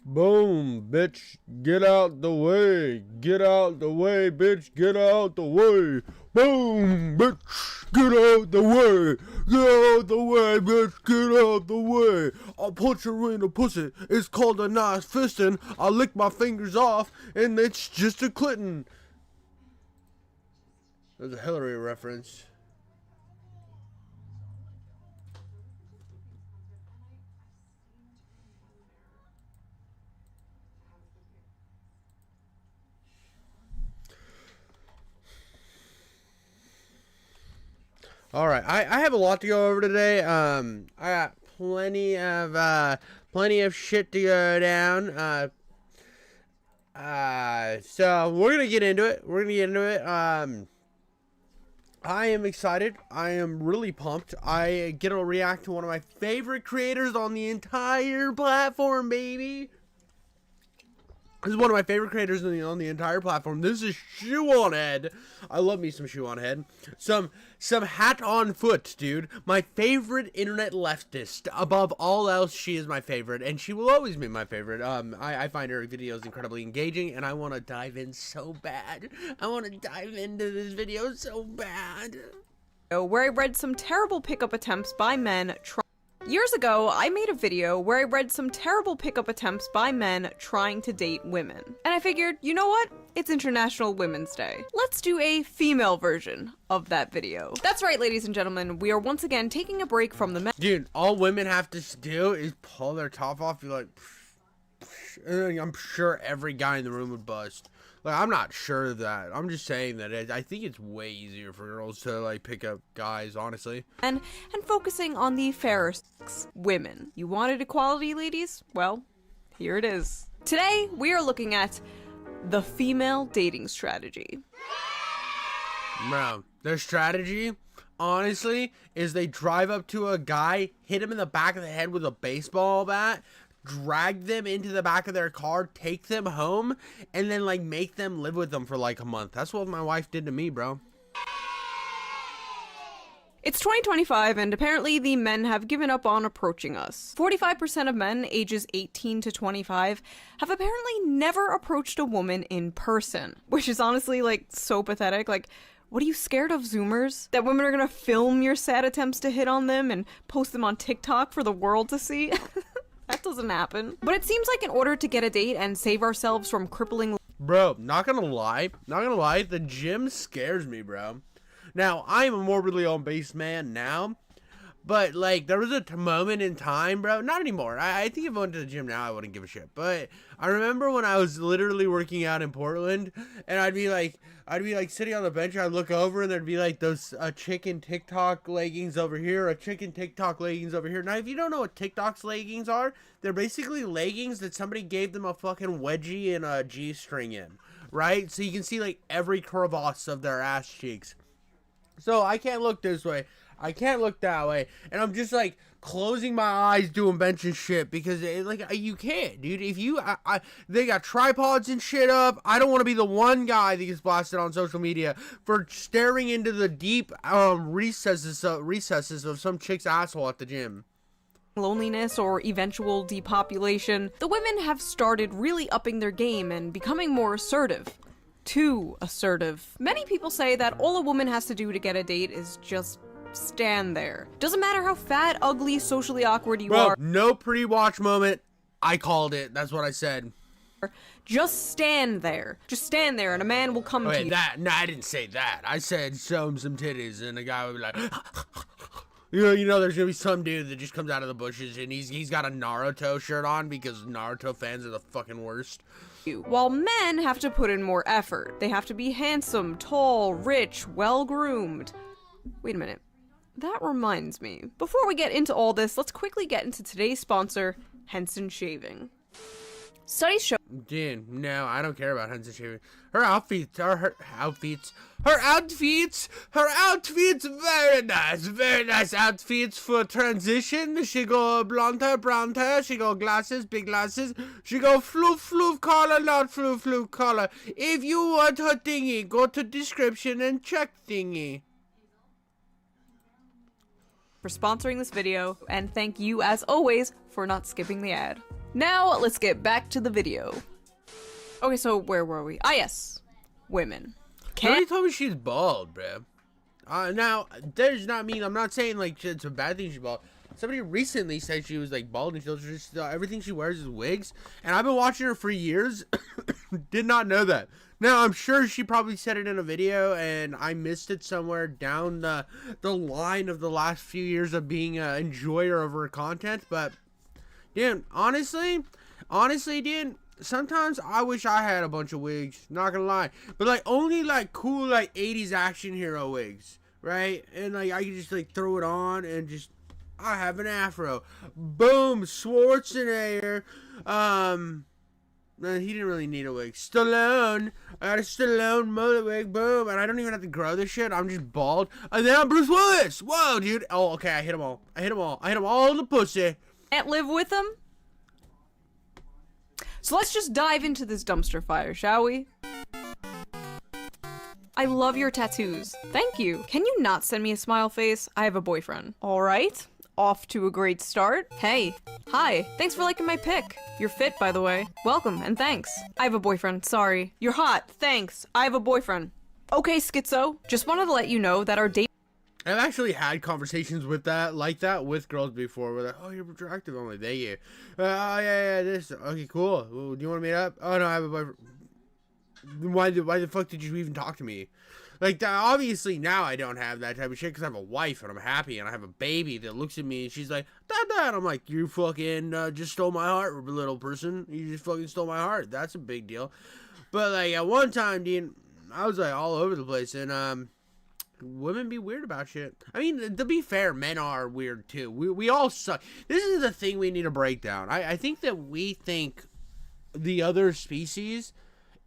Boom, bitch, get out the way. Get out the way, bitch, get out the way. Boom, bitch, get out the way. Get out the way, bitch, get out the way. I'll put you in a pussy. It's called a nice fisting. I'll lick my fingers off, and it's just a Clinton. There's a Hillary reference. All right, I have a lot to go over today. I got plenty of shit to go down. So we're gonna get into it. I am excited. I am really pumped. I get to react to one of my favorite creators on the entire platform, baby. This is one of my favorite creators on the entire platform. This is Shoe on Head. I love me some Shoe on Head. Some Hat on Foot, dude. My favorite internet leftist. Above all else, she is my favorite, and she will always be my favorite. I find her videos incredibly engaging, and I want to dive in so bad. I want to dive into this video so bad. Where I read some terrible pickup attempts by men. Years ago, I made a video where I read some terrible pickup attempts by men trying to date women. And I figured, you know what? It's International Women's Day. Let's do a female version of that video. That's right, ladies and gentlemen, we are once again taking a break from the men. Dude, all women have to do is pull their top off, you're like, and I'm sure every guy in the room would bust. Like, I'm not sure of that. I'm just saying that I think it's way easier for girls to, like, pick up guys, honestly. And focusing on the fairer women. You wanted equality, ladies? Well, here it is. Today, we are looking at the female dating strategy. Bro, their strategy, honestly, is they drive up to a guy, hit him in the back of the head with a baseball bat, drag them into the back of their car, take them home, and then, like, make them live with them for, like, a month. That's what my wife did to me, bro. It's 2025, and apparently the men have given up on approaching us. 45% of men ages 18 to 25 have apparently never approached a woman in person, which is honestly, like, so pathetic. Like, what are you scared of, Zoomers? That women are gonna film your sad attempts to hit on them and post them on TikTok for the world to see? That doesn't happen. But it seems like in order to get a date and save ourselves from crippling— Bro, not gonna lie, the gym scares me, bro. Now, I'm a morbidly obese man now, but, like, there was a moment in time, bro, not anymore. I think if I went to the gym now, I wouldn't give a shit. But I remember when I was literally working out in Portland, and I'd be like sitting on the bench, I'd look over, and there'd be, like, those chicken TikTok leggings over here, a chicken TikTok leggings over here. Now, if you don't know what TikTok's leggings are, they're basically leggings that somebody gave them a fucking wedgie and a G-string in, right? So you can see, like, every crevasse of their ass cheeks. So I can't look this way. I can't look that way. And I'm just, like, closing my eyes doing bench and shit because, you can't, dude. If you, they got tripods and shit up. I don't want to be the one guy that gets blasted on social media for staring into the deep recesses of some chick's asshole at the gym. Loneliness or eventual depopulation, the women have started really upping their game and becoming more assertive. Too assertive. Many people say that all a woman has to do to get a date is just stand there. Doesn't matter how fat, ugly, socially awkward you are. No pre-watch moment. I called it. That's what I said. Just stand there. Just stand there and a man will come to you. No, I didn't say that. I said show him some titties and the guy would be like, you know, there's gonna be some dude that just comes out of the bushes and he's got a Naruto shirt on because Naruto fans are the fucking worst. While men have to put in more effort. They have to be handsome, tall, rich, well-groomed. Wait a minute. That reminds me. Before we get into all this, let's quickly get into today's sponsor, Henson Shaving. Studies show— Dude, no, I don't care about Henson Shaving. Her outfits, very nice outfits for transition. She go blonde hair, she go glasses, big glasses, she go floof collar, not floof collar. If you want her thingy, go to description and check thingy. For sponsoring this video, and thank you as always for not skipping the ad. Now, let's get back to the video. Okay, so where were we? Ah, yes. Women. Somebody told me she's bald, bro. Now, that does not mean, I'm not saying, like, it's a bad thing she's bald. Somebody recently said she was, like, bald and just, everything she wears is wigs. And I've been watching her for years. Did not know that. Now, I'm sure she probably said it in a video, and I missed it somewhere down the line of the last few years of being an enjoyer of her content. But, dude, honestly, dude, sometimes I wish I had a bunch of wigs, not gonna lie. But, like, only, like, cool, like, 80s action hero wigs, right? And, like, I could just, like, throw it on and just, I have an afro. Boom, Schwarzenegger. No, he didn't really need a wig. Stallone. I got a Stallone mullet wig. Boom. And I don't even have to grow this shit. I'm just bald. And then I'm Bruce Willis. Whoa, dude. Oh, okay. I hit them all. I hit them all in the pussy. Can't live with them? So let's just dive into this dumpster fire, shall we? I love your tattoos. Thank you. Can you not send me a smile face? I have a boyfriend. All right. Off to a great start. Hey. Hi. Thanks for liking my pic. You're fit, by the way. Welcome, and thanks. I have a boyfriend. Sorry. You're hot. Thanks. I have a boyfriend. Okay, Schizo. Just wanted to let you know that our date— I've actually had conversations with that, like that, with girls before. Where like, oh, you're attractive. I'm like, thank you. Oh, yeah, this. Okay, cool. Well, do you want to meet up? Oh, no, I have a boyfriend. Why the fuck did you even talk to me? Like, obviously now I don't have that type of shit because I have a wife and I'm happy and I have a baby that looks at me and she's like, Dad. And I'm like, you fucking just stole my heart, little person. You just fucking stole my heart. That's a big deal. But, like, at one time, dude, I was, like, all over the place. And, women be weird about shit. I mean, to be fair, men are weird, too. We all suck. This is the thing we need to break down. I think that we think the other species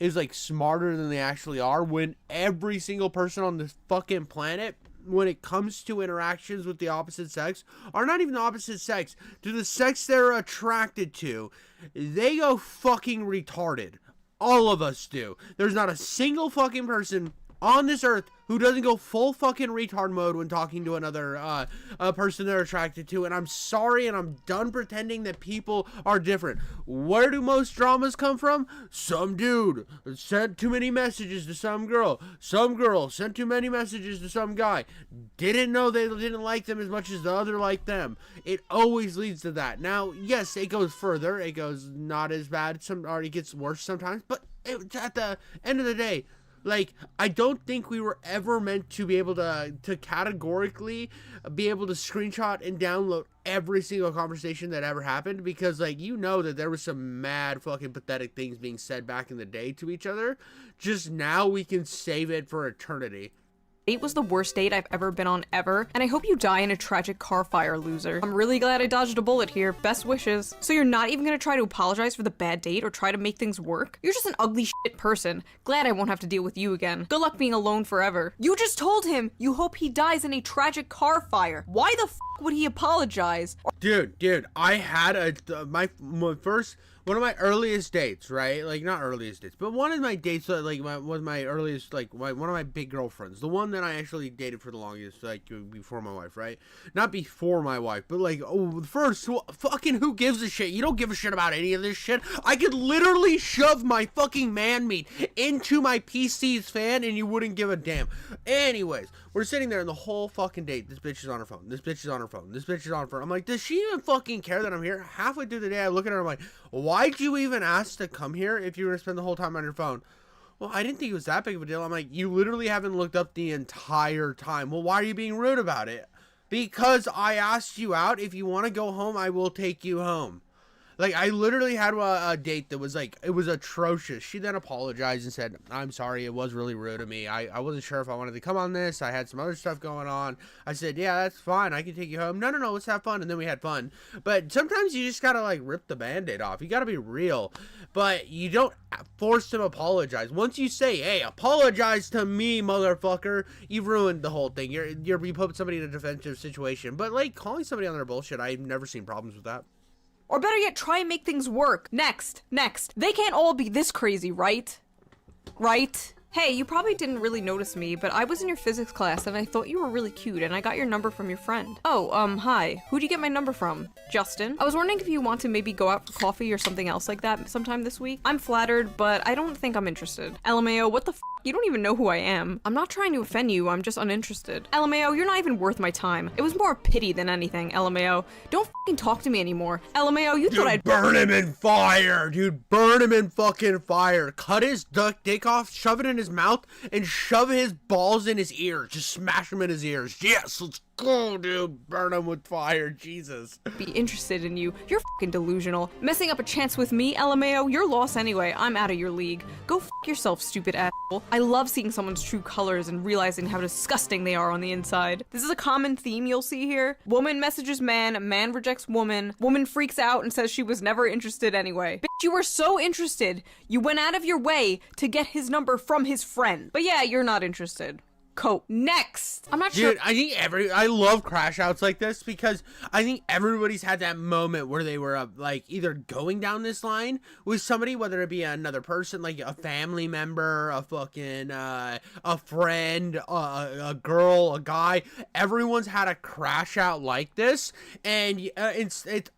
is like smarter than they actually are, when every single person on this fucking planet, when it comes to interactions with the opposite sex, are not even the opposite sex, to the sex they're attracted to, they go fucking retarded. All of us do. There's not a single fucking person on this earth who doesn't go full fucking retard mode when talking to another person they're attracted to. And I'm sorry, and I'm done pretending that people are different. Where do most dramas come from? Some dude sent too many messages to some girl. Some girl sent too many messages to some guy. Didn't know they didn't like them as much as the other liked them. It always leads to that. Now, yes, it goes further. It goes not as bad. Or it gets worse sometimes. But at the end of the day, like, I don't think we were ever meant to be able to categorically be able to screenshot and download every single conversation that ever happened, because, like, you know that there was some mad fucking pathetic things being said back in the day to each other. Just now we can save it for eternity. Date was the worst date I've ever been on ever, and I hope you die in a tragic car fire, loser. I'm really glad I dodged a bullet here. Best wishes. So you're not even gonna try to apologize for the bad date or try to make things work? You're just an ugly shit person. Glad I won't have to deal with you again. Good luck being alone forever. You just told him you hope he dies in a tragic car fire. Why the f would he apologize? Dude, I had my first, one of my earliest dates, right? Like, not earliest dates, but one of my dates, like, one of my earliest, like, one of my big girlfriends. The one that I actually dated for the longest, like, before my wife, right? Not before my wife, but, like, first, fucking who gives a shit? You don't give a shit about any of this shit. I could literally shove my fucking man meat into my PC's fan and you wouldn't give a damn. Anyways, we're sitting there and the whole fucking date, this bitch is on her phone. This bitch is on her phone. This bitch is on her phone. I'm like, does she even fucking care that I'm here? Halfway through the day, I look at her, I'm like, why'd you even ask to come here if you were gonna spend the whole time on your phone? Well, I didn't think it was that big of a deal. I'm like, you literally haven't looked up the entire time. Well, why are you being rude about it? Because I asked you out. If you want to go home, I will take you home. Like, I literally had a date that was, like, it was atrocious. She then apologized and said, I'm sorry, it was really rude of me. I wasn't sure if I wanted to come on this. I had some other stuff going on. I said, yeah, that's fine. I can take you home. No, let's have fun. And then we had fun. But sometimes you just gotta, like, rip the Band-Aid off. You gotta be real. But you don't force them to apologize. Once you say, hey, apologize to me, motherfucker, you've ruined the whole thing. You put somebody in a defensive situation. But, like, calling somebody on their bullshit, I've never seen problems with that. Or better yet, try and make things work. Next. They can't all be this crazy, right? Right? Hey, you probably didn't really notice me, but I was in your physics class and I thought you were really cute and I got your number from your friend. Oh, hi. Who'd you get my number from? Justin? I was wondering if you want to maybe go out for coffee or something else like that sometime this week. I'm flattered, but I don't think I'm interested. LMAO, what the f? You don't even know who I am. I'm not trying to offend you, I'm just uninterested. LMAO, you're not even worth my time. It was more pity than anything, LMAO. Don't fucking talk to me anymore. LMAO, you thought I'd- burn him in fire, dude. Burn him in fucking fire. Cut his dick off, shove it in his mouth, and shove his balls in his ears. Just smash him in his ears. Yes, let's go, dude. Burn him with fire, Jesus. Be interested in you. You're fucking delusional. Messing up a chance with me, LMAO, you're lost anyway. I'm out of your league. Go f yourself, stupid asshole. I love seeing someone's true colors and realizing how disgusting they are on the inside. This is a common theme you'll see here. Woman messages man, man rejects woman, woman freaks out and says she was never interested anyway. Bitch, you were so interested. You went out of your way to get his number from his friend. But yeah, you're not interested. Coat. Next! I'm not sure. Dude, I think I love crash outs like this because I think everybody's had that moment where they were like either going down this line with somebody, whether it be another person, like a family member, a fucking, a friend, a girl, a guy. Everyone's had a crash out like this, and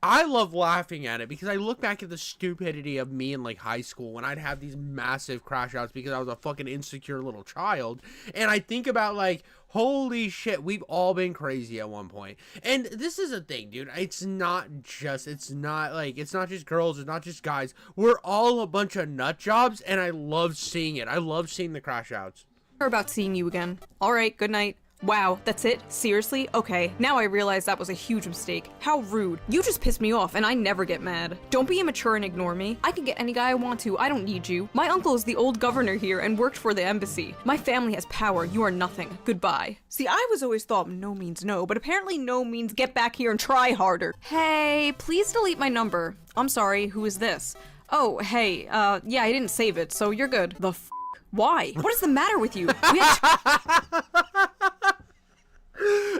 I love laughing at it because I look back at the stupidity of me in like high school when I'd have these massive crash outs because I was a fucking insecure little child, and I think about like, holy shit, we've all been crazy at one point. And this is a thing, dude. It's not just girls, it's not just guys. We're all a bunch of nut jobs, and I love seeing it. I love seeing the crash outs. About seeing you again. Alright, good night. Wow, that's it? Seriously? Okay, now I realize that was a huge mistake. How rude. You just pissed me off, and I never get mad. Don't be immature and ignore me. I can get any guy I want to. I don't need you. My uncle is the old governor here and worked for the embassy. My family has power. You are nothing. Goodbye. See, I was always thought no means no, but apparently no means get back here and try harder. Hey, please delete my number. I'm sorry, who is this? Oh, hey, yeah, I didn't save it, so you're good. The f***? Why? What is the matter with you?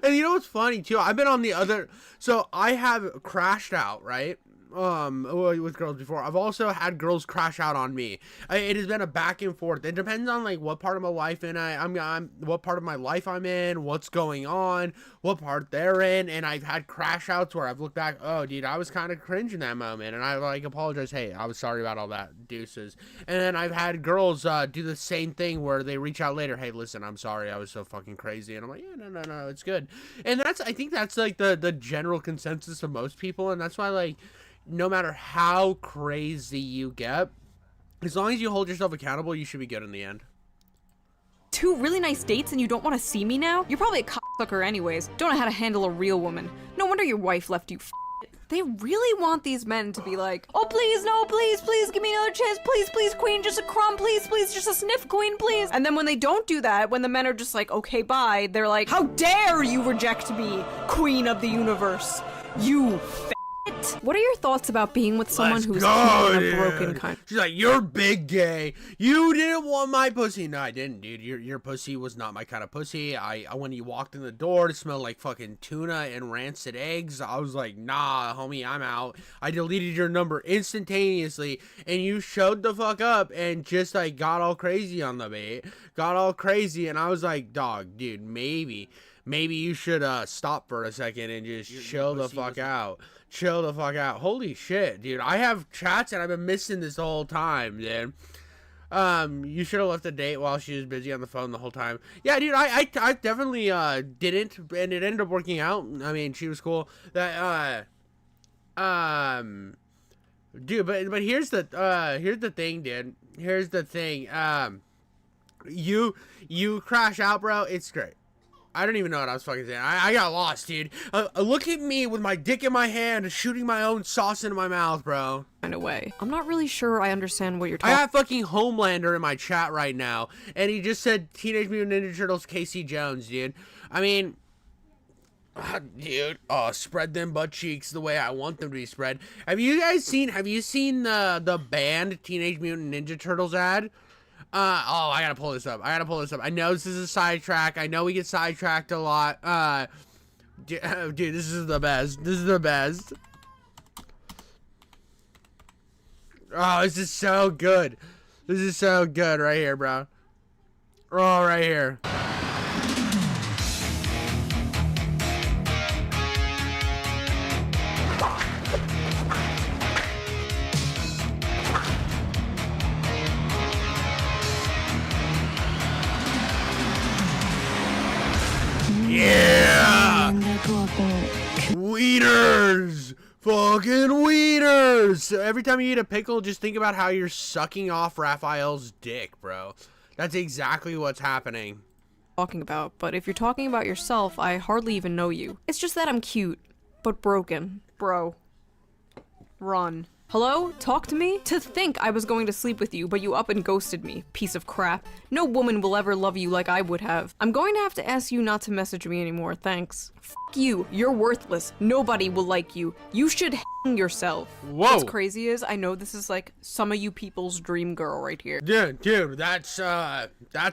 And you know what's funny too? I've been on the other, so I have crashed out, right? With girls before. I've also had girls crash out on me. It has been a back and forth. It depends on like what part of my life I'm what part of my life I'm in, what's going on, what part they're in, and I've had crash outs where I've looked back, oh dude, I was kind of cringe in that moment, and I like apologize, hey, I was sorry about all that, deuces. And then I've had girls do the same thing where they reach out later, hey, listen, I'm sorry, I was so fucking crazy, and I'm like, yeah, no, it's good. And I think that's like the general consensus of most people, and that's why like, no matter how crazy you get, as long as you hold yourself accountable, you should be good in the end. 2 really nice dates and you don't want to see me now? You're probably a cocksucker anyways. Don't know how to handle a real woman. No wonder your wife left you. They really want these men to be like, oh please, no, please, give me another chance, please, queen, just a crumb, please, just a sniff, queen, please. And then when they don't do that, when the men are just like, okay, bye, they're like, how dare you reject me, queen of the universe, you What are your thoughts about being with someone who's a broken kind? She's like, you're big gay. You didn't want my pussy. No, I didn't, dude. Your pussy was not my kind of pussy. I when you walked in the door, it smelled like fucking tuna and rancid eggs. I was like, nah, homie, I'm out. I deleted your number instantaneously, and you showed the fuck up and just like got all crazy on the bait. Got all crazy, and I was like, dog, dude, maybe you should stop for a second and just chill the fuck out. Chill the fuck out. Holy shit, dude. I have chats and I've been missing this the whole time, dude. You should have left the date while she was busy on the phone the whole time. Yeah, dude, I definitely didn't, and it ended up working out. I mean, she was cool. That dude, but here's the thing, dude. Here's the thing. You crash out, bro. It's great. I don't even know what I was fucking saying. I got lost, dude. Look at me with my dick in my hand, shooting my own sauce into my mouth, bro. In a way. I'm not really sure I understand what you're talking about. I got fucking Homelander in my chat right now, and he just said Teenage Mutant Ninja Turtles Casey Jones, dude. I mean, dude, spread them butt cheeks the way I want them to be spread. Have you seen the band Teenage Mutant Ninja Turtles ad? I gotta pull this up. I know this is a sidetrack. I know we get sidetracked a lot. Dude, this is the best. Oh, this is so good. This is so good right here, bro. Oh, right here. Yeah! Wieners! Fucking wieners! So every time you eat a pickle, just think about how you're sucking off Raphael's dick, bro. That's exactly what's happening. Talking about, but if you're talking about yourself, I hardly even know you. It's just that I'm cute, but broken. Bro. Run. Hello? Talk to me? To think I was going to sleep with you, but you up and ghosted me. Piece of crap. No woman will ever love you like I would have. I'm going to have to ask you not to message me anymore, thanks. F you. You're worthless. Nobody will like you. You should hang yourself. Whoa. What's crazy is, I know this is like some of you people's dream girl right here. Dude, that's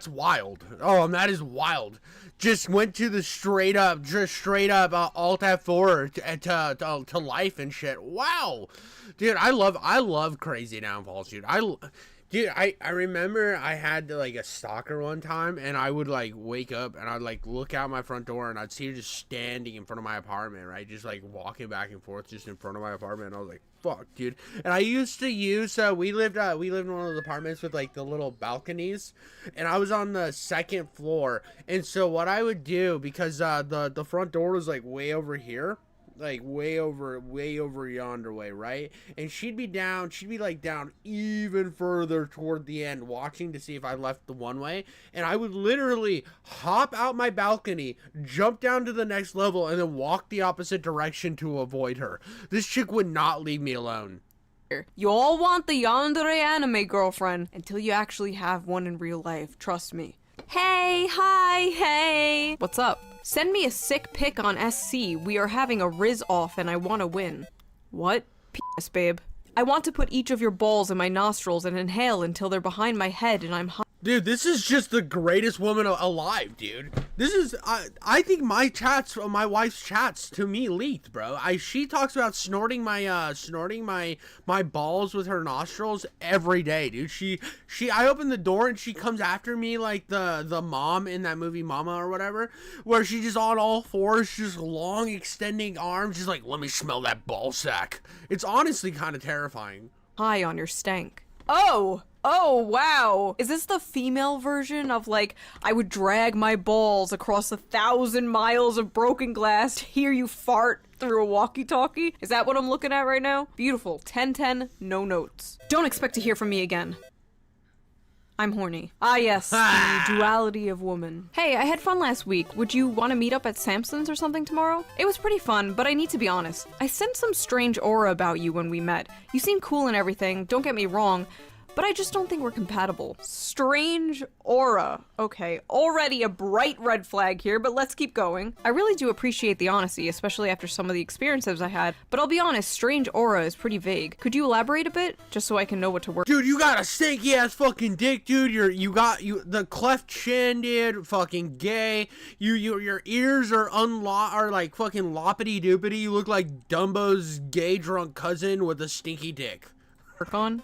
wild. Oh, that is wild. Just went to the straight up Alt F4 to life and shit. Wow. Dude, I love crazy downfalls, dude. I remember I had like a stalker one time, and I would like wake up and I'd like look out my front door and I'd see her just standing in front of my apartment, right? Just like walking back and forth just in front of my apartment, and I was like, fuck, dude. And I used to use we lived in one of those apartments with like the little balconies, and I was on the second floor. And so what I would do, because the front door was like way over here, like way over yonder way, right? And she'd be down even further toward the end, watching to see if I left the one way. And I would literally hop out my balcony, jump down to the next level, and then walk the opposite direction to avoid her. This chick would not leave me alone. You all want the yandere anime girlfriend until you actually have one in real life, trust me. Hey, hi, hey. What's up? Send me a sick pic on SC. We are having a Riz off and I want to win. What? Penis, babe. I want to put each of your balls in my nostrils and inhale until they're behind my head and I'm hot. Dude, this is just the greatest woman alive, dude. This is, I think my wife's chats to me leaked, bro. She talks about snorting my balls with her nostrils every day, dude. I open the door and she comes after me like the mom in that movie Mama or whatever, where she just on all fours, just long extending arms, just like, let me smell that ball sack. It's honestly kind of terrifying. High on your stank. Oh, wow. Is this the female version of, like, I would drag my balls across 1,000 miles of broken glass to hear you fart through a walkie-talkie? Is that what I'm looking at right now? Beautiful. 10-10, no notes. Don't expect to hear from me again. I'm horny. Ah, yes, the duality of woman. Hey, I had fun last week. Would you want to meet up at Samson's or something tomorrow? It was pretty fun, but I need to be honest. I sensed some strange aura about you when we met. You seem cool and everything, don't get me wrong, but I just don't think we're compatible. Strange aura. Okay, already a bright red flag here, but let's keep going. I really do appreciate the honesty, especially after some of the experiences I had, but I'll be honest, strange aura is pretty vague. Could you elaborate a bit, just so I can know what to work? Dude, you got a stinky ass fucking dick, dude. You got the cleft chin, dude. Fucking gay. Your ears are like fucking loppity doopity. You look like Dumbo's gay drunk cousin with a stinky dick. Work on?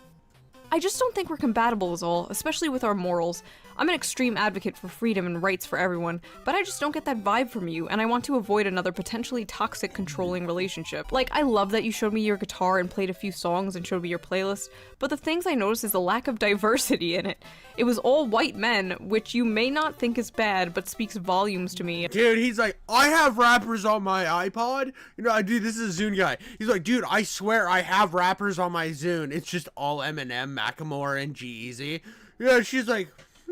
I just don't think we're compatible is all, especially with our morals. I'm an extreme advocate for freedom and rights for everyone, but I just don't get that vibe from you, and I want to avoid another potentially toxic, controlling relationship. Like, I love that you showed me your guitar and played a few songs and showed me your playlist, but the things I noticed is the lack of diversity in it. It was all white men, which you may not think is bad, but speaks volumes to me. Dude, he's like, I have rappers on my iPod. You know, dude, this is a Zune guy. He's like, dude, I swear I have rappers on my Zune. It's just all Eminem, Macklemore, and G-Eazy. Yeah, she's like,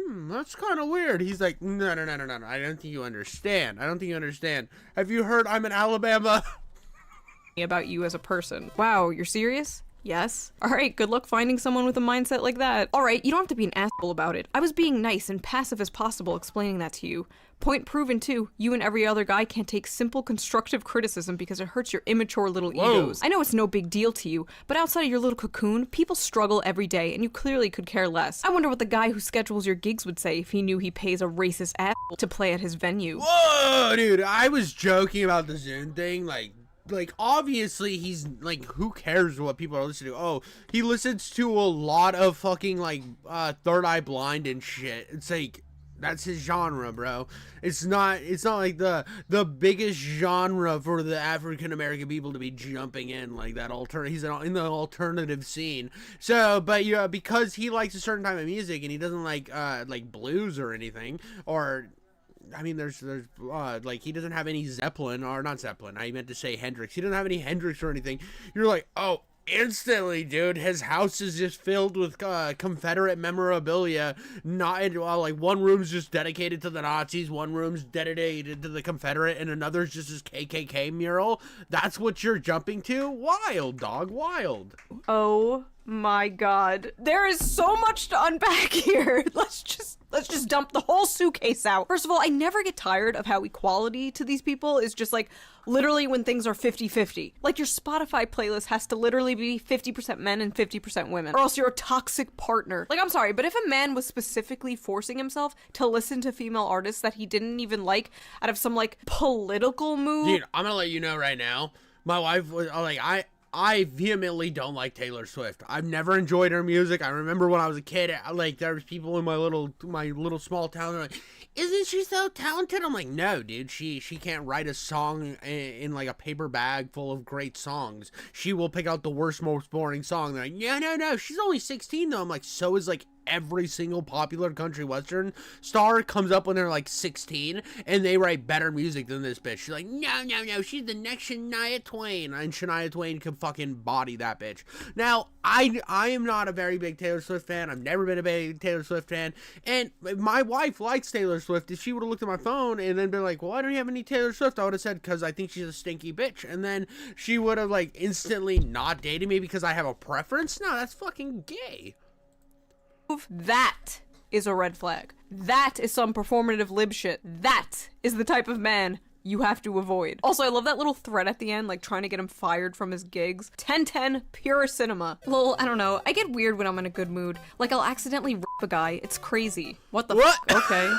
that's kind of weird. He's like, no. I don't think you understand. Have you heard I'm in Alabama? About you as a person. Wow, you're serious? Yes? Alright, good luck finding someone with a mindset like that. Alright, you don't have to be an asshole about it. I was being nice and passive as possible explaining that to you. Point proven too, you and every other guy can't take simple constructive criticism because it hurts your immature little egos. I know it's no big deal to you, but outside of your little cocoon, people struggle every day and you clearly could care less. I wonder what the guy who schedules your gigs would say if he knew he pays a racist asshole to play at his venue. Whoa, dude, I was joking about the Zune thing, like obviously he's like, who cares what people are listening to? Oh, he listens to a lot of fucking like Third Eye Blind and shit. It's like, That's his genre, bro. It's not like the biggest genre for the African American people to be jumping in like that. He's in the alternative scene. So, but yeah, because he likes a certain type of music and he doesn't like blues or anything, or I mean, there's like, he doesn't have any Zeppelin, or not Zeppelin. I meant to say Hendrix. He doesn't have any Hendrix or anything. You're like, oh, instantly, dude, his house is just filled with Confederate memorabilia. Not like, one room's just dedicated to the Nazis, one room's dedicated to the Confederate, and another's just his KKK mural. That's what you're jumping to? Wild, dog, wild. Oh my god. There is so much to unpack here. Let's just dump the whole suitcase out. First of all, I never get tired of how equality to these people is just like literally when things are 50-50. Like, your Spotify playlist has to literally be 50% men and 50% women, or else you're a toxic partner. Like, I'm sorry, but if a man was specifically forcing himself to listen to female artists that he didn't even like out of some like political move. Dude, I'm gonna let you know right now. My wife was like, I vehemently don't like Taylor Swift. I've never enjoyed her music. I remember when I was a kid, like, there was people in my little small town, they're like, isn't she so talented? I'm like, no, dude, she can't write a song in like a paper bag full of great songs. She will pick out the worst, most boring song. They're like, no, she's only 16 though. I'm like, so is like every single popular country western star. Comes up when they're like 16 and they write better music than this bitch. She's like, no, she's the next Shania Twain, and Shania Twain can fucking body that bitch. Now, I am not a very big Taylor Swift fan. I've never been a big Taylor Swift fan, and my wife likes Taylor Swift. If she would have looked at my phone and then been like, well, I don't have any Taylor Swift, I would have said, because I think she's a stinky bitch, and then she would have like instantly not dated me because I have a preference. No, that's fucking gay. That is a red flag. That is some performative lib shit. That is the type of man you have to avoid. Also, I love that little thread at the end, like trying to get him fired from his gigs. 10/10, pure cinema. Lol, I don't know. I get weird when I'm in a good mood. Like, I'll accidentally rip a guy. It's crazy. What the fuck? Okay.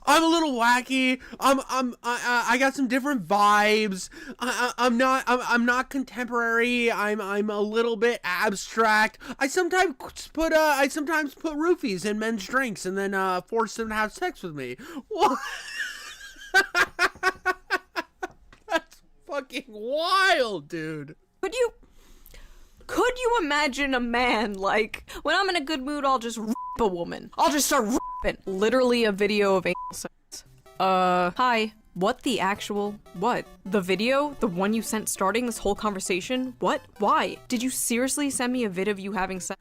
I'm a little wacky. I got some different vibes. I'm not contemporary. I'm a little bit abstract. I sometimes put roofies in men's drinks and then force them to have sex with me. What? That's fucking wild, dude. Could you imagine a man like, when I'm in a good mood, I'll just rip a woman. I'll just start ripping. Literally a video of anal sex. Hi. What the actual? What? The video? The one you sent starting this whole conversation? What? Why? Did you seriously send me a vid of you having sex?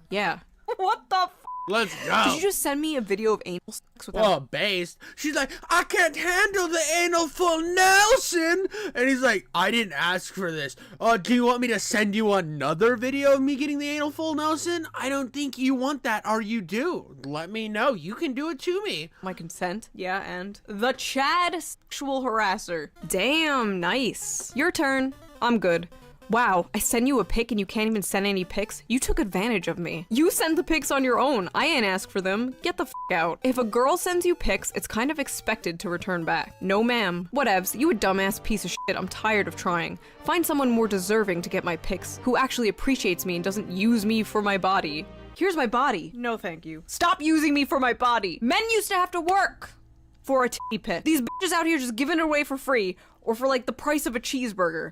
Yeah. What the f? Let's go. Did you just send me a video of anal sex without— Oh, based. She's like, I can't handle the anal full Nelson. And he's like, I didn't ask for this. Do you want me to send you another video of me getting the anal full Nelson? I don't think you want that, or you do. Let me know. You can do it to me. my consent? Yeah, and the Chad sexual harasser. Damn, nice. Your turn. I'm good. Wow, I send you a pic and you can't even send any pics? You took advantage of me. You send the pics on your own. I ain't ask for them. Get the f out. If a girl sends you pics, it's kind of expected to return back. No ma'am. Whatevs, you a dumbass piece of shit. I'm tired of trying. Find someone more deserving to get my pics, who actually appreciates me and doesn't use me for my body. Here's my body. No thank you. Stop using me for my body. Men used to have to work for a titty pic. These bitches out here just giving it away for free, or for like the price of a cheeseburger.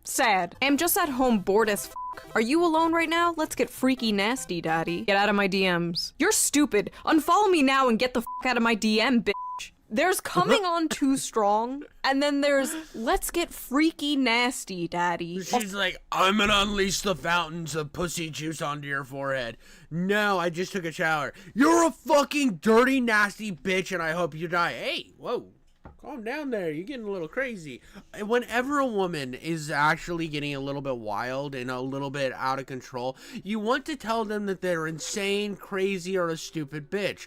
Sad. I'm just at home bored as f. Are you alone right now? Let's get freaky nasty, daddy. Get out of my DMs. You're stupid. Unfollow me now and get the f out of my DM, bitch. There's coming on too strong, and then there's let's get freaky nasty, daddy. She's like, I'm gonna unleash the fountains of pussy juice onto your forehead. No, I just took a shower. You're a fucking dirty, nasty bitch, and I hope you die. Hey, whoa. Calm down there, you're getting a little crazy. Whenever a woman is actually getting a little bit wild and a little bit out of control, you want to tell them that they're insane, crazy, or a stupid bitch.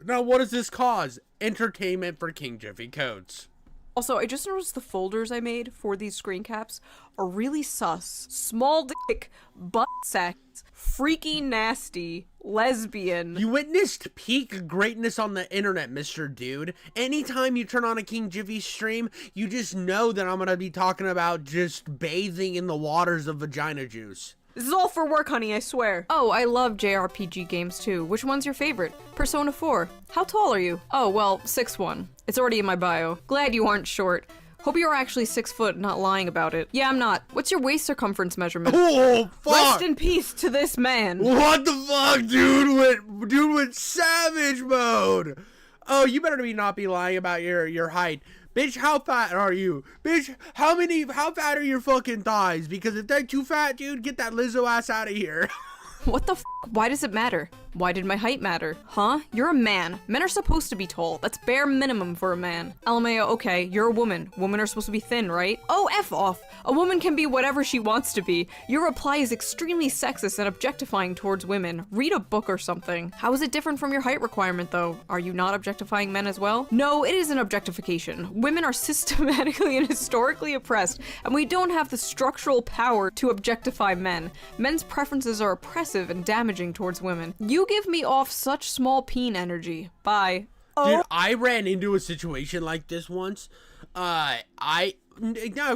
Now, what does this cause? Entertainment for King Jiffy Coats. Also, I just noticed the folders I made for these screen caps are really sus. Small dick, butt sex, freaky nasty, lesbian. You witnessed peak greatness on the internet, Mr. Dude. Anytime you turn on a King Jiffy stream, you just know that I'm gonna be talking about just bathing in the waters of vagina juice. This is all for work, honey, I swear. Oh, I love JRPG games too. Which one's your favorite? Persona 4. How tall are you? Oh, well, 6'1". It's already in my bio. Glad you aren't short. Hope you're actually 6 foot, not lying about it. Yeah, I'm not. What's your waist circumference measurement? Oh, fuck! Rest in peace to this man. What the fuck, dude went savage mode. Oh, you better not be lying about your height. Bitch, how fat are you? Bitch, how fat are your fucking thighs? Because if they're too fat, dude, get that Lizzo ass out of here. What the f? Why does it matter? Why did my height matter? Huh? You're a man. Men are supposed to be tall. That's bare minimum for a man. LMAO, okay, you're a woman. Women are supposed to be thin, right? Oh, F off. A woman can be whatever she wants to be. Your reply is extremely sexist and objectifying towards women. Read a book or something. How is it different from your height requirement, though? Are you not objectifying men as well? No, it is an objectification. Women are systematically and historically oppressed, and we don't have the structural power to objectify men. Men's preferences are oppressive and damaging towards women. You give me off such small peen energy. Bye. Oh. Dude, I ran into a situation like this once. Now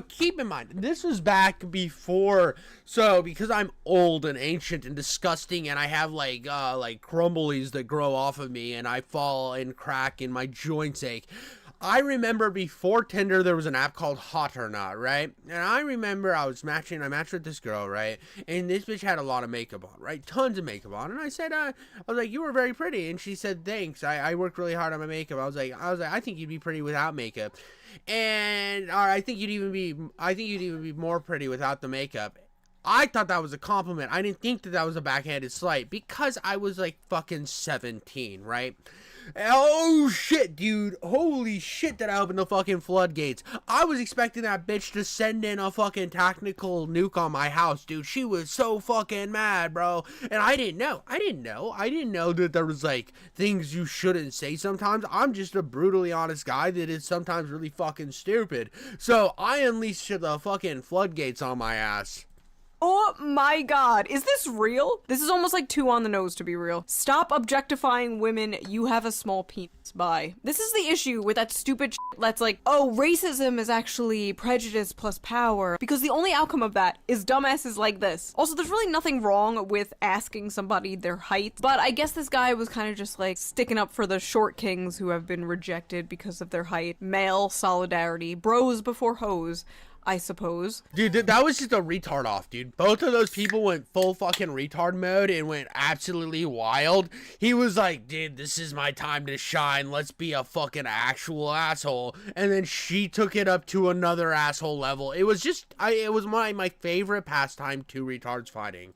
keep in mind, this was back before, so because I'm old and ancient and disgusting and I have like crumblies that grow off of me and I fall and crack and my joints ache. I remember before Tinder, there was an app called Hot or Not, right? And I remember I matched with this girl, right? And this bitch had a lot of makeup on, right? Tons of makeup on. And I said, I was like, you were very pretty. And she said, thanks. I worked really hard on my makeup. I was like, I think you'd be pretty without makeup. And I think you'd even be more pretty without the makeup. I thought that was a compliment. I didn't think that was a backhanded slight because I was like fucking 17, right? Oh shit, dude. Holy shit, that I opened the fucking floodgates. I was expecting that bitch to send in a fucking tactical nuke on my house, dude. She was so fucking mad, bro. And I didn't know that there was like things you shouldn't say sometimes. I'm just a brutally honest guy that is sometimes really fucking stupid. So I unleashed the fucking floodgates on my ass. Oh my god, is this real? This is almost like too on the nose to be real. Stop objectifying women, you have a small penis. Bye. This is the issue with that stupid shit that's like, oh, racism is actually prejudice plus power, because the only outcome of that is dumbasses like this. Also, there's really nothing wrong with asking somebody their height, but I guess this guy was kind of just like sticking up for the short kings who have been rejected because of their height. Male solidarity, bros before hoes, I suppose. Dude, that was just a retard off, dude. Both of those people went full fucking retard mode and went absolutely wild. He was like, dude, this is my time to shine. Let's be a fucking actual asshole. And then she took it up to another asshole level. It was just, it was my favorite pastime, two retards fighting.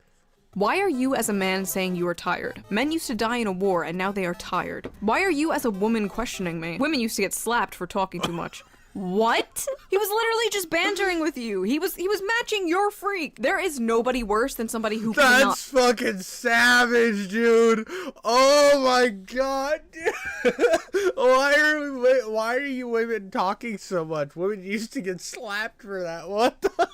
Why are you as a man saying you are tired? Men used to die in a war and now they are tired. Why are you as a woman questioning me? Women used to get slapped for talking too much. What? He was literally just bantering with you. He was matching your freak. There is nobody worse than somebody who cannot. That's fucking savage, dude. Oh my god, dude. Why are you women talking so much? Women used to get slapped for that. What the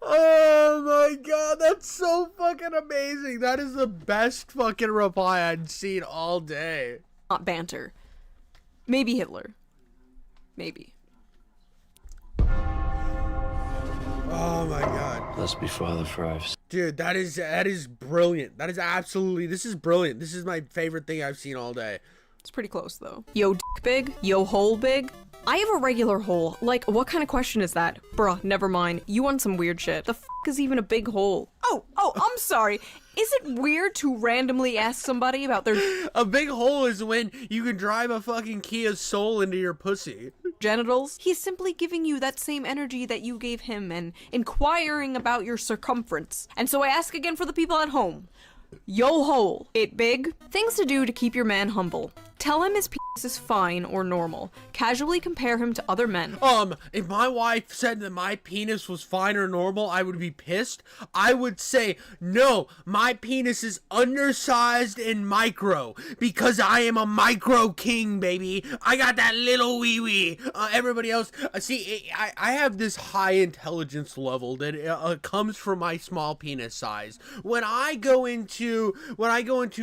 Oh my god, that's so fucking amazing. That is the best fucking reply I'd seen all day. Not banter. Maybe Hitler. Maybe. Oh my god. Let's be Father Fives. Dude, that is brilliant. That is absolutely, this is brilliant. This is my favorite thing I've seen all day. It's pretty close though. Yo dick big? Yo hole big? I have a regular hole. Like, what kind of question is that? Bruh, never mind. You want some weird shit. The f is even a big hole? Oh, I'm sorry. Is it weird to randomly ask somebody about their A big hole is when you can drive a fucking Kia Soul into your pussy. genitals? He's simply giving you that same energy that you gave him and inquiring about your circumference. And so I ask again for the people at home. Yo hole, it big? Things to do to keep your man humble. Tell him his penis is fine or normal. Casually compare him to other men. If my wife said that my penis was fine or normal, I would be pissed. I would say, no, my penis is undersized and micro, because I am a micro king, baby. I got that little wee wee. Everybody else, I have this high intelligence level that comes from my small penis size. When I go into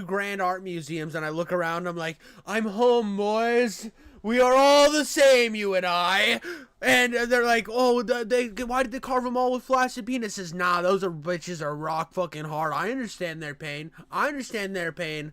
grand art museums and I look around, I'm like, I'm home, boys. We are all the same, you and I. And they're like, oh, why did they carve them all with flaccid penises? Nah, those are bitches are rock fucking hard. I understand their pain. I understand their pain.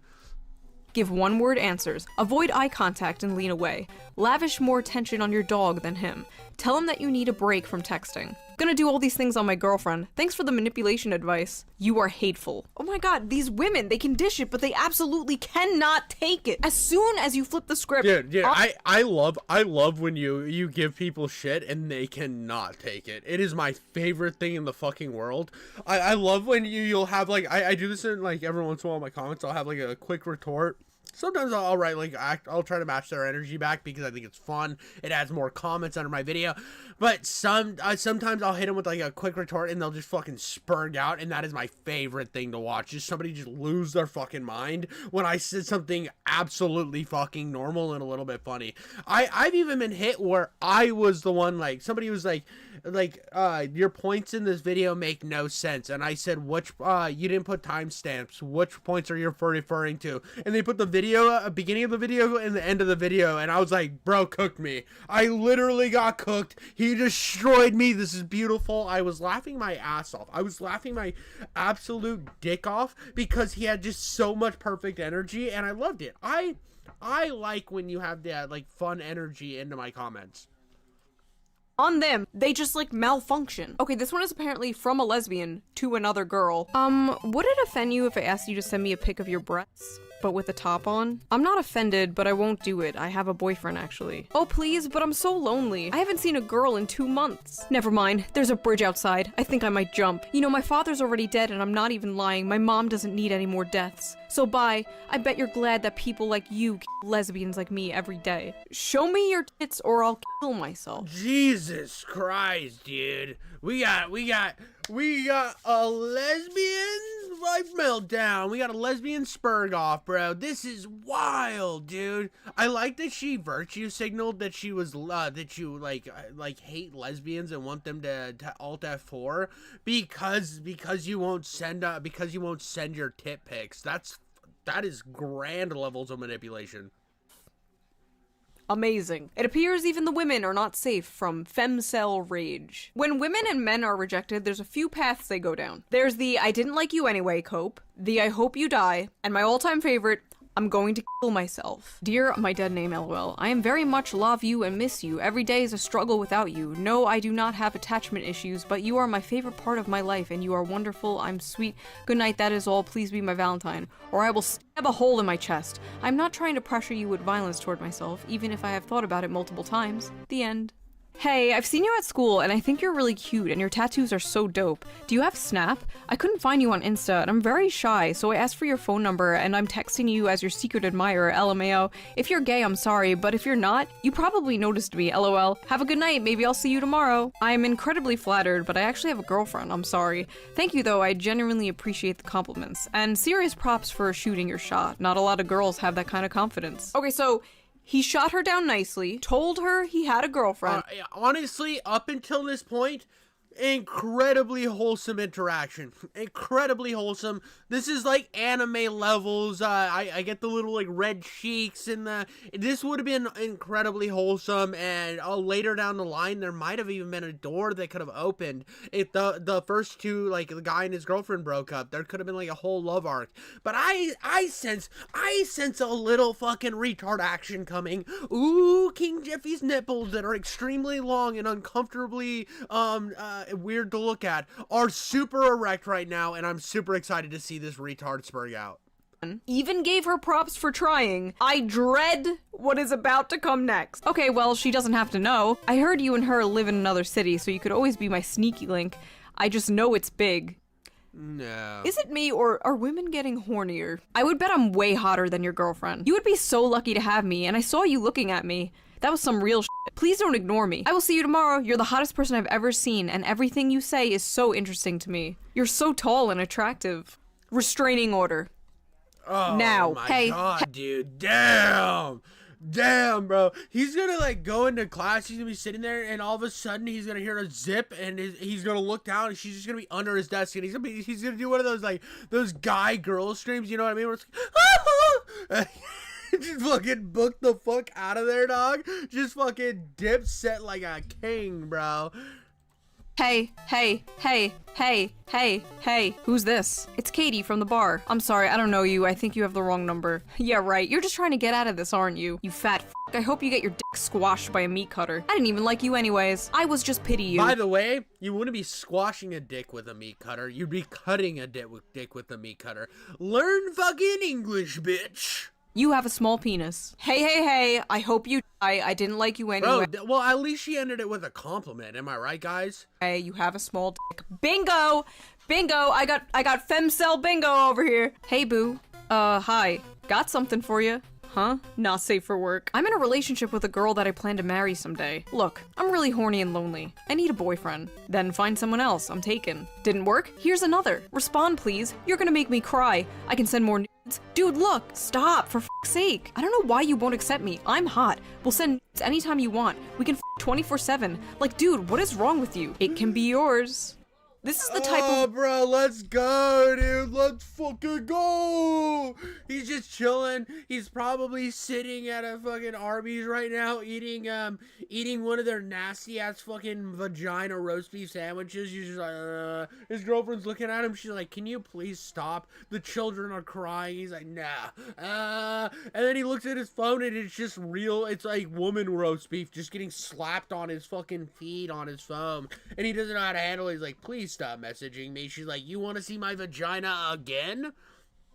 Give one-word answers. Avoid eye contact and lean away. Lavish more attention on your dog than him. Tell him that you need a break from texting. Gonna do all these things on my girlfriend. Thanks for the manipulation advice. You are hateful. Oh my god, these women, they can dish it, but they absolutely cannot take it. As soon as you flip the script. Dude, I love when you give people shit and they cannot take it. It is my favorite thing in the fucking world. I love when you'll have like, I do this in like every once in a while in my comments. I'll have like a quick retort. Sometimes I'll write like I'll try to match their energy back because I think it's fun. It adds more comments under my video. But sometimes I'll hit them with like a quick retort and they'll just fucking spurg out, and that is my favorite thing to watch. Just somebody just lose their fucking mind when I said something absolutely fucking normal and a little bit funny. I've even been hit where I was the one, like somebody was like your points in this video make no sense, and I said, which you didn't put timestamps, which points are you referring to? And they put the video, beginning of the video and the end of the video, and I was like, bro, cooked me. I literally got cooked. He destroyed me. This is beautiful. I was laughing my ass off. I was laughing my absolute dick off because he had just so much perfect energy, and I loved it. I like when you have that like fun energy into my comments. On them, they just like malfunction. Okay, this one is apparently from a lesbian to another girl. Would it offend you if I asked you to send me a pic of your breasts, but with the top on? I'm not offended, but I won't do it. I have a boyfriend, actually. Oh, please, but I'm so lonely. I haven't seen a girl in 2 months. Never mind, there's a bridge outside. I think I might jump. You know, my father's already dead, and I'm not even lying. My mom doesn't need any more deaths. So bye. I bet you're glad that people like you kill lesbians like me every day. Show me your tits or I'll kill myself. Jesus Christ, dude. We got a lesbian life meltdown. We got a lesbian spurg off, bro. This is wild, dude. I like that she virtue signaled that she was that you like hate lesbians and want them to alt F4 because you won't send your tit pics. That is grand levels of manipulation. Amazing. It appears even the women are not safe from femcel rage. When women and men are rejected, there's a few paths they go down. There's the I didn't like you anyway cope, the I hope you die, and my all-time favorite, I'm going to kill myself. Dear my dead name LOL, I am very much love you and miss you. Every day is a struggle without you. No, I do not have attachment issues, but you are my favorite part of my life and you are wonderful. I'm sweet. Good night, that is all. Please be my Valentine. Or I will stab a hole in my chest. I'm not trying to pressure you with violence toward myself, even if I have thought about it multiple times. The end. Hey, I've seen you at school, and I think you're really cute, and your tattoos are so dope. Do you have Snap? I couldn't find you on Insta, and I'm very shy, so I asked for your phone number, and I'm texting you as your secret admirer, LMAO. If you're gay, I'm sorry, but if you're not, you probably noticed me, LOL. Have a good night, maybe I'll see you tomorrow. I am incredibly flattered, but I actually have a girlfriend, I'm sorry. Thank you, though, I genuinely appreciate the compliments. And serious props for shooting your shot. Not a lot of girls have that kind of confidence. Okay, so he shot her down nicely, told her he had a girlfriend. Honestly, up until this point, incredibly wholesome interaction. Incredibly wholesome. This is like anime levels. I get the little like red cheeks and this would have been incredibly wholesome, and later down the line there might have even been a door that could have opened if the first two, like the guy and his girlfriend, broke up. There could have been like a whole love arc. But I sense a little fucking retard action coming. Ooh, King Jeffy's nipples that are extremely long and uncomfortably weird to look at are super erect right now, and I'm super excited to see this retard spurg out. Even gave her props for trying. I dread what is about to come next. Okay, well, she doesn't have to know. I heard you and her live in another city, so you could always be my sneaky link. I just know it's big. No. Is it me, or are women getting hornier? I would bet I'm way hotter than your girlfriend. You would be so lucky to have me, and I saw you looking at me. That was some real shit. Please don't ignore me. I will see you tomorrow. You're the hottest person I've ever seen, and everything you say is so interesting to me. You're so tall and attractive. Restraining order. Oh, now. My hey. God, dude. Damn, bro. He's gonna like go into class, he's gonna be sitting there, and all of a sudden he's gonna hear a zip, and he's gonna look down, and she's just gonna be under his desk, and he's gonna do one of those like those guy girl screams, you know what I mean? Where it's like, Just fucking book the fuck out of there, dog. Just fucking dip set like a king, bro. Hey, hey, hey, hey, hey, hey. Who's this? It's Katie from the bar. I'm sorry, I don't know you. I think you have the wrong number. Yeah, right. You're just trying to get out of this, aren't you? You fat f***. I hope you get your dick squashed by a meat cutter. I didn't even like you anyways. I was just pity you. By the way, you wouldn't be squashing a dick with a meat cutter. You'd be cutting a dick with a meat cutter. Learn fucking English, bitch. You have a small penis. Hey, hey, hey. I hope you die. I didn't like you anyway. Bro, well, at least she ended it with a compliment. Am I right, guys? Hey, you have a small dick. Bingo! Bingo! I got femcell bingo over here. Hey, boo. Hi. Got something for you. Huh? Not safe for work. I'm in a relationship with a girl that I plan to marry someday. Look, I'm really horny and lonely. I need a boyfriend. Then find someone else. I'm taken. Didn't work? Here's another. Respond, please. You're gonna make me cry. I can send more nudes. Dude, look. Stop, for f***'s sake. I don't know why you won't accept me. I'm hot. We'll send nudes anytime you want. We can f 24/7. Like, dude, what is wrong with you? It can be yours. This is the type of- bro, let's go, dude. Let's fucking go. He's just chilling. He's probably sitting at a fucking Arby's right now, eating one of their nasty ass fucking vagina roast beef sandwiches. He's just like, his girlfriend's looking at him. She's like, "Can you please stop? The children are crying." He's like, "Nah." And then he looks at his phone and it's just real. It's like woman roast beef just getting slapped on his fucking feed on his phone, and he doesn't know how to handle it. He's like, "Please stop messaging me." She's like, "You want to see my vagina again?"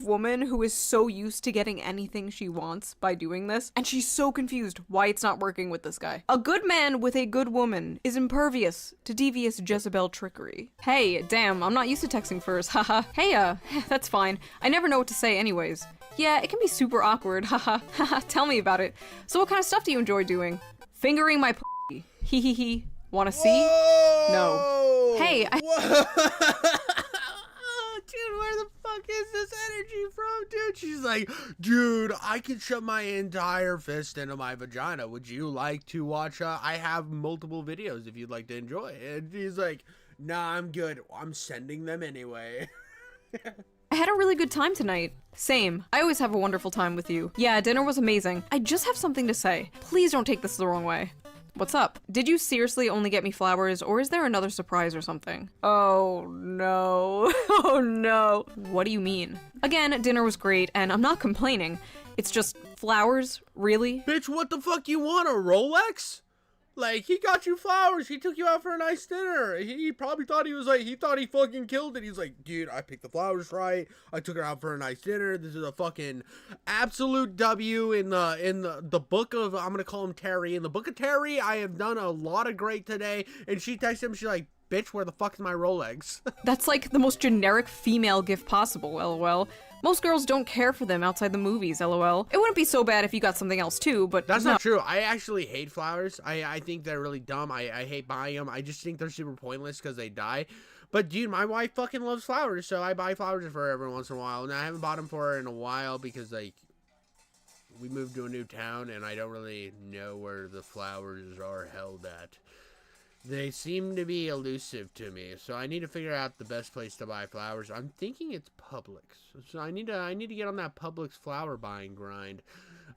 woman who is so used to getting anything she wants by doing this, and she's so confused why it's not working with this guy. A good man with a good woman is impervious to devious Jezebel trickery. Hey, damn, I'm not used to texting first, haha. Hey, that's fine. I never know what to say anyways. Yeah, it can be super awkward, haha. Haha, tell me about it. So what kind of stuff do you enjoy doing? Fingering my p***. Hee hee hee. Wanna see? Whoa! No. Hey, Dude, where the fuck is this energy from, dude? She's like, "Dude, I can shove my entire fist into my vagina. Would you like to watch? I have multiple videos if you'd like to enjoy." And he's like, "Nah, I'm good. I'm sending them anyway." I had a really good time tonight. Same. I always have a wonderful time with you. Yeah, dinner was amazing. I just have something to say. Please don't take this the wrong way. What's up? Did you seriously only get me flowers, or is there another surprise or something? Oh no. Oh no. What do you mean? Again, dinner was great, and I'm not complaining. It's just flowers? Really? Bitch, what the fuck you want, a Rolex? Like, he got you flowers. He took you out for a nice dinner. He probably thought he thought he fucking killed it. He's like, "Dude, I picked the flowers right. I took her out for a nice dinner. This is a fucking absolute W in the book of," I'm gonna call him Terry. In the book of Terry, I have done a lot of great today. And she texted him, she's like, "Bitch, where the fuck is my Rolex?" That's like the most generic female gift possible, lol. Most girls don't care for them outside the movies, lol. It wouldn't be so bad if you got something else too, but That's no. not true. I actually hate flowers. I think they're really dumb. I hate buying them. I just think they're super pointless because they die. But dude, my wife fucking loves flowers, so I buy flowers for her every once in a while. And I haven't bought them for her in a while because, like, we moved to a new town and I don't really know where the flowers are held at. They seem to be elusive to me, so I need to figure out the best place to buy flowers. I'm thinking it's Publix, so I need to get on that Publix flower buying grind,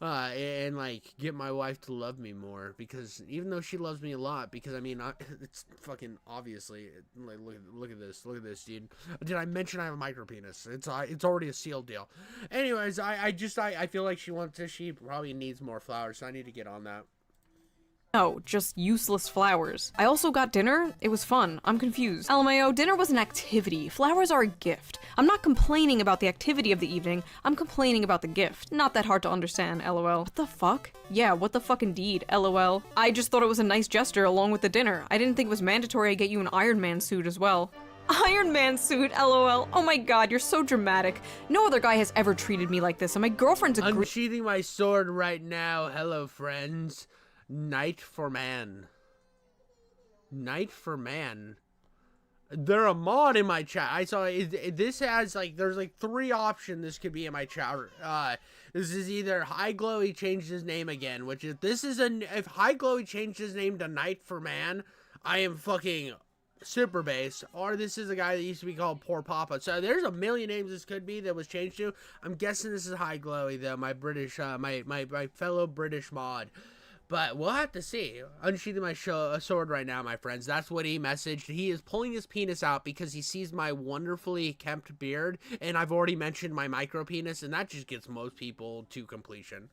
and like get my wife to love me more. Because even though she loves me a lot, because I mean, it's fucking obviously like look at this, dude. Did I mention I have a micro penis? It's already a sealed deal. Anyways, I feel like she probably needs more flowers, so I need to get on that. No, just useless flowers. I also got dinner. It was fun. I'm confused. LMAO, dinner was an activity. Flowers are a gift. I'm not complaining about the activity of the evening. I'm complaining about the gift. Not that hard to understand, lol. What the fuck? Yeah, what the fuck indeed, lol. I just thought it was a nice gesture along with the dinner. I didn't think it was mandatory I get you an Iron Man suit as well. Iron Man suit, lol. Oh my god, you're so dramatic. No other guy has ever treated me like this, and my girlfriend's a Unsheathing my sword right now. Hello, friends. Knight for man. Knight for man. They're a mod in my chat. I saw this has like, there's like 3 options this could be in my chat. This is either High Glowy changed his name again, which if High Glowy changed his name to Knight for man, I am fucking Super Bass, or this is a guy that used to be called Poor Papa. So there's a million names this could be that was changed to. I'm guessing this is High Glowy though, my British, my fellow British mod. But we'll have to see. Unsheathing my sword right now, my friends. That's what he messaged. He is pulling his penis out because he sees my wonderfully kempt beard, and I've already mentioned my micro penis, and that just gets most people to completion.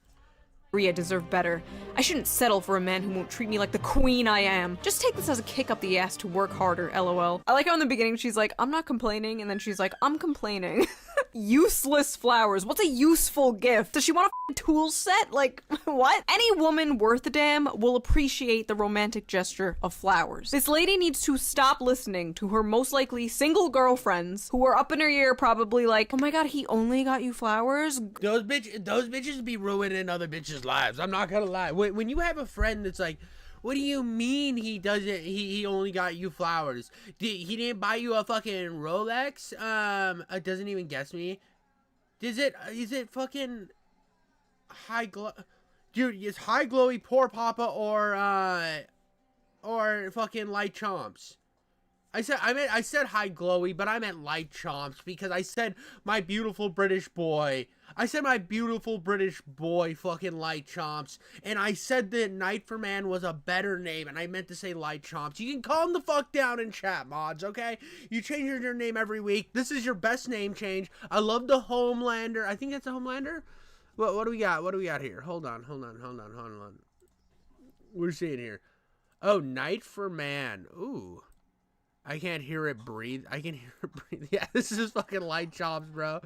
I deserve better. I shouldn't settle for a man who won't treat me like the queen I am. Just take this as a kick up the ass to work harder, lol. I like how in the beginning she's like, I'm not complaining, and then she's like, I'm complaining. Useless flowers. What's a useful gift? Does she want a tool set? Like, what? Any woman worth a damn will appreciate the romantic gesture of flowers. This lady needs to stop listening to her most likely single girlfriends who are up in her ear probably like, oh my god, he only got you flowers? Those bitches be ruining other bitches' lives. I'm not gonna lie. When you have a friend that's like, what do you mean he doesn't, he only got you flowers? He didn't buy you a fucking Rolex? It doesn't even guess me. Is it fucking High Glow? Dude, is High Glowy Poor Papa or fucking Light Chomps? I said High Glowy, but I meant Light Chomps because I said my beautiful British boy. I said my beautiful British boy fucking Light Chomps, and I said that Night for Man was a better name, and I meant to say Light Chomps. You can calm the fuck down in chat, mods, okay? You change your name every week. This is your best name change. I love the Homelander. I think that's a Homelander. What do we got? What do we got here? Hold on. We're seeing here. Oh, Night for Man. Ooh. I can't hear it breathe. I can hear it breathe. Yeah, this is fucking Light Chomps, bro.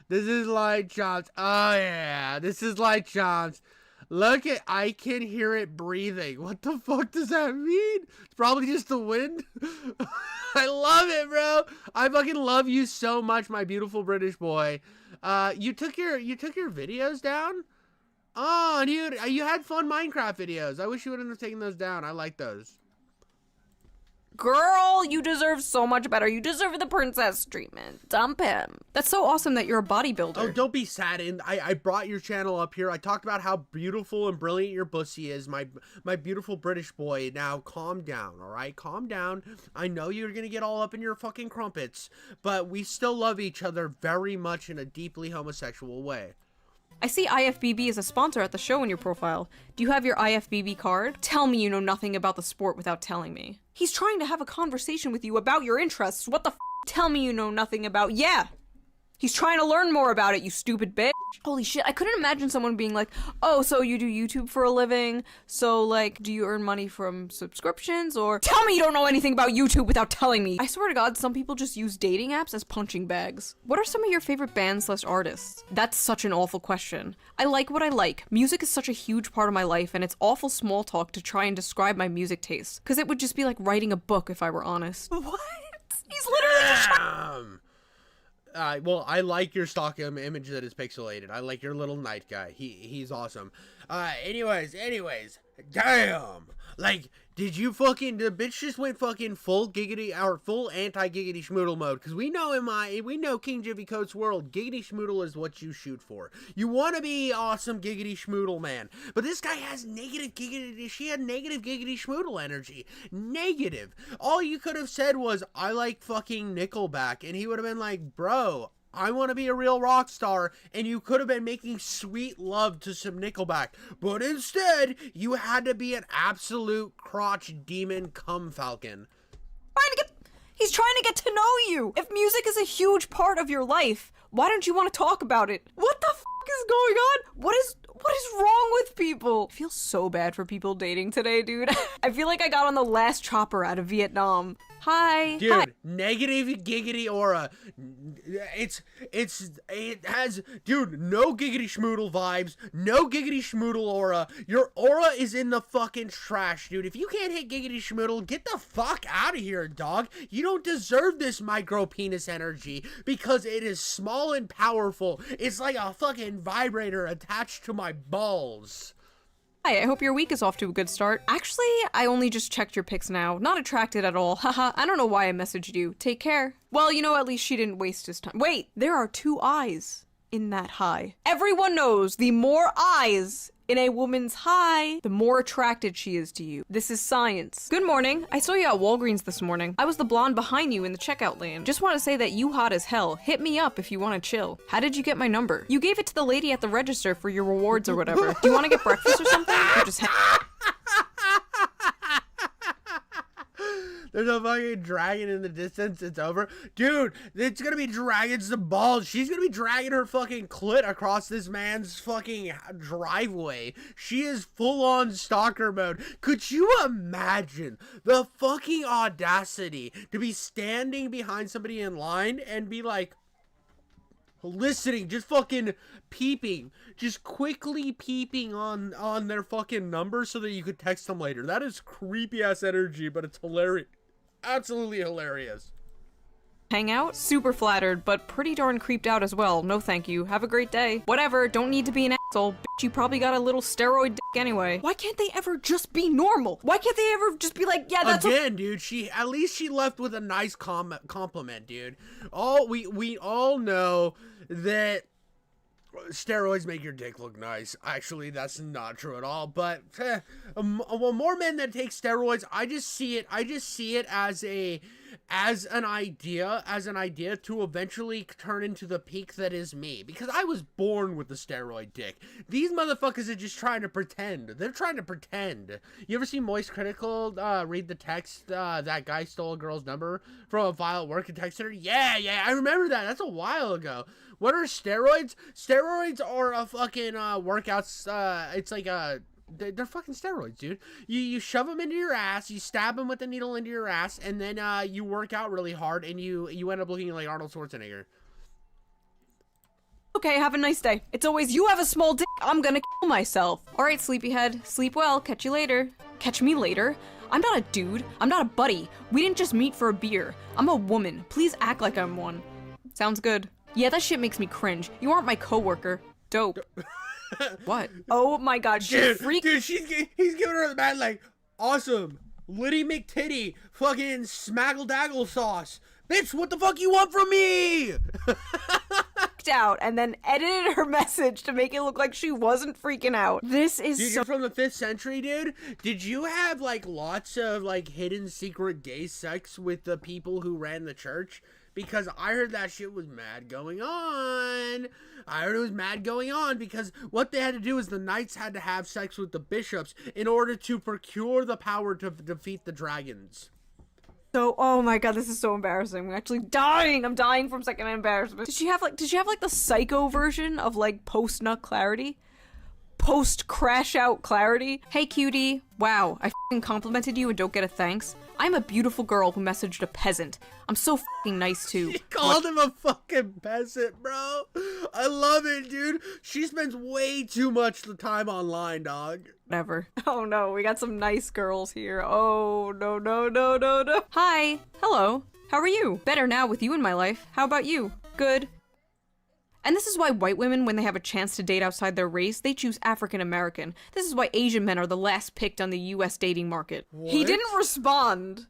This is Light Chomps. Oh, yeah. This is Light Chomps. Look at, I can hear it breathing. What the fuck does that mean? It's probably just the wind. I love it, bro. I fucking love you so much, my beautiful British boy. You took your videos down? Oh, dude, you had fun Minecraft videos. I wish you wouldn't have taken those down. I like those. Girl, you deserve so much better. You deserve the princess treatment. Dump him. That's so awesome that you're a bodybuilder. Oh, don't be saddened. I brought your channel up here. I talked about how beautiful and brilliant your pussy is, my beautiful British boy. Now, calm down, all right? Calm down. I know you're going to get all up in your fucking crumpets, but we still love each other very much in a deeply homosexual way. I see IFBB as a sponsor at the show in your profile. Do you have your IFBB card? Tell me you know nothing about the sport without telling me. He's trying to have a conversation with you about your interests. What the f? Tell me you know nothing about— Yeah! He's trying to learn more about it, you stupid bitch. Holy shit, I couldn't imagine someone being like, oh, so you do YouTube for a living? So, like, do you earn money from subscriptions? Or, tell me you don't know anything about YouTube without telling me. I swear to God, some people just use dating apps as punching bags. What are some of your favorite bands/artists? That's such an awful question. I like what I like. Music is such a huge part of my life, and it's awful small talk to try and describe my music taste. Because it would just be like writing a book if I were honest. What? He's literally just— well, I like your stock image that is pixelated. I like your little knight guy. He's awesome. Anyways, damn. Like, did you fucking, the bitch just went fucking full giggity, or full anti-giggity schmoodle mode. Because we know King Jiffy Coat's world, giggity schmoodle is what you shoot for. You want to be awesome giggity schmoodle, man. But this guy has negative giggity, she had negative giggity schmoodle energy. Negative. All you could have said was, I like fucking Nickelback. And he would have been like, bro, I want to be a real rock star, and you could have been making sweet love to some Nickelback, but instead, you had to be an absolute crotch demon cum falcon. He's trying to get to know you! If music is a huge part of your life, why don't you want to talk about it? What the f*** is going on? What is wrong with people? I feel so bad for people dating today, dude. I feel like I got on the last chopper out of Vietnam. Hi. Dude, hi. Negative giggity aura. It has, dude, no giggity schmoodle vibes, no giggity schmoodle aura. Your aura is in the fucking trash, dude. If you can't hit giggity schmoodle, get the fuck out of here, dog. You don't deserve this micro penis energy because it is small and powerful. It's like a fucking vibrator attached to my balls. Hi, I hope your week is off to a good start. Actually, I only just checked your pics now. Not attracted at all. Haha, I don't know why I messaged you. Take care. Well, you know, at least she didn't waste his time. Wait, there are 2 eyes in that high. Everyone knows the more eyes in a woman's high, the more attracted she is to you. This is science. Good morning. I saw you at Walgreens this morning. I was the blonde behind you in the checkout lane. Just want to say that you hot as hell. Hit me up if you want to chill. How did you get my number? You gave it to the lady at the register for your rewards or whatever. Do you want to get breakfast or something? Or just There's a fucking dragon in the distance. It's over. Dude, it's gonna be dragons the balls. She's gonna be dragging her fucking clit across this man's fucking driveway. She is full on stalker mode. Could you imagine the fucking audacity to be standing behind somebody in line and be like, listening, just fucking peeping, just quickly peeping on their fucking number so that you could text them later? That is creepy ass energy, but it's hilarious. Absolutely hilarious. hang out? Super flattered, but pretty darn creeped out as well. No thank you. Have a great day. Whatever, don't need to be an asshole. Bitch, you probably got a little steroid dick anyway. Why can't they ever just be normal? Why can't they ever just be like, yeah, that's again, dude, at least she left with a nice compliment, dude. We all know that steroids make your dick look nice. Actually, that's not true at all. But well, more men that take steroids, I just see it as an idea to eventually turn into the peak that is me. Because I was born with the steroid dick. These motherfuckers are just trying to pretend. They're trying to pretend. You ever see Moist Critical read the text, that guy stole a girl's number from a file at work and texted her? Yeah, I remember that. That's a while ago. What are steroids? Steroids are a fucking workouts. It's like they're fucking steroids, dude. You shove them into your ass, you stab them with the needle into your ass, and then you work out really hard, and you end up looking like Arnold Schwarzenegger. Okay, have a nice day. It's always, you have a small dick, I'm gonna kill myself. Alright, sleepyhead, sleep well, catch you later. Catch me later? I'm not a dude, I'm not a buddy. We didn't just meet for a beer. I'm a woman, please act like I'm one. Sounds good. Yeah, that shit makes me cringe. You aren't my coworker. Dope. What? Oh my god, dude, he's giving her the bad, like, awesome, Liddy McTitty, fucking smaggle daggle sauce. Bitch, what the fuck you want from me? Out and then edited her message to make it look like she wasn't freaking out. This is dude, you're from the 5th century, dude. Did you have like lots of like hidden secret gay sex with the people who ran the church? Because I heard that shit was mad going on. I heard it was mad going on because what they had to do is the knights had to have sex with the bishops in order to procure the power to defeat the dragons. So, oh my god, this is so embarrassing. I'm actually dying. I'm dying from second embarrassment. Did she have like the psycho version of like post-nut clarity? Post-crash out clarity? Hey cutie, wow, I f***ing complimented you and don't get a thanks. I'm a beautiful girl who messaged a peasant. I'm so f***ing nice too. She called him a fucking peasant, bro. I love it, dude. She spends way too much time online, dog. Whatever. Oh no, we got some nice girls here. Oh, no. Hi. Hello. How are you? Better now with you in my life. How about you? Good. And this is why white women, when they have a chance to date outside their race, they choose African American. This is why Asian men are the last picked on the US dating market. What? He didn't respond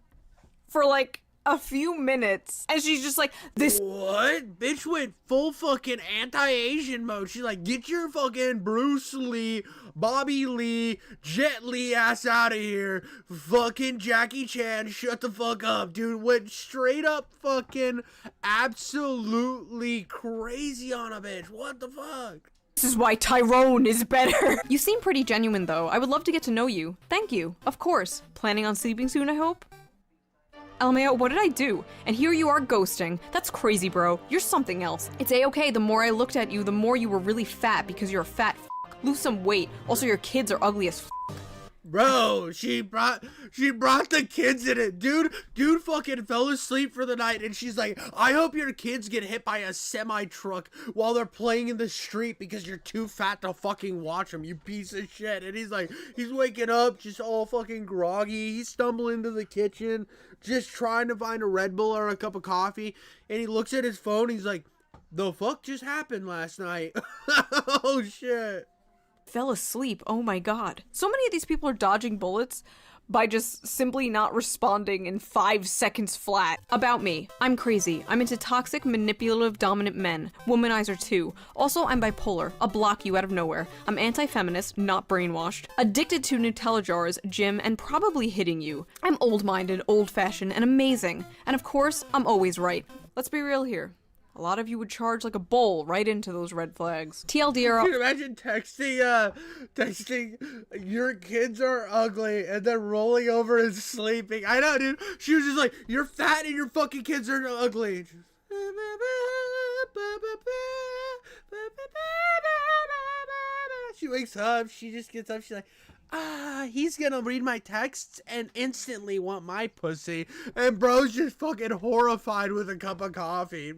for like a few minutes, and she's just like, this— What? Bitch went full fucking anti-Asian mode. She's like, get your fucking Bruce Lee, Bobby Lee, Jet Li ass out of here. Fucking Jackie Chan, shut the fuck up, dude. Went straight up fucking absolutely crazy on a bitch. What the fuck? This is why Tyrone is better. You seem pretty genuine though. I would love to get to know you. Thank you. Of course. Planning on sleeping soon, I hope? LMAO, what did I do? And here you are ghosting. That's crazy, bro. You're something else. It's a-okay, the more I looked at you, the more you were really fat because you're a fat f***. Lose some weight. Also, your kids are ugly as f***. Bro, she brought the kids in it. Dude fucking fell asleep for the night and she's like, I hope your kids get hit by a semi-truck while they're playing in the street because you're too fat to fucking watch them, you piece of shit. And he's like, he's waking up just all fucking groggy. He's stumbling into the kitchen, just trying to find a Red Bull or a cup of coffee. And he looks at his phone and he's like, the fuck just happened last night? Oh shit. Fell asleep. Oh my god. So many of these people are dodging bullets, by just simply not responding in 5 seconds flat. About me. I'm crazy. I'm into toxic, manipulative, dominant men. Womanizer too. Also, I'm bipolar. I'll block you out of nowhere. I'm anti-feminist, not brainwashed. Addicted to Nutella jars, gym, and probably hitting you. I'm old-minded, old-fashioned, and amazing. And of course, I'm always right. Let's be real here. A lot of you would charge like a bull right into those red flags. TLDR. Dude, imagine texting, your kids are ugly, and then rolling over and sleeping. I know, dude. She was just like, you're fat and your fucking kids are ugly. She wakes up, she just gets up, she's like, he's gonna read my texts and instantly want my pussy. And bro's just fucking horrified with a cup of coffee.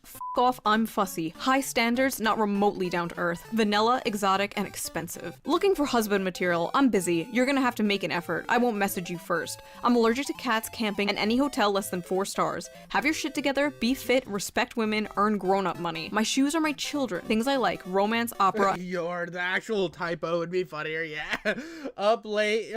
F off, I'm fussy. High standards, not remotely down to earth. Vanilla, exotic, and expensive. Looking for husband material, I'm busy. You're gonna have to make an effort. I won't message you first. I'm allergic to cats, camping, and any hotel less than 4 stars. Have your shit together, be fit, respect women, earn grown-up money. My shoes are my children. Things I like, romance, opera. The actual typo would be funnier, yeah. Up late,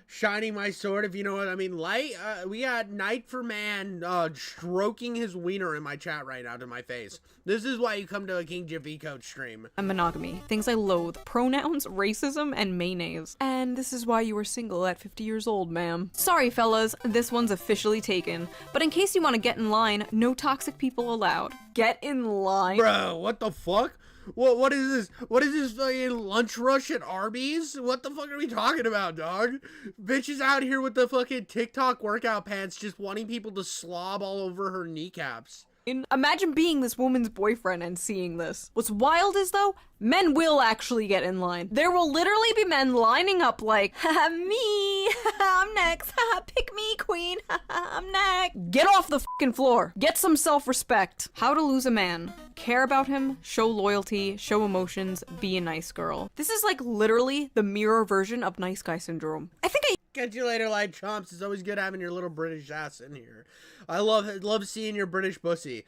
shining my sword, if you know what I mean. Light, we got Night for Man, stroking his wiener in my chat right now to my face. This is why you come to a King Javi Coach stream. And monogamy. Things I loathe. Pronouns, racism, and mayonnaise. And this is why you were single at 50 years old, ma'am. Sorry, fellas, this one's officially taken. But in case you want to get in line, no toxic people allowed. Get in line? Bro, what the fuck? What is this? What is this fucking lunch rush at Arby's? What the fuck are we talking about, dog? Bitches out here with the fucking TikTok workout pants just wanting people to slob all over her kneecaps. Imagine being this woman's boyfriend and seeing this. What's wild is, though, men will actually get in line. There will literally be men lining up like, haha, me, I'm next, haha, pick me, queen, haha, I'm next. Get off the fucking floor. Get some self-respect. How to lose a man. Care about him, show loyalty, show emotions, be a nice girl. This is like literally the mirror version of nice guy syndrome. I think I Catch you later, light chomps. It's always good having your little British ass in here. I love seeing your British pussy.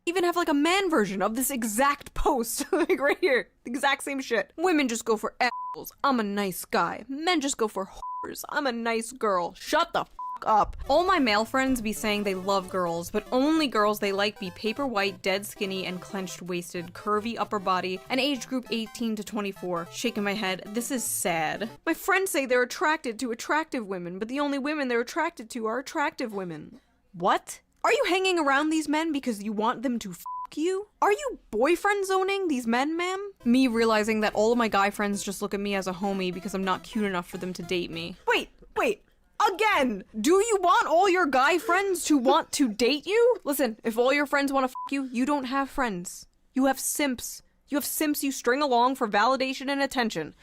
even have like a man version of this exact post. Like right here. The exact same shit. Women just go for assholes. I'm a nice guy. Men just go for whores. I'm a nice girl. Shut the up. All my male friends be saying they love girls, but only girls they like be paper white, dead skinny, and clenched waisted, curvy upper body, and age group 18 to 24. Shaking my head, this is sad. My friends say they're attracted to attractive women, but the only women they're attracted to are attractive women. What? Are you hanging around these men because you want them to you? Are you boyfriend zoning these men, ma'am? Me realizing that all of my guy friends just look at me as a homie because I'm not cute enough for them to date me. Wait. Again, do you want all your guy friends to want to date you? Listen, if all your friends want to you, you don't have friends. You have simps. You have simps you string along for validation and attention.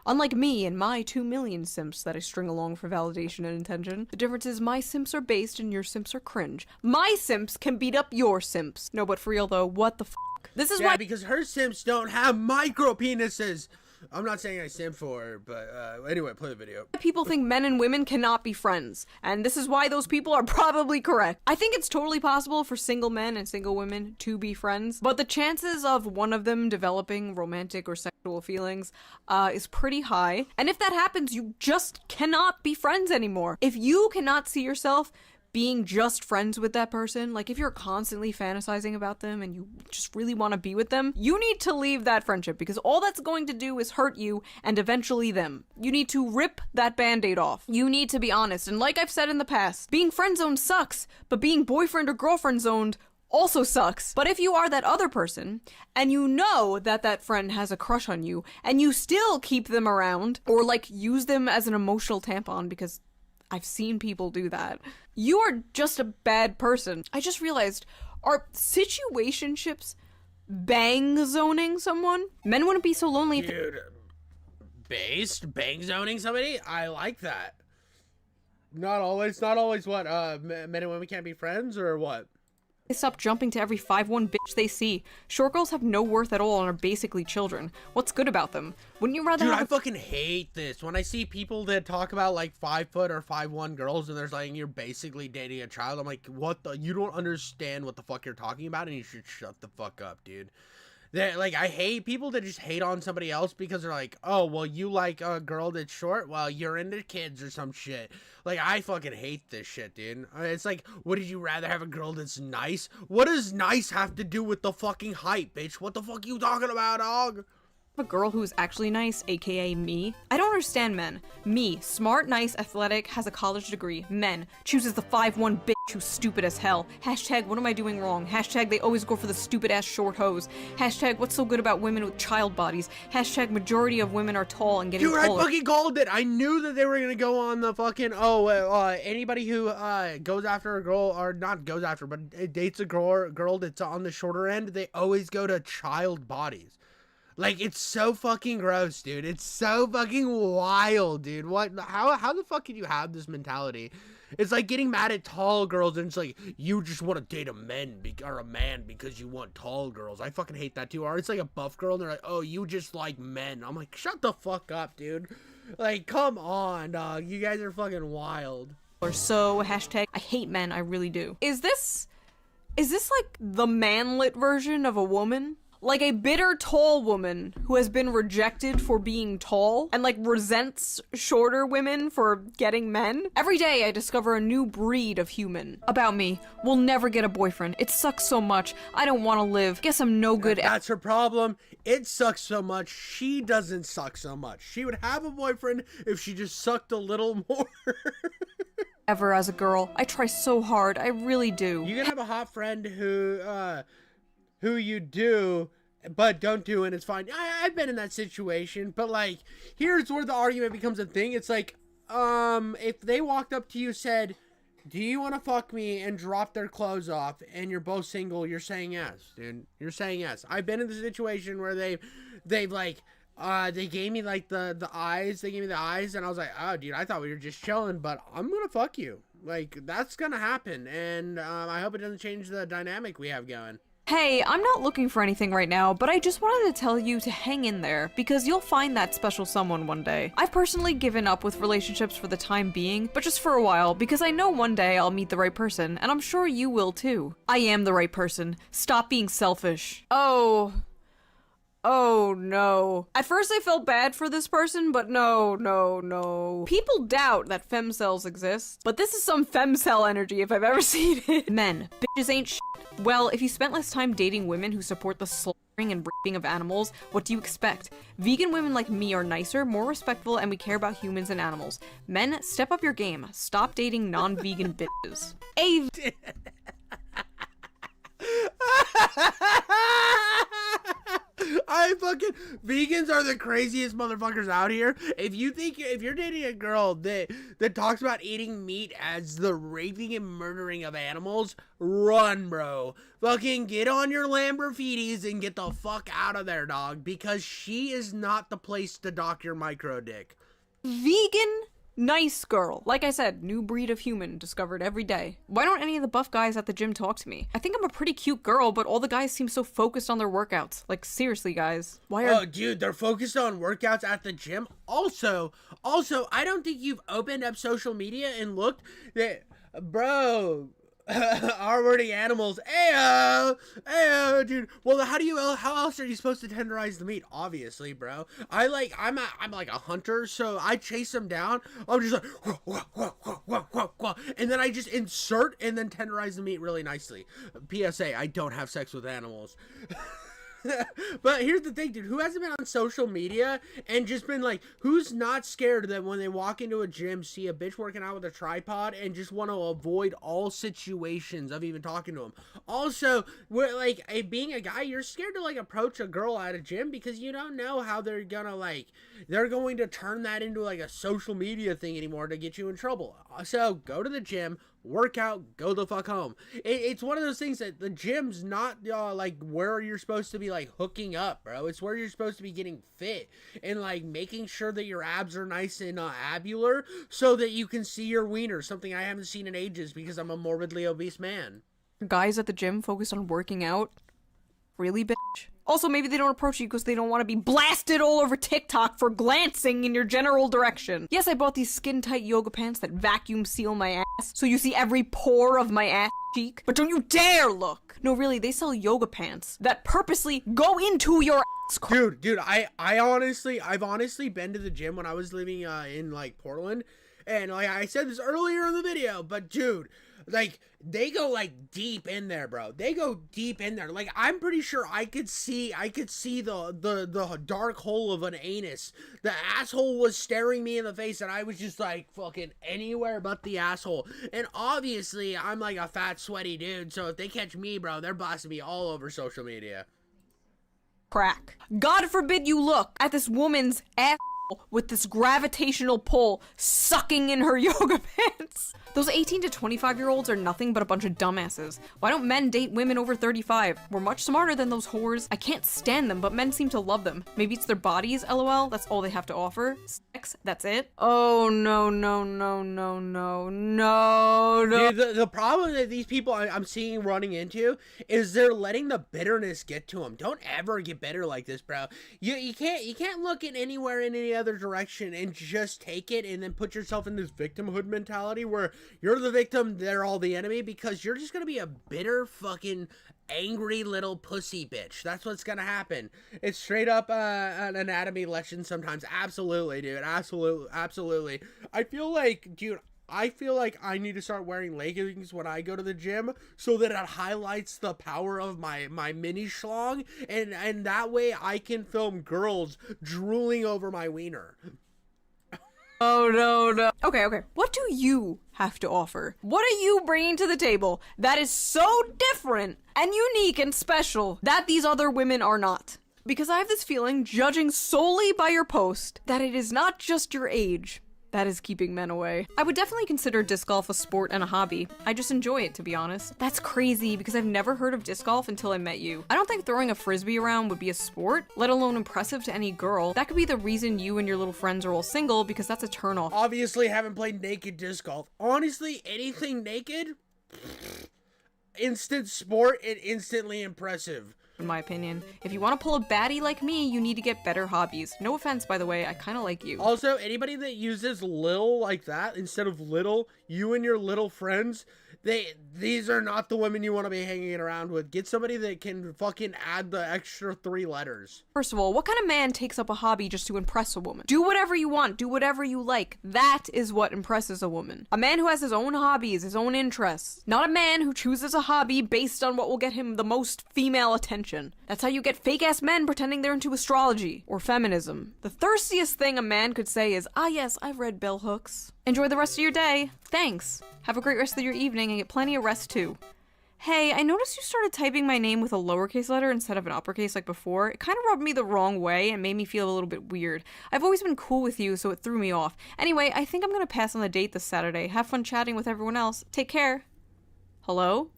Unlike me and my 2 million simps that I string along for validation and attention, the difference is my simps are based and your simps are cringe. My simps can beat up your simps. No, but for real though, what the f***? This is why- because her simps don't have micro penises. I'm not saying I simp for her, but anyway, play the video. People think men and women cannot be friends, and this is why those people are probably correct. I think it's totally possible for single men and single women to be friends, but the chances of one of them developing romantic or sexual feelings is pretty high. And if that happens, you just cannot be friends anymore. If you cannot see yourself being just friends with that person, like if you're constantly fantasizing about them and you just really want to be with them, you need to leave that friendship because all that's going to do is hurt you and eventually them. You need to rip that band-aid off. You need to be honest. And like I've said in the past, being friend zoned sucks, but being boyfriend or girlfriend zoned also sucks. But if you are that other person and you know that that friend has a crush on you and you still keep them around or like use them as an emotional tampon because I've seen people do that. You are just a bad person. I just realized, are situationships bang zoning someone? Men wouldn't be so lonely if Dude, bang zoning somebody? I like that. Not always what, men and women can't be friends or what? they stop jumping to every 5'1" bitch they see. Short girls have no worth at all and are basically children. What's good about them? Wouldn't you rather Dude, have I fucking hate this. When I see people that talk about like 5 foot or 5'1" girls and they're like, you're basically dating a child. I'm like, what the? You don't understand what the fuck you're talking about and you should shut the fuck up, dude. That, like, I hate people that just hate on somebody else because they're like, oh, well, you like a girl that's short? Well, you're into kids or some shit. Like, I fucking hate this shit, dude. It's like, what, did you rather have a girl that's nice? What does nice have to do with the fucking hype, bitch? What the fuck you talking about, dog? A girl who's actually nice, aka me. I don't understand men. Me, smart, nice, athletic, has a college degree. Men, chooses the 5'1" bitch who's stupid as hell. Hashtag, what am I doing wrong? Hashtag, they always go for the stupid ass short hose. Hashtag, what's so good about women with child bodies? Hashtag, majority of women are tall and getting taller. Dude, I fucking called it. I knew that they were gonna go on the fucking, anybody who, goes after a girl, or not goes after, but dates a girl that's on the shorter end, they always go to child bodies. Like, it's so fucking gross, dude. It's so fucking wild, dude. What? How the fuck can you have this mentality? It's like getting mad at tall girls, and it's like, you just want to date a man because you want tall girls. I fucking hate that too. Or it's like a buff girl, and they're like, oh, you just like men. I'm like, shut the fuck up, dude. Like, come on, dog. You guys are fucking wild. Or so, hashtag, I hate men, I really do. Is this like the manlit version of a woman? Like a bitter tall woman who has been rejected for being tall and like resents shorter women for getting men. Every day I discover a new breed of human. About me, will never get a boyfriend. It sucks so much. I don't want to live. Guess I'm no good. That's her problem. It sucks so much. She doesn't suck so much. She would have a boyfriend if she just sucked a little more. Ever as a girl. I try so hard. I really do. You can have a hot friend who you do, but don't do, and it's fine. I've been in that situation, but like, here's where the argument becomes a thing. It's like, if they walked up to you, said, do you want to fuck me, and drop their clothes off, and you're both single, you're saying yes, dude. You're saying yes. I've been in the situation where they've like, they gave me like the eyes. They gave me the eyes, and I was like, oh, dude, I thought we were just chilling, but I'm gonna fuck you. Like, that's gonna happen, and I hope it doesn't change the dynamic we have going. Hey, I'm not looking for anything right now, but I just wanted to tell you to hang in there, because you'll find that special someone one day. I've personally given up with relationships for the time being, but just for a while, because I know one day I'll meet the right person, and I'm sure you will too. I am the right person. Stop being selfish. Oh no. At first I felt bad for this person, but no. People doubt that femcells exist, but this is some femcell energy if I've ever seen it. Men, bitches ain't shit. Well, if you spent less time dating women who support the slaughtering and raping of animals, what do you expect? Vegan women like me are nicer, more respectful, and we care about humans and animals. Men, step up your game. Stop dating non-vegan bitches. Vegans are the craziest motherfuckers out here. If you're dating a girl that talks about eating meat as the raping and murdering of animals, run, bro. Fucking get on your Lamborghinis and get the fuck out of there, dog, because she is not the place to dock your micro dick. Vegan? Nice girl. Like I said, new breed of human discovered every day. Why don't any of the buff guys at the gym talk to me? I think I'm a pretty cute girl, but all the guys seem so focused on their workouts. Like, seriously, guys. Why are— Oh, dude, they're focused on workouts at the gym. Also, I don't think you've opened up social media and looked that, bro, R-wording animals. Ayo, dude. Well, how else are you supposed to tenderize the meat? Obviously, bro. I'm like a hunter, so I chase them down. I'm just like, wah, and then I just insert and then tenderize the meat really nicely. PSA, I don't have sex with animals. But here's the thing, dude. Who hasn't been on social media and just been like, who's not scared that when they walk into a gym, see a bitch working out with a tripod and just want to avoid all situations of even talking to them? Also, like, being a guy, you're scared to like approach a girl at a gym because you don't know how they're going to turn that into like a social media thing anymore to get you in trouble. So go to the gym, work out, go the fuck home. It's one of those things that the gym's not like where you're supposed to be like hooking up, bro. It's where you're supposed to be getting fit and like making sure that your abs are nice and abular so that you can see your wiener, something I haven't seen in ages because I'm a morbidly obese man. guys at the gym focused on working out? Really, bitch? Also, maybe they don't approach you because they don't want to be blasted all over TikTok for glancing in your general direction. Yes, I bought these skin-tight yoga pants that vacuum seal my ass, so you see every pore of my ass cheek. But don't you dare look! No, really, they sell yoga pants that purposely go into your ass. Dude, I've honestly been to the gym when I was living in like Portland, and like I said this earlier in the video, but dude, like they go like deep in there, bro. They go deep in there. Like I'm pretty sure I could see the dark hole of an anus. The asshole was staring me in the face, and I was just like fucking anywhere but the asshole. And obviously, I'm like a fat, sweaty dude, so if they catch me, bro, they're busting me all over social media. Crack. God forbid you look at this woman's ass with this gravitational pull sucking in her yoga pants. Those 18 to 25-year-olds are nothing but a bunch of dumbasses. Why don't men date women over 35? We're much smarter than those whores. I can't stand them, but men seem to love them. Maybe it's their bodies, lol. That's all they have to offer. Sex, that's it. Oh, no. Dude, the problem that these people I'm seeing running into is they're letting the bitterness get to them. Don't ever get bitter like this, bro. You can't look at anywhere in any other direction and just take it and then put yourself in this victimhood mentality where you're the victim, they're all the enemy, because you're just gonna be a bitter fucking angry little pussy bitch. That's what's gonna happen. It's straight up an anatomy lesson sometimes. Absolutely, dude. Absolutely. I feel like I need to start wearing leggings when I go to the gym so that it highlights the power of my mini schlong, and that way I can film girls drooling over my wiener. Oh, no. Okay. What do you have to offer? What are you bringing to the table that is so different and unique and special that these other women are not? Because I have this feeling, judging solely by your post, that it is not just your age that is keeping men away. I would definitely consider disc golf a sport and a hobby. I just enjoy it, to be honest. That's crazy, because I've never heard of disc golf until I met you. I don't think throwing a frisbee around would be a sport, let alone impressive to any girl. That could be the reason you and your little friends are all single, because that's a turnoff. Obviously, haven't played naked disc golf. Honestly, anything naked, instant sport and instantly impressive. In my opinion. If you want to pull a baddie like me, you need to get better hobbies. No offense, by the way, I kind of like you. Also, anybody that uses lil like that instead of little, you and your little friends, these are not the women you want to be hanging around with. Get somebody that can fucking add the extra 3 letters. First of all, what kind of man takes up a hobby just to impress a woman? Do whatever you want, do whatever you like. That is what impresses a woman. A man who has his own hobbies, his own interests. Not a man who chooses a hobby based on what will get him the most female attention. That's how you get fake-ass men pretending they're into astrology or feminism. The thirstiest thing a man could say is, "Ah yes, I've read bell hooks." Enjoy the rest of your day. Thanks. Have a great rest of your evening and get plenty of rest too. Hey, I noticed you started typing my name with a lowercase letter instead of an uppercase like before. It kind of rubbed me the wrong way and made me feel a little bit weird. I've always been cool with you, so it threw me off. Anyway, I think I'm gonna pass on the date this Saturday. Have fun chatting with everyone else. Take care. Hello?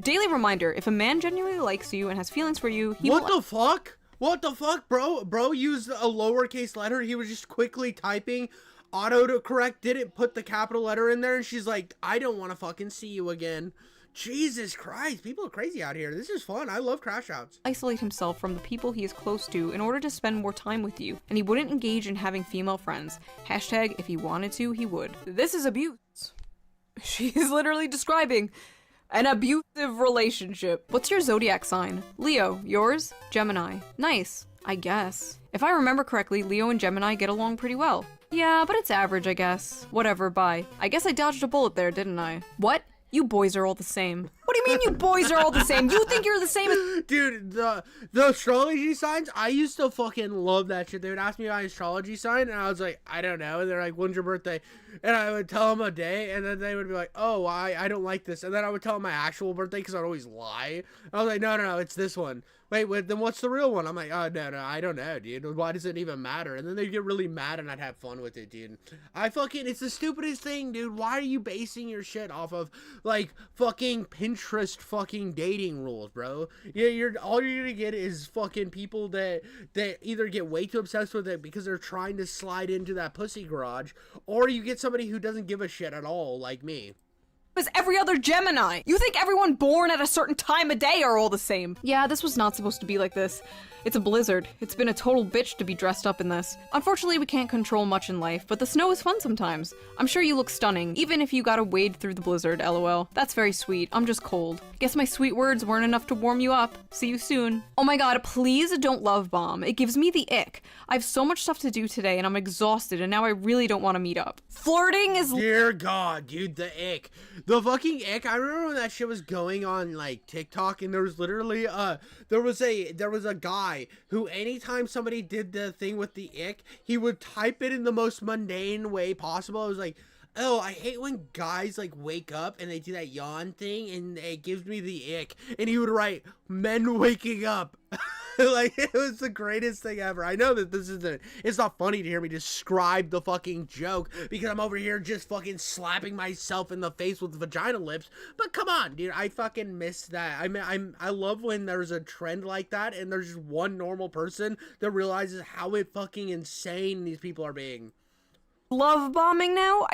Daily reminder, if a man genuinely likes you and has feelings for you, he What the fuck? What the fuck, bro? Bro used a lowercase letter. He was just quickly typing. Autocorrect didn't put the capital letter in there, and she's like, I don't want to fucking see you again. Jesus Christ, people are crazy out here. This is fun. I love crash outs. Isolate himself from the people he is close to in order to spend more time with you, and he wouldn't engage in having female friends. Hashtag, if he wanted to, he would. This is abuse. She is literally describing an abusive relationship. What's your zodiac sign? Leo. Yours? Gemini. Nice, I guess. If I remember correctly, Leo and Gemini get along pretty well. Yeah, but it's average, I guess. Whatever, bye. I guess I dodged a bullet there, didn't I? What? You boys are all the same. What do you mean you boys are all the same? You think you're the same as— Dude, the astrology signs, I used to fucking love that shit. They would ask me my astrology sign, and I was like, I don't know. And they're like, when's your birthday? And I would tell them a day, and then they would be like, oh, I don't like this. And then I would tell them my actual birthday, because I'd always lie. I was like, no, it's this one. Wait, then what's the real one? I'm like, oh, no, I don't know, dude. Why does it even matter? And then they'd get really mad, and I'd have fun with it, dude. It's the stupidest thing, dude. Why are you basing your shit off of, like, fucking Pinterest fucking dating rules, bro? Yeah, all you're gonna get is fucking people that either get way too obsessed with it because they're trying to slide into that pussy garage, or you get somebody who doesn't give a shit at all, like me. is every other Gemini? You think everyone born at a certain time of day are all the same? Yeah, this was not supposed to be like this. It's a blizzard. It's been a total bitch to be dressed up in this. Unfortunately, we can't control much in life, but the snow is fun sometimes. I'm sure you look stunning, even if you gotta wade through the blizzard, lol. That's very sweet. I'm just cold. Guess my sweet words weren't enough to warm you up. See you soon. Oh my god, please don't love bomb. It gives me the ick. I have so much stuff to do today and I'm exhausted and now I really don't want to meet up. Flirting is— Dear God, dude, the ick. The fucking ick. I remember when that shit was going on, like, TikTok, and there was literally, there was a guy who anytime somebody did the thing with the ick, he would type it in the most mundane way possible. It was like, oh, I hate when guys, like, wake up and they do that yawn thing and it gives me the ick. And he would write, men waking up. Like, it was the greatest thing ever. I know that it's not funny to hear me describe the fucking joke because I'm over here just fucking slapping myself in the face with vagina lips. But come on, dude, I fucking miss that. I mean, I love when there's a trend like that and there's just one normal person that realizes how fucking insane these people are being. Love bombing now?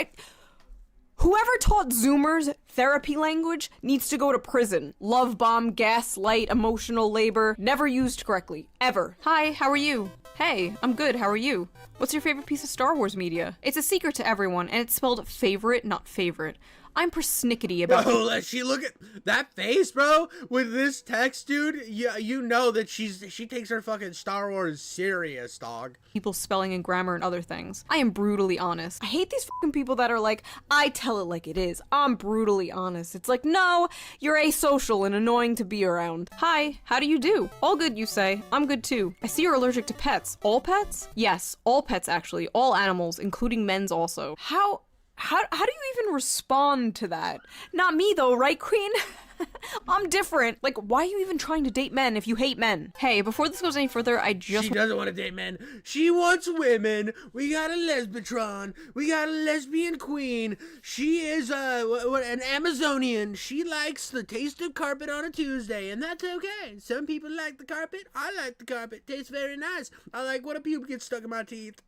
Whoever taught Zoomers therapy language needs to go to prison. Love bomb, gaslight, emotional labor, never used correctly. Ever. Hi, how are you? Hey, I'm good, how are you? What's your favorite piece of Star Wars media? It's a secret to everyone, and it's spelled favorite, not favorite. I'm persnickety about— Oh, let she look at that face, bro, with this text, dude. You know that she takes her fucking Star Wars serious, dog. People spelling and grammar and other things. I am brutally honest. I hate these fucking people that are like, I tell it like it is. I'm brutally honest. It's like, no, you're asocial and annoying to be around. Hi, how do you do? All good, you say. I'm good too. I see you're allergic to pets. All pets? Yes, all pets actually. All animals, including men's also. How do you even respond to that? Not me though, right, queen? I'm different. Like, why are you even trying to date men if you hate men? Hey, before this goes any further, She doesn't want to date men. She wants women. We got a lesbitron. We got a lesbian queen. She is an Amazonian. She likes the taste of carpet on a Tuesday, and that's okay. Some people like the carpet. I like the carpet. Tastes very nice. I like when a pube gets stuck in my teeth.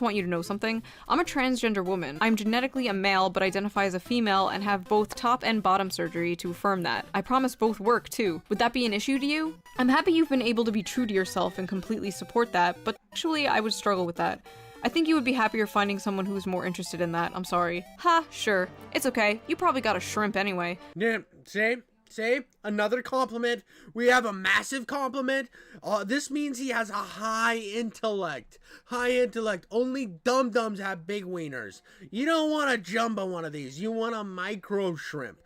Want you to know something. I'm a transgender woman. I'm genetically a male but identify as a female and have both top and bottom surgery to affirm that. I promise both work too. Would that be an issue to you? I'm happy you've been able to be true to yourself and completely support that, but actually I would struggle with that. I think you would be happier finding someone who's more interested in that. I'm sorry. Ha, sure. It's okay. You probably got a shrimp anyway. Yeah, see? Another compliment. We have a massive compliment. This means he has a high intellect. High intellect. Only dum-dums have big wieners. You don't want a jumbo one of these. You want a micro shrimp.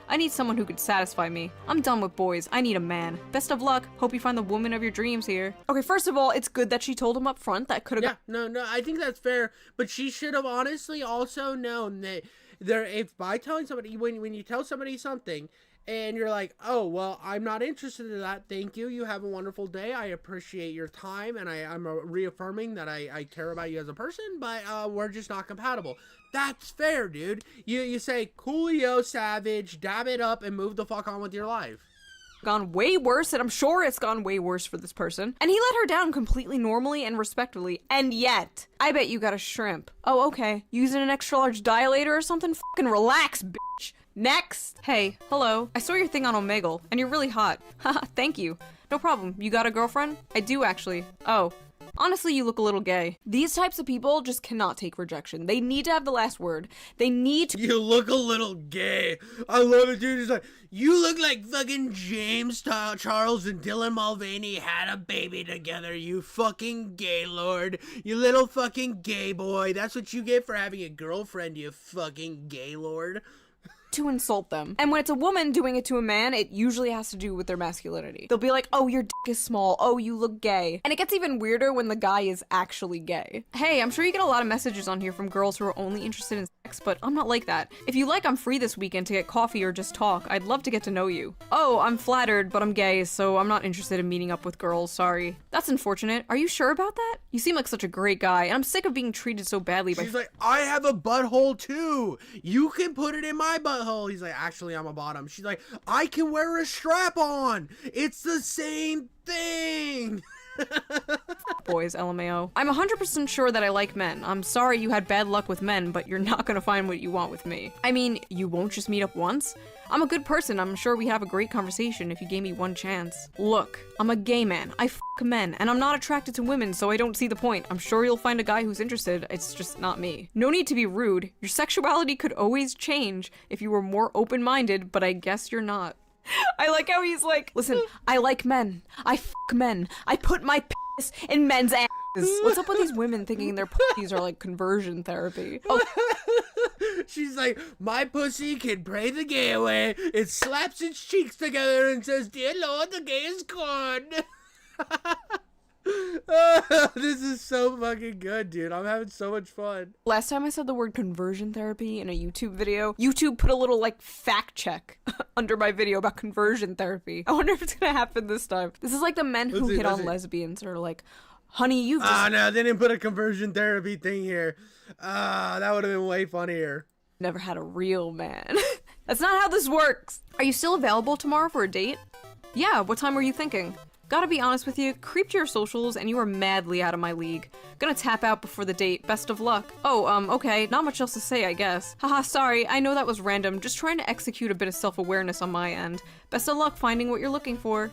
I need someone who could satisfy me. I'm done with boys. I need a man. Best of luck. Hope you find the woman of your dreams here. Okay, first of all, it's good that she told him up front. That could have— Yeah, no, I think that's fair. But she should have honestly also known that if by telling somebody, when you tell somebody something and you're like, oh, well, I'm not interested in that, thank you, you have a wonderful day, I appreciate your time, and I'm reaffirming that I care about you as a person, but we're just not compatible. That's fair, dude. You say, coolio, savage, dab it up, and move the fuck on with your life. Gone way worse, and I'm sure it's gone way worse for this person. And he let her down completely normally and respectfully, and yet, I bet you got a shrimp. Oh, okay. Using an extra large dilator or something? Fucking relax, bitch. Next! Hey, hello. I saw your thing on Omegle, and you're really hot. Haha, thank you. No problem. You got a girlfriend? I do, actually. Oh. Honestly, you look a little gay. These types of people just cannot take rejection. They need to have the last word. They need to— You look a little gay. I love it, dude. It's like, you look like fucking James Charles and Dylan Mulvaney had a baby together, you fucking gay lord. You little fucking gay boy. That's what you get for having a girlfriend, you fucking gay lord. To insult them. And when it's a woman doing it to a man, it usually has to do with their masculinity. They'll be like, oh, your dick is small. Oh, you look gay. And it gets even weirder when the guy is actually gay. Hey, I'm sure you get a lot of messages on here from girls who are only interested in sex, but I'm not like that. If you like, I'm free this weekend to get coffee or just talk. I'd love to get to know you. Oh, I'm flattered, but I'm gay, so I'm not interested in meeting up with girls, sorry. That's unfortunate. Are you sure about that? You seem like such a great guy, and I'm sick of being treated so badly by— She's like, I have a butthole too. You can put it in my butthole. He's like, actually, I'm a bottom. She's like, I can wear a strap on. It's the same thing. Boys, LMAO. I'm 100% sure that I like men. I'm sorry you had bad luck with men, but you're not gonna find what you want with me. I mean, you won't just meet up once? I'm a good person. I'm sure we'd have a great conversation if you gave me one chance. Look, I'm a gay man. I f men, and I'm not attracted to women, so I don't see the point. I'm sure you'll find a guy who's interested. It's just not me. No need to be rude. Your sexuality could always change if you were more open-minded, but I guess you're not. I like how he's like, listen, I like men. I f men. I put my penis in men's asses. What's up with these women thinking their pussies are like conversion therapy? Oh. She's like, my pussy can pray the gay away. It slaps its cheeks together and says, dear Lord, the gay is gone. This is so fucking good, dude. I'm having so much fun. Last time I said the word conversion therapy in a YouTube video, YouTube put a little like fact check under my video about conversion therapy. I wonder if it's gonna happen this time. This is like the men who hit on lesbians are like, honey, you've just... Ah, no, they didn't put a conversion therapy thing here. That would have been way funnier. Never had a real man. That's not how this works. Are you still available tomorrow for a date? Yeah, what time were you thinking? Gotta be honest with you, creeped your socials and you are madly out of my league. Gonna tap out before the date, best of luck. Oh, okay, not much else to say, I guess. Haha, sorry, I know that was random, just trying to execute a bit of self-awareness on my end. Best of luck finding what you're looking for.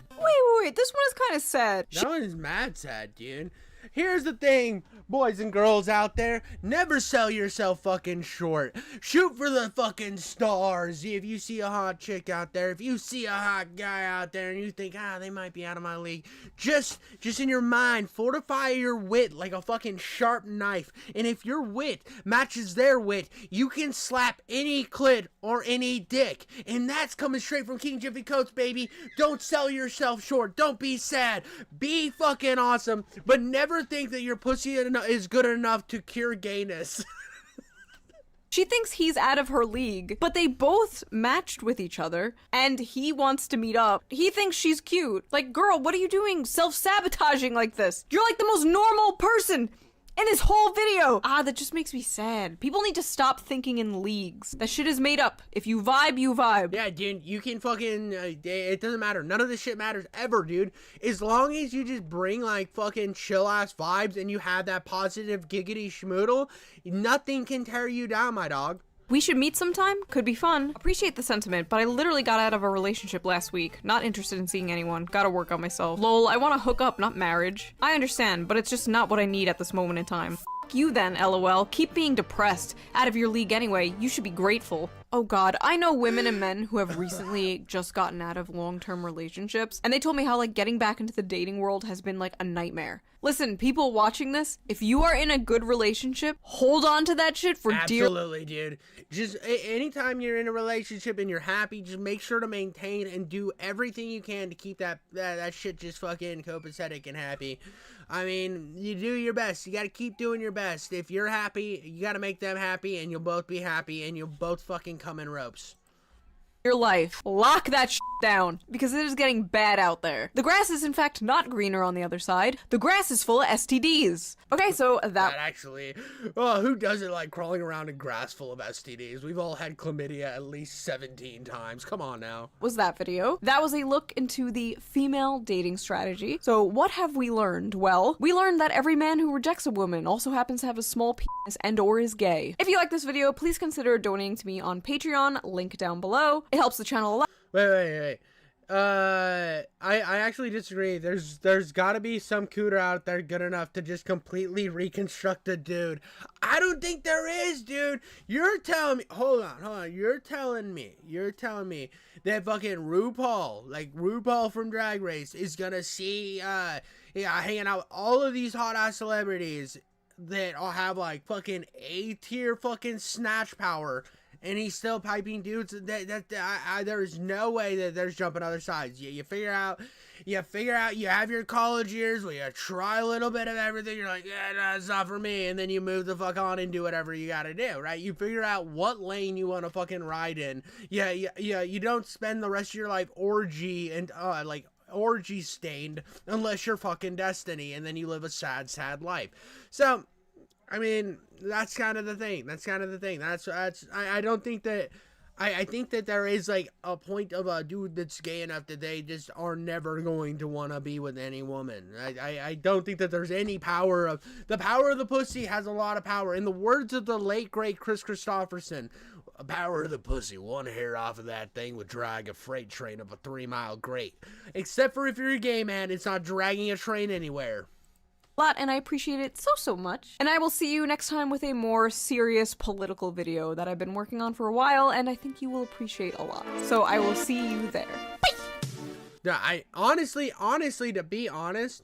Wait, this one is kinda sad. That one is mad sad, dude. Here's the thing, boys and girls out there, never sell yourself fucking short. Shoot for the fucking stars. If you see a hot chick out there, if you see a hot guy out there and you think, they might be out of my league, just in your mind, fortify your wit like a fucking sharp knife. And if your wit matches their wit, you can slap any clit or any dick. And that's coming straight from King Jiffy Coats, baby. Don't sell yourself short. Don't be sad. Be fucking awesome, but never think that your pussy is good enough to cure gayness. She thinks he's out of her league, but they both matched with each other, and he wants to meet up. He thinks she's cute. Like, girl, what are you doing self-sabotaging like this? You're like the most normal person in this whole video. That just makes me sad. People need to stop thinking in leagues. That shit is made up. If you vibe, you vibe. Yeah, dude, you can fucking, it doesn't matter. None of this shit matters ever, dude. As long as you just bring, like, fucking chill-ass vibes and you have that positive giggity schmoodle, nothing can tear you down, my dog. We should meet sometime? Could be fun. Appreciate the sentiment, but I literally got out of a relationship last week. Not interested in seeing anyone. Gotta work on myself. Lol, I wanna hook up, not marriage. I understand, but it's just not what I need at this moment in time. F you then, LOL. Keep being depressed. Out of your league anyway. You should be grateful. Oh god, I know women and men who have recently just gotten out of long-term relationships, and they told me how, like, getting back into the dating world has been, like, a nightmare. Listen, people watching this, if you are in a good relationship, hold on to that shit for dear- Absolutely, dude. Just, anytime you're in a relationship and you're happy, just make sure to maintain and do everything you can to keep that shit just fucking copacetic and happy. I mean, you do your best. You gotta keep doing your best. If you're happy, you gotta make them happy, and you'll both be happy, and you'll both fucking come in ropes. Your life. Lock that shit down, because it is getting bad out there. The grass is in fact not greener on the other side. The grass is full of STDs. Okay, so that actually, who doesn't like crawling around in grass full of STDs? We've all had chlamydia at least 17 times. Come on now. Was that video. That was a look into the female dating strategy. So what have we learned? Well, we learned that every man who rejects a woman also happens to have a small penis and or is gay. If you like this video, please consider donating to me on Patreon, link down below. It helps the channel a lot. Wait. I actually disagree. There's gotta be some cooter out there good enough to just completely reconstruct a dude. I don't think there is, dude. You're telling me, hold on. You're telling me that fucking RuPaul from Drag Race is gonna see, hanging out with all of these hot ass celebrities that all have like fucking A-tier fucking snatch power, and he's still piping dudes. There's no way that there's jumping other sides. You figure out, you have your college years where you try a little bit of everything. You're like, yeah, no, it's not for me. And then you move the fuck on and do whatever you gotta do, right? You figure out what lane you want to fucking ride in. Yeah. You don't spend the rest of your life orgy stained unless you're fucking Destiny, and then you live a sad life. So, I mean, that's kind of the thing. I don't think that I think that there is like a point of a dude that's gay enough that they just are never going to want to be with any woman. I don't think that there's any power of the power of the pussy has a lot of power. In the words of the late great Chris Christopherson, power of the pussy, one hair off of that thing would drag a freight train up a 3-mile grate. Except for if you're a gay man, it's not dragging a train anywhere. Lot, and I appreciate it so much. And I will see you next time with a more serious political video that I've been working on for a while, and I think you will appreciate a lot. So I will see you there. Bye! Yeah, I honestly, to be honest,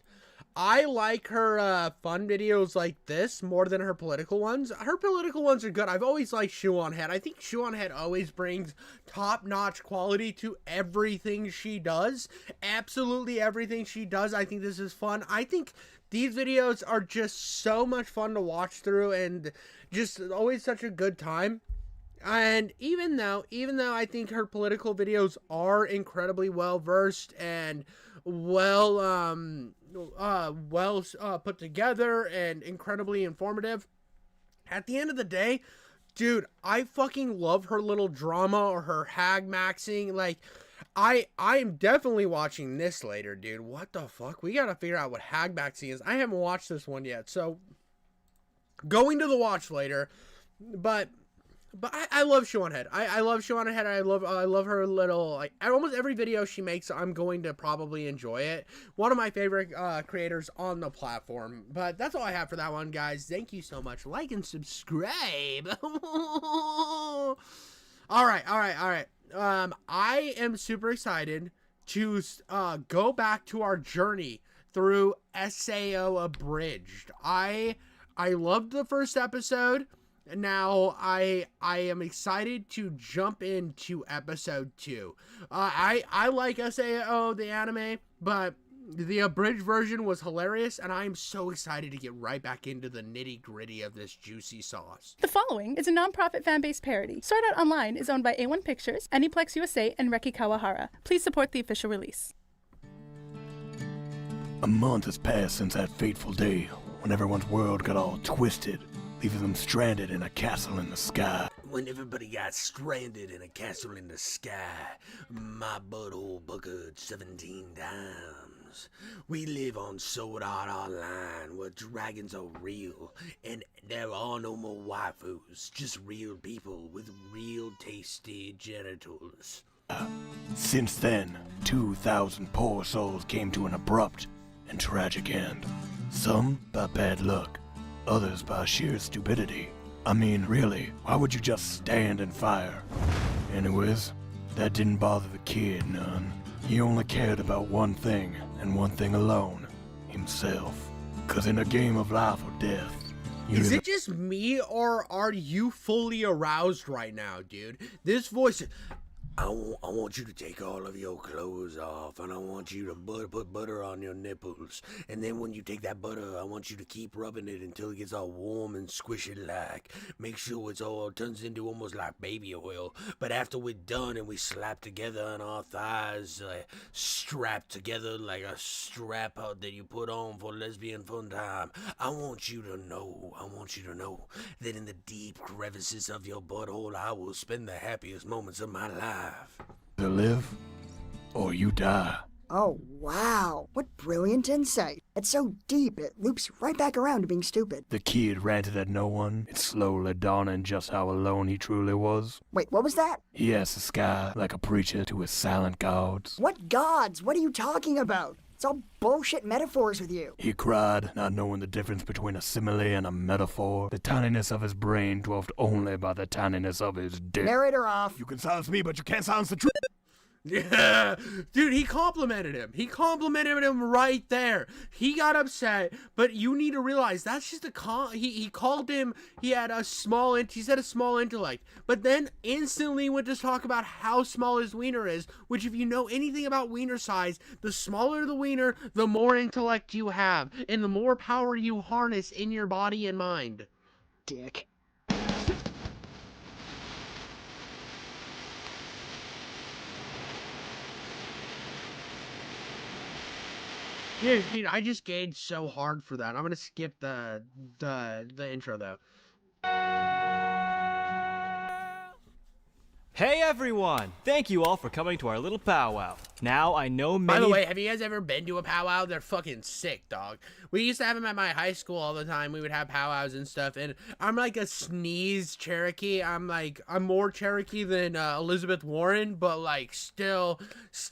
I like her fun videos like this more than her political ones. Her political ones are good. I've always liked Shoe on Head. I think Shoe on Head always brings top-notch quality to everything she does. Absolutely everything she does. I think this is fun. I think these videos are just so much fun to watch through and just always such a good time. And even though I think her political videos are incredibly well versed and well put together and incredibly informative, at the end of the day, dude, I fucking love her little drama or her hag maxing. Like, I'm definitely watching this later, dude. What the fuck? We gotta figure out what hag maxing is. I haven't watched this one yet, so going to the watch later. But I love Shoe on Head. I love Shoe on Head. I love her little, like, almost every video she makes, I'm going to probably enjoy it. One of my favorite creators on the platform. But that's all I have for that one, guys. Thank you so much. Like and subscribe. All right. I am super excited to go back to our journey through SAO Abridged. I loved the first episode. Now I am excited to jump into episode 2. I like SAO the anime, but the abridged version was hilarious, and I am so excited to get right back into the nitty-gritty of this juicy sauce. The following is a non-profit fan-based parody. Sword Art Online is owned by A1 Pictures, Aniplex USA, and Reki Kawahara. Please support the official release. A month has passed since that fateful day when everyone's world got all twisted, leaving them stranded in a castle in the sky. When everybody got stranded in a castle in the sky, my butthole buckled 17 times. We live on Sword Art Online, where dragons are real, and there are no more waifus, just real people with real tasty genitals. Since then, 2,000 poor souls came to an abrupt and tragic end. Some by bad luck, others by sheer stupidity. I mean, really, why would you just stand and fire? Anyways, that didn't bother the kid none. He only cared about one thing, and one thing alone, himself. 'Cause in a game of life or death, is it just me, or are you fully aroused right now, dude? This voice... I want you to take all of your clothes off, and I want you to put butter on your nipples. And then when you take that butter, I want you to keep rubbing it until it gets all warm and squishy like. Make sure it's all turns into almost like baby oil. But after we're done and we slap together on our thighs, strapped together like a strap out that you put on for lesbian fun time, I want you to know that in the deep crevices of your butthole, I will spend the happiest moments of my life. either live or you die. Oh, wow. What brilliant insight. It's so deep, it loops right back around to being stupid. The kid ranted at no one, it's slowly dawning just how alone he truly was. Wait, what was that? He asked the sky like a preacher to his silent gods. What gods? What are you talking about? It's all bullshit metaphors with you. He cried, not knowing the difference between a simile and a metaphor. The tininess of his brain dwarfed only by the tininess of his dick. Narrator off. You can silence me, but you can't silence the truth. Yeah, dude, he complimented him. He complimented him right there. He got upset, but you need to realize that's just he called him, he said a small intellect, but then instantly went to talk about how small his wiener is, which if you know anything about wiener size, the smaller the wiener, the more intellect you have, and the more power you harness in your body and mind. Dick. Dude, I just gained so hard for that. I'm gonna skip the intro though. Hey everyone! Thank you all for coming to our little powwow. Now I know many— By the way, have you guys ever been to a powwow? They're fucking sick, dog. We used to have them at my high school all the time. We would have powwows and stuff, and I'm like a sneeze Cherokee. I'm more Cherokee than Elizabeth Warren, but like still,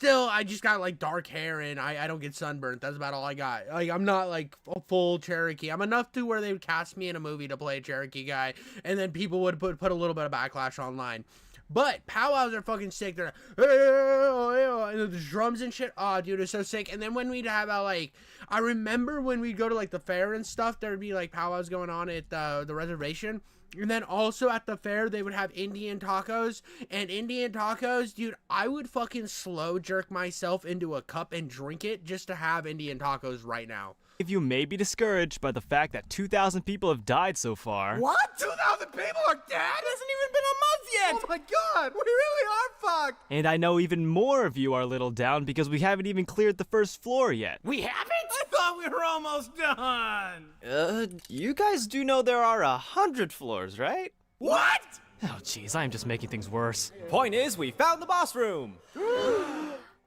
I just got like dark hair and I don't get sunburnt. That's about all I got. Like I'm not like a full Cherokee. I'm enough to where they would cast me in a movie to play a Cherokee guy, and then people would put a little bit of backlash online. But powwows are fucking sick. They're and the drums and shit. Oh, dude, it's so sick. And then when we'd have like, I remember when we'd go to like the fair and stuff, there'd be like powwows going on at the reservation. And then also at the fair, they would have Indian tacos. And Indian tacos, dude, I would fucking slow jerk myself into a cup and drink it just to have Indian tacos right now. of you may be discouraged by the fact that 2,000 people have died so far. What? 2,000 people are dead? It hasn't even been a month yet! Oh my god, we really are fucked! And I know even more of you are a little down because we haven't even cleared the first floor yet. We haven't? I thought we were almost done. You guys do know there are 100 floors, right? What? Oh, jeez, I am just making things worse. Point is, we found the boss room!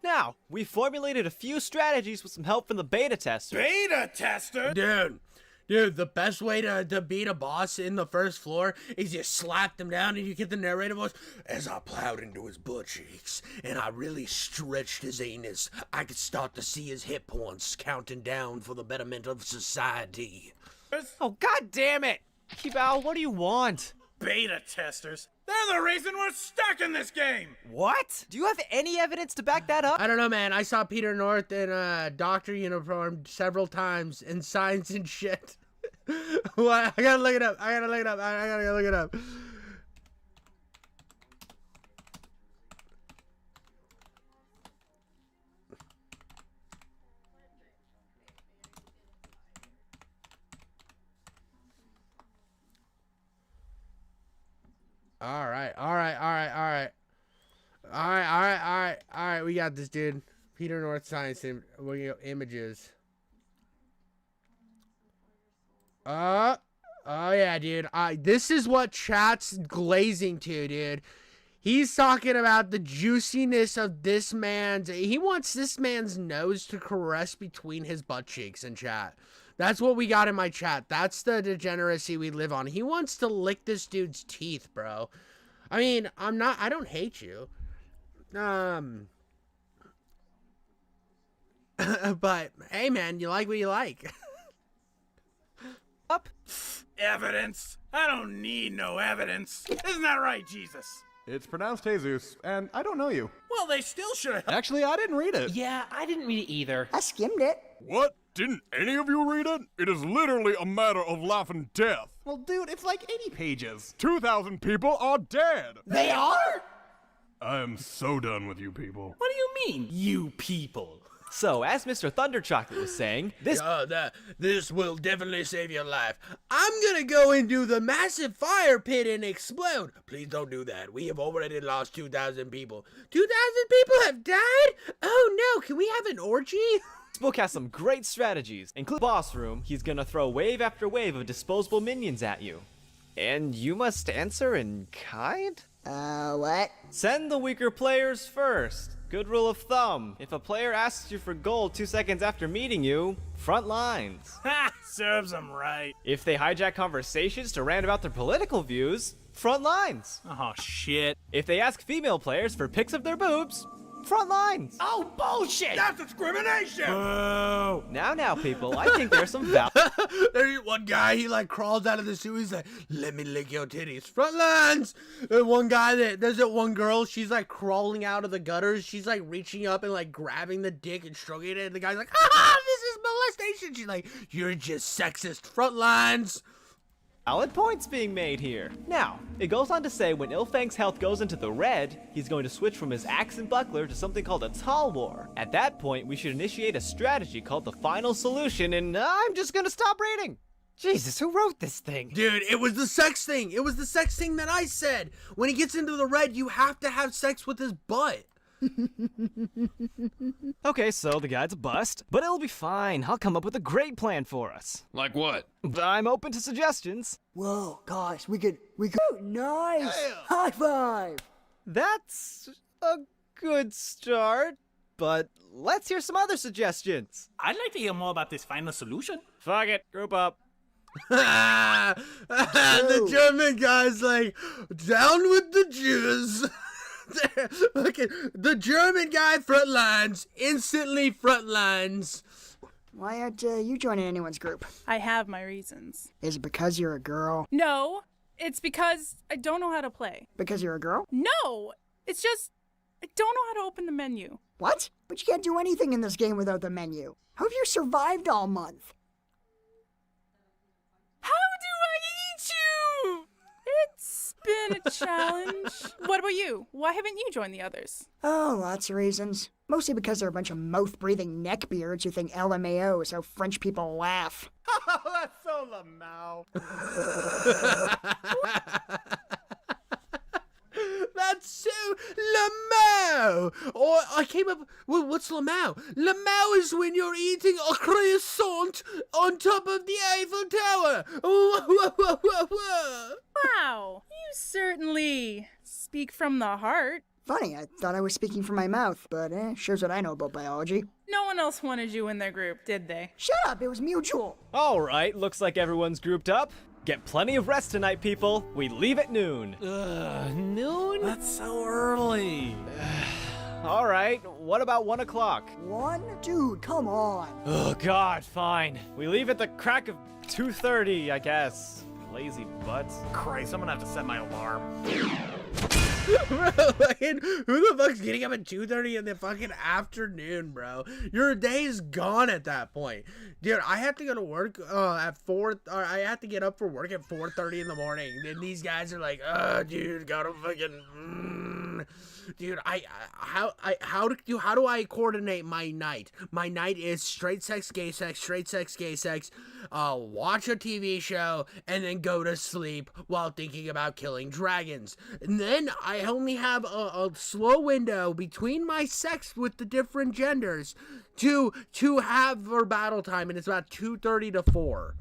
Now, we formulated a few strategies with some help from the beta tester. Beta tester? Dude, the best way to beat a boss in the first floor is you slap them down and you get the narrator voice. As I plowed into his butt cheeks and I really stretched his anus, I could start to see his hit points counting down for the betterment of society. Oh, god damn it! Kibao, what do you want? Beta testers? They're the reason we're stuck in this game! What? Do you have any evidence to back that up? I don't know, man. I saw Peter North in a doctor uniform several times in Science and shit. What? I gotta look it up. I gotta look it up. All right. We got this, dude. Peter North Science images. Oh yeah, dude. This is what chat's glazing to, dude. He's talking about the juiciness of this man's. He wants this man's nose to caress between his butt cheeks in chat. That's what we got in my chat. That's the degeneracy we live on. He wants to lick this dude's teeth, bro. I mean, I don't hate you. But hey, man, you like what you like. Up? Evidence? I don't need no evidence. Isn't that right, Jesus? It's pronounced Jesus, and I don't know you. Well, they still should have. Actually, I didn't read it. Yeah, I didn't read it either. I skimmed it. What? Didn't any of you read it? It is literally a matter of life and death. Well, dude, it's like 80 pages. 2,000 people are dead. They are? I am so done with you people. What do you mean, you people? So, as Mr. Thunder Chocolate was saying, this will definitely save your life. I'm gonna go into the massive fire pit and explode. Please don't do that. We have already lost 2,000 people. 2,000 people have died? Oh no, can we have an orgy? this book has some great strategies, including boss room. He's gonna throw wave after wave of disposable minions at you. And you must answer in kind? What? Send the weaker players first. Good rule of thumb. If a player asks you for gold 2 seconds after meeting you, front lines. Ha! Serves them right. If they hijack conversations to rant about their political views, front lines. Oh, shit. If they ask female players for pics of their boobs, front lines. Oh, bullshit! That's discrimination! Boo! Now, people, I think there's some value. There's one guy, he like crawls out of the sewer, he's like, let me lick your titties. Front lines! And one guy, there's that one girl, she's like crawling out of the gutters, she's like reaching up and like grabbing the dick and stroking it, and the guy's like, ah, this is molestation. She's like, you're just sexist. Front lines! Valid points being made here. Now, it goes on to say when Ilfang's health goes into the red, he's going to switch from his axe and buckler to something called a tall war. At that point, we should initiate a strategy called the final solution, and I'm just gonna stop reading. Jesus, who wrote this thing? Dude, it was the sex thing. It was the sex thing that I said. When he gets into the red, you have to have sex with his butt. Okay, so the guide's a bust, but it'll be fine. I'll come up with a great plan for us. Like what? I'm open to suggestions. Whoa, gosh, we could. Ooh, nice! High five! That's a good start, but let's hear some other suggestions. I'd like to hear more about this final solution. Fuck it, group up. The German guy's like, down with the Jews. Look at the German guy front lines, instantly front lines. Why aren't you joining anyone's group? I have my reasons. Is it because you're a girl? No, it's because I don't know how to play. Because you're a girl? No, it's just I don't know how to open the menu. What? But you can't do anything in this game without the menu. How have you survived all month? How do I eat you? It's been a challenge. What about you? Why haven't you joined the others? Oh, lots of reasons. Mostly because they're a bunch of mouth-breathing neckbeards who think LMAO is how French people laugh. Oh, that's so Lamau. That's so Lamau. Or I came up. Well, what's Lamau? Lamau is when you're eating a croissant on top of the Eiffel Tower. Wow, you certainly speak from the heart. Funny, I thought I was speaking from my mouth, but shows what I know about biology. No one else wanted you in their group, did they? Shut up, it was mutual. All right, looks like everyone's grouped up. Get plenty of rest tonight, people. We leave at noon. Noon? That's so early. All right, what about 1 o'clock? One? Dude, come on. Oh, God, fine. We leave at the crack of 2:30, I guess. Lazy butts. Christ, I'm gonna have to set my alarm. Bro, fucking, who the fuck's getting up at 2:30 in the fucking afternoon, bro? Your day's gone at that point. Dude, I have to go to work at 4, or I have to get up for work at 4:30 in the morning. And these guys are like, dude, gotta fucking, dude, how do I coordinate my night? My night is straight sex, gay sex, straight sex, gay sex, watch a TV show, and then go to sleep while thinking about killing dragons. And then I only have a slow window between my sex with the different genders to have for battle time, and it's about 2:30 to 4.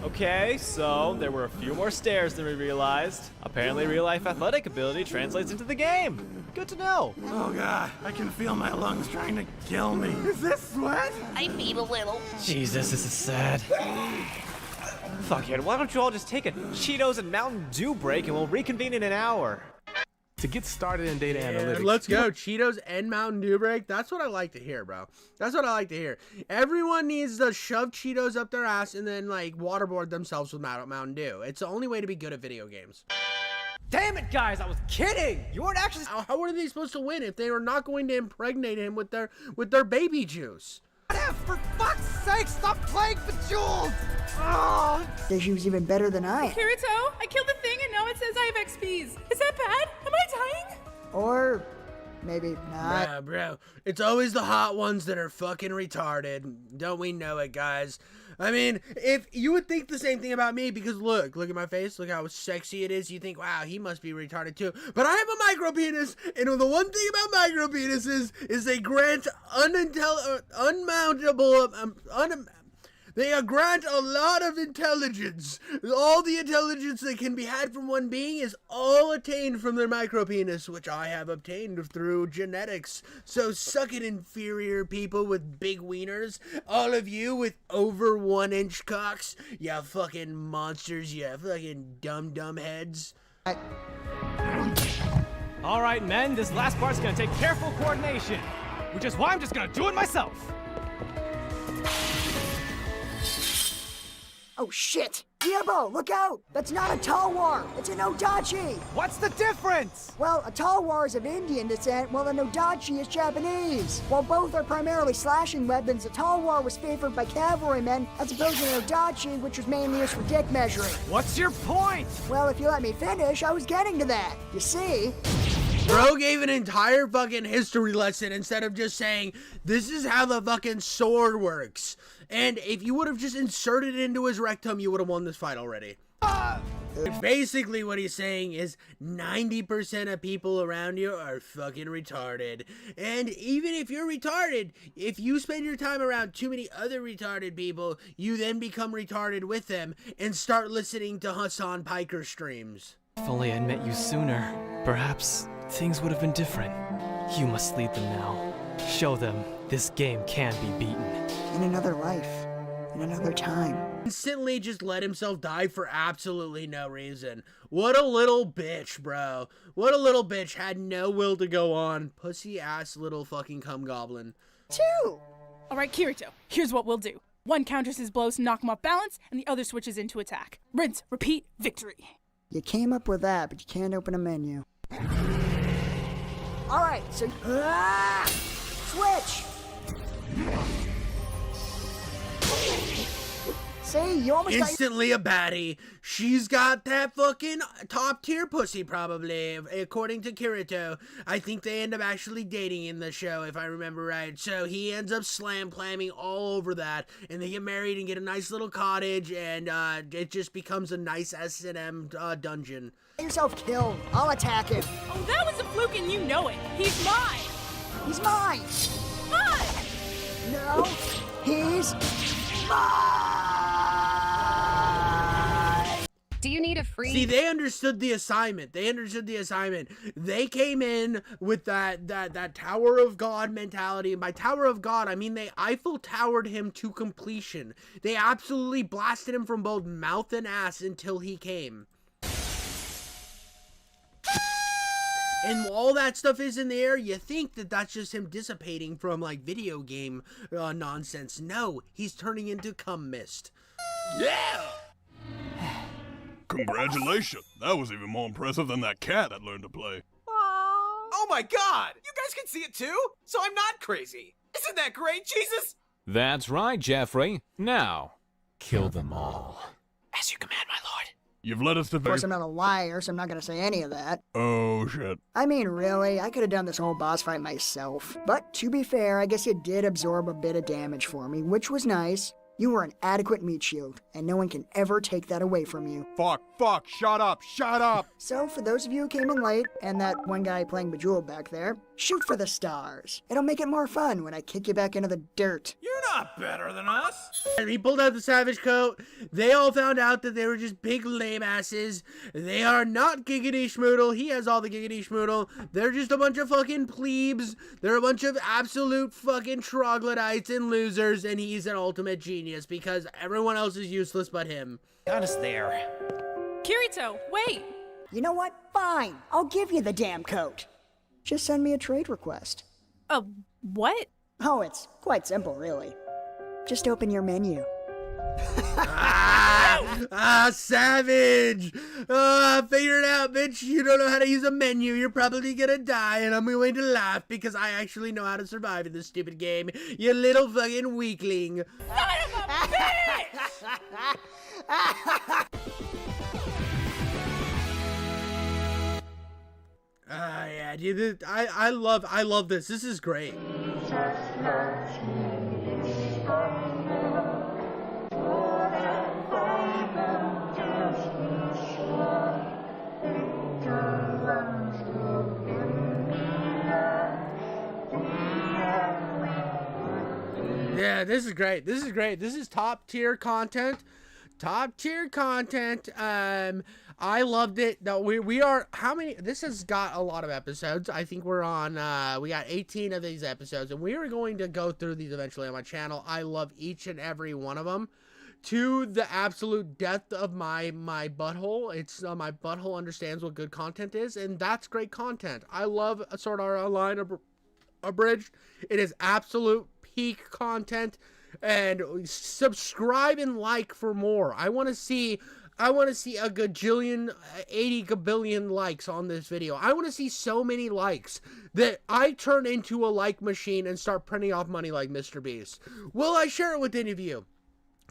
Okay, so there were a few more stairs than we realized. Apparently real-life athletic ability translates into the game. Good to know. Oh god, I can feel my lungs trying to kill me. Is this sweat? Jesus, this is sad. Fuck it, why don't you all just take a Cheetos and Mountain Dew break and we'll reconvene in an hour? To get started in data analytics. Let's go. Cheetos and Mountain Dew break. That's what I like to hear, bro. That's what I like to hear. Everyone needs to shove Cheetos up their ass and then, like, waterboard themselves with Mountain Dew. It's the only way to be good at video games. Damn it, guys, I was kidding! You weren't actually— How are they supposed to win if they are not going to impregnate him with their baby juice? For fuck's sake, stop playing Bejeweled! She was even better than I. Kirito, I killed the thing and now it says I have XPs. Is that bad? Am I dying? Or maybe not. Yeah, bro. It's always the hot ones that are fucking retarded. Don't we know it, guys? I mean, if you would think the same thing about me, because look at my face, look how sexy it is. You think, wow, he must be retarded too. But I have a micro penis, and the one thing about micro penises is they grant they grant a lot of intelligence. All the intelligence that can be had from one being is all attained from their micropenis, which I have obtained through genetics. So suck it, inferior people with big wieners. All of you with over 1-inch cocks. You fucking monsters. You fucking dumb heads. All right, men, this last part's gonna take careful coordination, which is why I'm just gonna do it myself. Oh shit! Diabo, look out! That's not a Talwar! It's an Odachi! What's the difference? Well, a Talwar is of Indian descent, while an Odachi is Japanese. While both are primarily slashing weapons, a Talwar was favored by cavalrymen, as opposed to an Odachi, which was mainly used for dick measuring. What's your point? Well, if you let me finish, I was getting to that. You see? Bro gave an entire fucking history lesson instead of just saying, this is how the fucking sword works. And if you would have just inserted it into his rectum, you would have won this fight already. Basically what he's saying is 90% of people around you are fucking retarded. And even if you're retarded, if you spend your time around too many other retarded people, you then become retarded with them and start listening to Hassan Piker streams. If only I'd met you sooner. Perhaps things would have been different. You must lead them now. Show them this game can be beaten. In another life, in another time. Instantly just let himself die for absolutely no reason. What a little bitch, bro. What a little bitch. Had no will to go on. Pussy ass little fucking cum goblin. 2. Alright, Kirito, here's what we'll do. One counters his blows to knock him off balance, and the other switches into attack. Rinse, repeat, victory. You came up with that, but you can't open a menu. Alright, so... Switch! See, you almost Instantly a baddie. She's got that fucking top tier pussy, probably, according to Kirito. I think they end up actually dating in the show, if I remember right. So he ends up slam-clamming all over that, and they get married and get a nice little cottage, and it just becomes a nice S&M dungeon. Get yourself killed. I'll attack him. Oh, that was a fluke and you know it. He's mine. He's mine. Mine. No, he's mine. Do you need a free... See, they understood the assignment. They understood the assignment. They came in with that Tower of God mentality. And by Tower of God, I mean they Eiffel Towered him to completion. They absolutely blasted him from both mouth and ass until he came. And all that stuff is in the air, you think that that's just him dissipating from, like, video game nonsense. No, he's turning into cum mist. Yeah! Congratulations. That was even more impressive than that cat that learned to play. Oh my god! You guys can see it too? So I'm not crazy. Isn't that great, Jesus? That's right, Jeffrey. Now, kill them all. As you command, my lord. You've led us to Of course, I'm not a liar, so I'm not gonna say any of that. Oh, shit. I mean, really, I could have done this whole boss fight myself. But to be fair, I guess you did absorb a bit of damage for me, which was nice. You were an adequate meat shield, and no one can ever take that away from you. Fuck, shut up! So, for those of you who came in late, and that one guy playing Bejeweled back there, shoot for the stars. It'll make it more fun when I kick you back into the dirt. You're not better than us. And he pulled out the Savage Coat. They all found out that they were just big lame asses. They are not Giggity Schmoodle. He has all the Giggity Schmoodle. They're just a bunch of fucking plebes. They're a bunch of absolute fucking troglodytes and losers, and he's an ultimate genius because everyone else is useless but him. Got us there. Kirito, wait. You know what? Fine. I'll give you the damn coat. Just send me a trade request. What? Oh, it's quite simple, really. Just open your menu. Savage! Figure it out, bitch. You don't know how to use a menu. You're probably gonna die, and I'm going to laugh because I actually know how to survive in this stupid game. You little fucking weakling. Son of a bitch! Yeah, dude. I love this. This is great. Yeah, this is great. This is great. This is top tier content. Top tier content. I loved it. No, we are, how many, this has got a lot of episodes. I think we're on, we got 18 of these episodes, and we are going to go through these eventually on my channel. I love each and every one of them to the absolute depth of my butthole. It's, my butthole understands what good content is, and that's great content. I love Sword Art Online Abridged. It is absolute peak content, and subscribe and like for more. I want to see a gajillion, 80 gabillion likes on this video. I want to see so many likes that I turn into a like machine and start printing off money like Mr. Beast. Will I share it with any of you?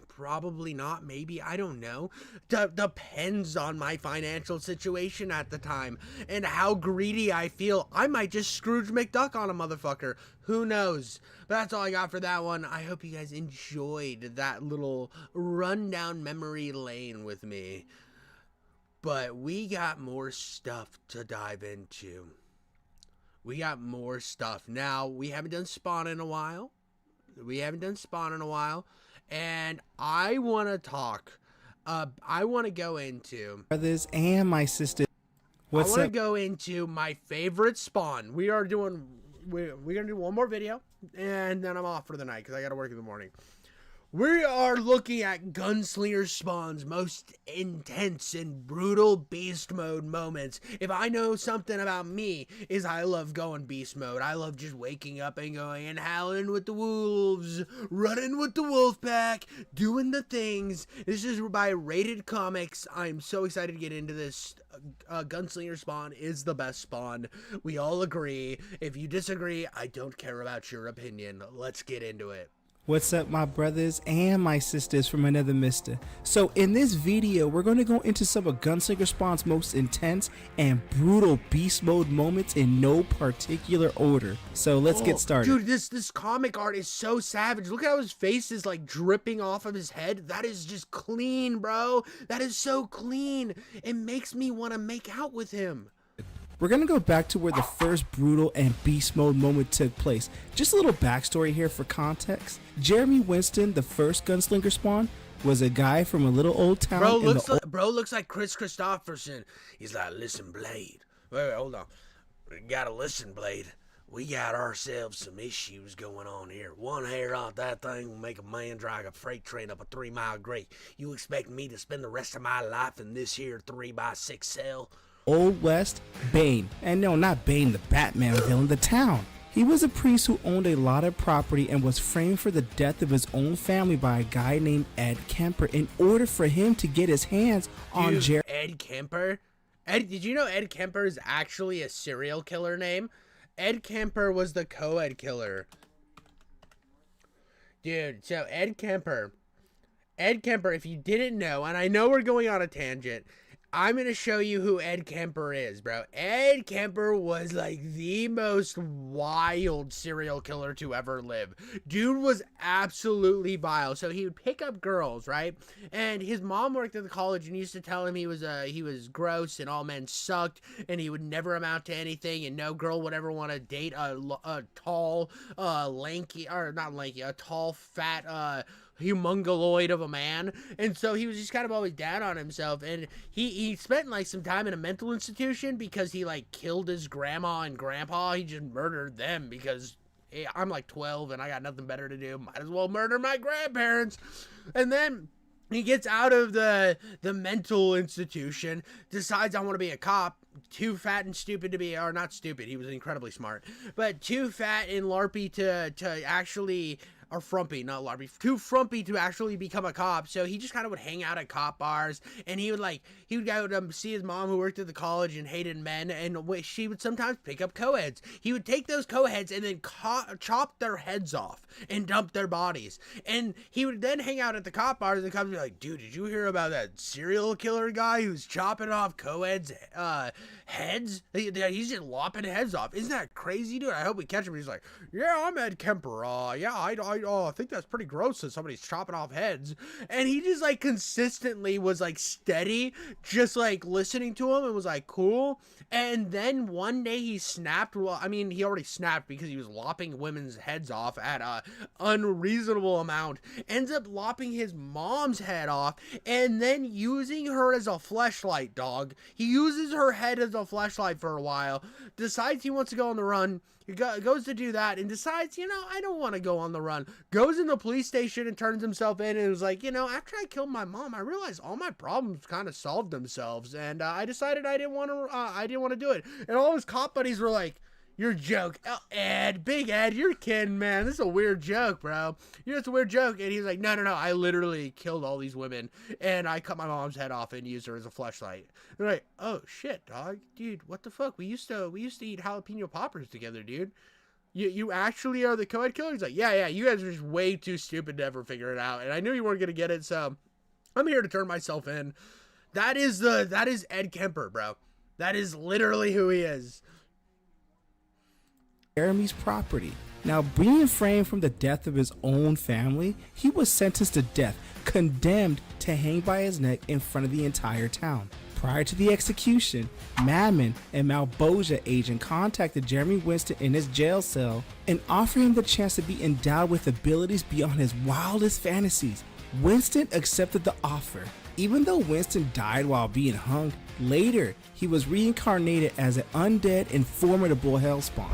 Probably not, maybe, I don't know. Depends on my financial situation at the time and how greedy I feel. I might just Scrooge McDuck on a motherfucker. Who knows? But that's all I got for that one. I hope you guys enjoyed that little rundown memory lane with me. But we got more stuff to dive into. We got more stuff. Now, we haven't done Spawn in a while. And I want to talk, I want to go into brothers and my sister. I want to go into my favorite spawn. We're gonna do one more video, and then I'm off for the night because I got to work in the morning. We are looking at Gunslinger Spawn's most intense and brutal beast mode moments. If I know something about me, is I love going beast mode. I love just waking up and going and howling with the wolves, running with the wolf pack, doing the things. This is by Rated Comics. I'm so excited to get into this. Gunslinger Spawn is the best spawn. We all agree. If you disagree, I don't care about your opinion. Let's get into it. What's up, my brothers and my sisters from another mister? So in this video, we're going to go into some of Gunslinger Spawn's most intense and brutal beast mode moments in no particular order. So let's get started. Dude, this comic art is so savage. Look how his face is like dripping off of his head. That is just clean, bro. That is so clean. It makes me want to make out with him. We're going to go back to where the first brutal and beast mode moment took place. Just a little backstory here for context. Jeremy Winston, the first Gunslinger Spawn, was a guy from a little old town. Bro looks like Chris Christopherson. He's like, listen, Blade. Wait, hold on. We gotta listen, Blade. We got ourselves some issues going on here. One hair off that thing will make a man drag a freight train up a 3-mile grate. You expect me to spend the rest of my life in this here 3x6 cell? Old West Bane. And no, not Bane, the Batman villain, the town. He was a priest who owned a lot of property and was framed for the death of his own family by a guy named Ed Kemper in order for him to get his hands on Ed Kemper? Did you know Ed Kemper is actually a serial killer name? Ed Kemper was the co-ed killer. Dude, so Ed Kemper, if you didn't know, and I know we're going on a tangent, I'm going to show you who Ed Kemper is, bro. Ed Kemper was like the most wild serial killer to ever live. Dude was absolutely vile. So he would pick up girls, right? And his mom worked at the college and used to tell him he was gross and all men sucked and he would never amount to anything and no girl would ever want to date a tall, tall, fat, humongoloid of a man. And so he was just kind of always down on himself, and he spent like some time in a mental institution because he like killed his grandma and grandpa. He just murdered them because hey, I'm like 12 and I got nothing better to do, might as well murder my grandparents. And then he gets out of the mental institution, decides I want to be a cop. Too fat and stupid to be, or not stupid, he was incredibly smart, but too fat and larpy to actually, or frumpy, not larpy, too frumpy to actually become a cop. So he just kind of would hang out at cop bars, and he would go see his mom who worked at the college and hated men, and she would sometimes pick up co-eds. He would take those co-eds and then chop their heads off and dump their bodies. And he would then hang out at the cop bars, and the cops would be like, dude, did you hear about that serial killer guy who's chopping off co-eds heads? He's just lopping heads off. Isn't that crazy, dude? I hope we catch him. He's like, yeah, I'm Ed Kemper. I think that's pretty gross that somebody's chopping off heads. And he just like consistently was like steady, just like listening to him and was like cool. And then one day he snapped. Well, I mean, he already snapped because he was lopping women's heads off at a unreasonable amount. Ends up lopping his mom's head off and then using her as a fleshlight, dog. He uses her head as a fleshlight for a while, decides he wants to go on the run. He goes to do that and decides, I don't want to go on the run. Goes in the police station and turns himself in and was like, after I killed my mom, I realized all my problems kind of solved themselves, and I decided I didn't want to do it. And all his cop buddies were like, "You're a joke, Big Ed, you're kidding, man. This is a weird joke, bro. It's a weird joke." And he's like, no, I literally killed all these women, and I cut my mom's head off and used her as a fleshlight. They're like, oh shit, dog, dude, what the fuck? We used to eat jalapeno poppers together, dude. You actually are the co-ed killer? He's like, yeah, you guys are just way too stupid to ever figure it out, and I knew you weren't gonna get it, so I'm here to turn myself in. That is Ed Kemper, bro. That is literally who he is. Jeremy's property. Now, being framed from the death of his own family, he was sentenced to death, condemned to hang by his neck in front of the entire town. Prior to the execution, Madman, a Malboja agent, contacted Jeremy Winston in his jail cell and offered him the chance to be endowed with abilities beyond his wildest fantasies. Winston accepted the offer. Even though Winston died while being hung, Later, he was reincarnated as an undead and formidable Hellspawn.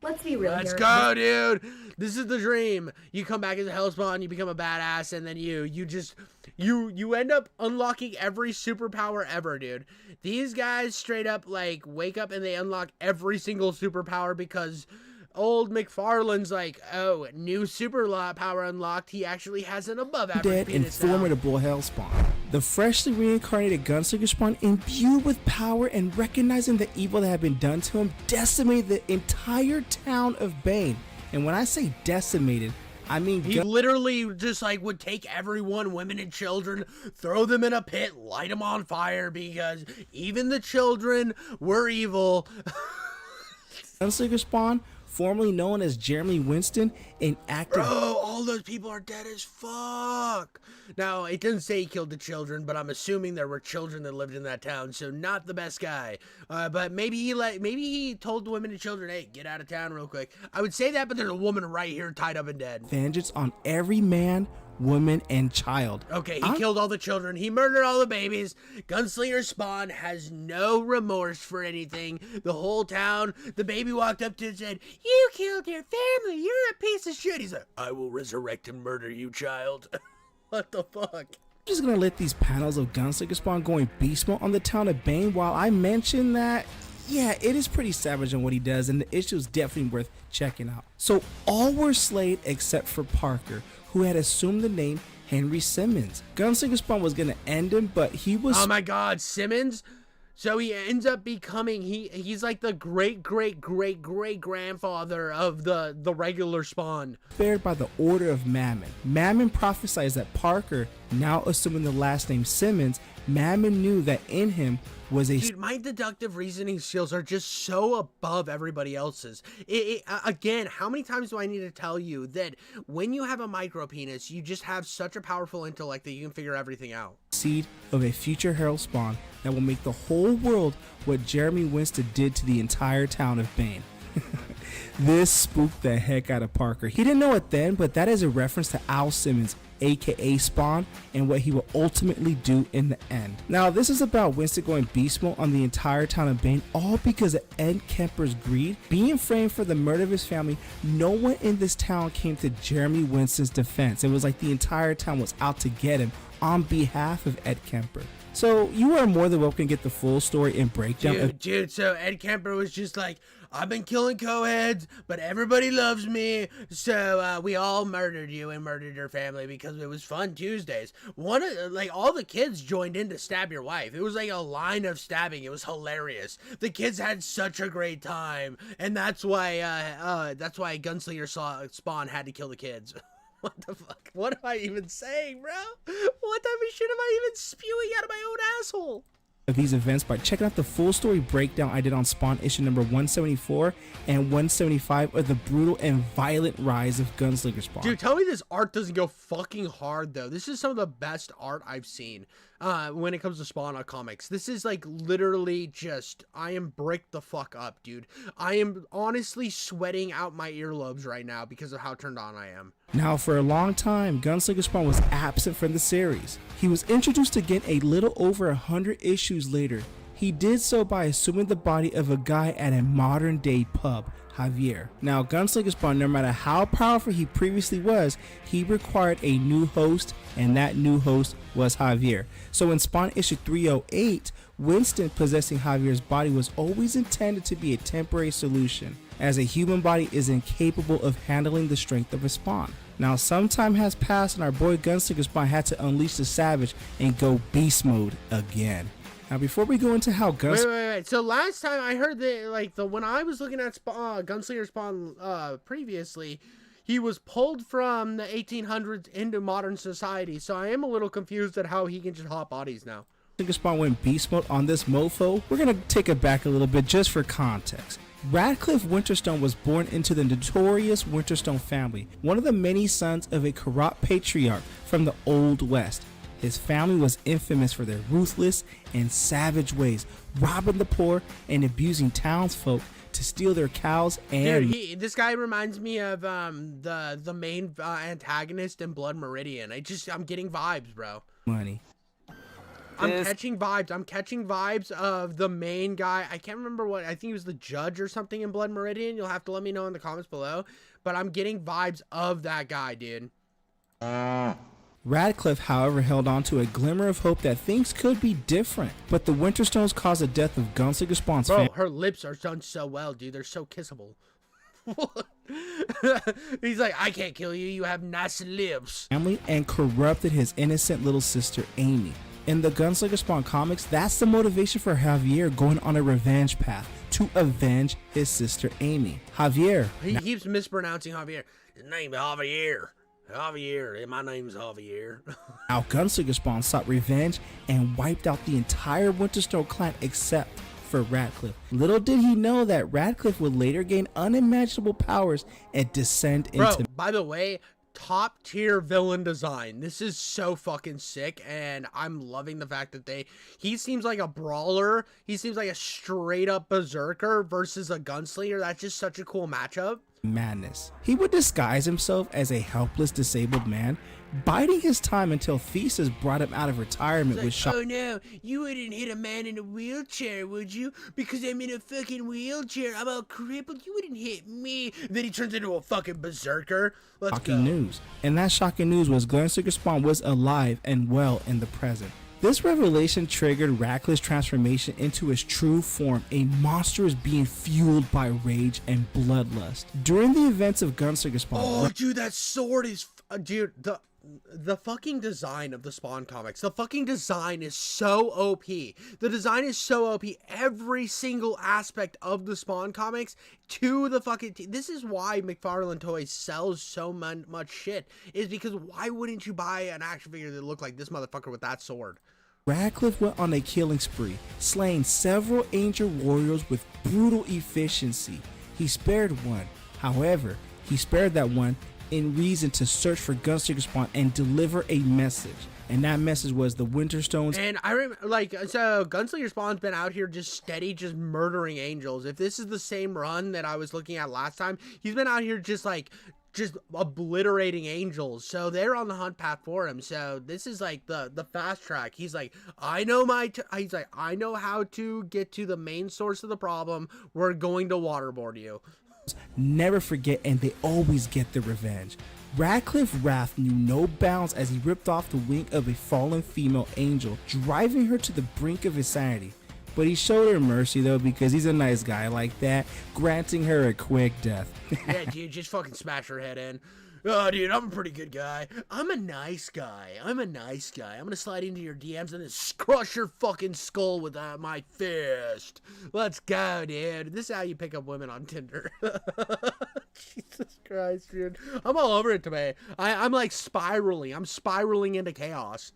Let's be real Let's here. go, dude. This is the dream. You come back as a Hellspawn, you become a badass, and then you end up unlocking every superpower ever, dude. These guys straight up like wake up and they unlock every single superpower because old McFarlane's like, oh, new superpower unlocked. He actually has an above average Dead and penis now. formidable Hellspawn. The freshly reincarnated Gunslinger Spawn, imbued with power and recognizing the evil that had been done to him, decimated the entire town of Bane. And when I say decimated, I mean he literally just like would take everyone, women and children, throw them in a pit, light them on fire because even the children were evil. Gunslinger Spawn, formerly known as Jeremy Winston, an active. Bro, all those people are dead as fuck. Now, it doesn't say he killed the children, but I'm assuming there were children that lived in that town, so not the best guy. But maybe he told the women and children, hey, get out of town real quick. I would say that, but there's a woman right here tied up and dead. Vengeance on every man, woman, and child. Okay, he killed all the children. He murdered all the babies. Gunslinger Spawn has no remorse for anything. The whole town, the baby walked up to him and said, you killed your family. You're a piece of shit. He's like, I will resurrect and murder you, child. What the fuck? I'm just gonna let these panels of Gunslinger Spawn going beast mode on the town of Bane while I mention that, yeah, it is pretty savage on what he does, and the issue is definitely worth checking out. So all were slain except for Parker, who had assumed the name Henry Simmons. Gunslinger Spawn was gonna end him, but he was— oh my god, Simmons? So he ends up becoming, he's like the great grandfather of the regular Spawn. Spared by the order of Mammon. Mammon prophesies that Parker, now assuming the last name Simmons, Mammon knew that in him was a— dude, my deductive reasoning skills are just so above everybody else's. Again, how many times do I need to tell you that when you have a micro penis, you just have such a powerful intellect that you can figure everything out? Seed of a future Hellspawn that will make the whole world what Jeremy Winston did to the entire town of Bane. This spooked the heck out of Parker. He didn't know it then, but that is a reference to Al Simmons, aka Spawn, and what he will ultimately do in the end. Now, this is about Winston going beast mode on the entire town of Bane, all because of Ed Kemper's greed. Being framed for the murder of his family, no one in this town came to Jeremy Winston's defense. It was like the entire town was out to get him on behalf of Ed Kemper. So you are more than welcome to get the full story and breakdown. Dude, so Ed Kemper was just like, I've been killing co-heads, but everybody loves me, so we all murdered you and murdered your family because it was fun Tuesdays. All the kids joined in to stab your wife. It was like a line of stabbing. It was hilarious. The kids had such a great time, and that's why Gunslinger Spawn had to kill the kids. What the fuck? What am I even saying, bro? What type of shit am I even spewing out of my own asshole? Of these events by checking out the full story breakdown I did on Spawn issue number 174 and 175 of the brutal and violent rise of Gunslinger Spawn. Dude, tell me this art doesn't go fucking hard though. This is some of the best art I've seen when it comes to Spawn comics. This is like literally just, I am bricked the fuck up, dude. I am honestly sweating out my earlobes right now because of how turned on I am. Now, for a long time, Gunslinger Spawn was absent from the series. He was introduced again a little over 100 issues later. He did so by assuming the body of a guy at a modern day pub, Javier. Now, Gunslinger Spawn, no matter how powerful he previously was, he required a new host, and that new host was Javier. So in Spawn issue 308, Winston possessing Javier's body was always intended to be a temporary solution, as a human body is incapable of handling the strength of a Spawn. Now, some time has passed and our boy Gunslinger Spawn had to unleash the savage and go beast mode again. Now, before we go into how Wait. So last time I heard that, when I was looking at Gunslinger Spawn previously, he was pulled from the 1800s into modern society. So I am a little confused at how he can just hop bodies now. Gunslinger Spawn went beast mode on this mofo. We're gonna take it back a little bit just for context. Radcliffe Winterstone was born into the notorious Winterstone family, one of the many sons of a corrupt patriarch from the Old West. His family was infamous for their ruthless and savage ways, robbing the poor and abusing townsfolk to steal their cows and— Dude, this guy reminds me of the main antagonist in Blood Meridian. I'm getting vibes, bro. money. I'm catching vibes. I'm catching vibes of the main guy. I can't remember what. I think he was the judge or something in Blood Meridian. You'll have to let me know in the comments below. But I'm getting vibes of that guy, dude. Radcliffe, however, held on to a glimmer of hope that things could be different. But the Winterstones caused the death of Gunslinger Spawn's Bro, her lips are done so well, dude. They're so kissable. He's like, I can't kill you. You have nice lips. Family and corrupted his innocent little sister, Amy. In the Gunslinger Spawn comics, that's the motivation for Javier going on a revenge path to avenge his sister, Amy. Javier. He keeps mispronouncing Javier. His name is Javier. Javier, my name's Javier. Now Gunslinger Spawn sought revenge and wiped out the entire Winterstone clan except for Radcliffe. Little did he know that Radcliffe would later gain unimaginable powers and descend into... Bro, by the way, top tier villain design. This is so fucking sick, and I'm loving the fact that he seems like a brawler. He seems like a straight up berserker versus a gunslinger. That's just such a cool matchup. Madness. He would disguise himself as a helpless disabled man, biding his time until Thesis brought him out of retirement with Oh no, you wouldn't hit a man in a wheelchair, would you? Because I'm in a fucking wheelchair. I'm all crippled. You wouldn't hit me. Then he turns into a fucking berserker. Shocking news. And that shocking news was Gunslinger Spawn was alive and well in the present. This revelation triggered Radcliffe's transformation into his true form, a monstrous being fueled by rage and bloodlust. During the events of Gunslinger Spawn... Oh, dude, that sword is... dude, the fucking design of the Spawn comics, the fucking design is so OP. The design is so OP. Every single aspect of the Spawn comics to the fucking... This is why McFarlane Toys sells so much shit, is because why wouldn't you buy an action figure that looked like this motherfucker with that sword? Radcliffe went on a killing spree, slaying several Angel warriors with brutal efficiency. He spared one. However, he spared that one in reason to search for Gunslinger Spawn and deliver a message. And that message was the Winterstones. And I remember, like, so Gunslinger Spawn's been out here just steady, just murdering angels. If this is the same run that I was looking at last time, he's been out here just obliterating angels. So they're on the hunt path for him. So this is like the fast track. He's like, I know I know how to get to the main source of the problem. We're going to waterboard you. Never forget, and they always get their revenge. Radcliffe's wrath knew no bounds as he ripped off the wing of a fallen female angel, driving her to the brink of insanity. But he showed her mercy though, because he's a nice guy like that, granting her a quick death. Yeah, dude, just fucking smash her head in. Oh, dude, I'm a pretty good guy. I'm a nice guy. I'm gonna slide into your DMs and then crush your fucking skull with my fist. Let's go, dude. This is how you pick up women on Tinder. Jesus Christ, dude. I'm all over it today. I'm like spiraling. I'm spiraling into chaos.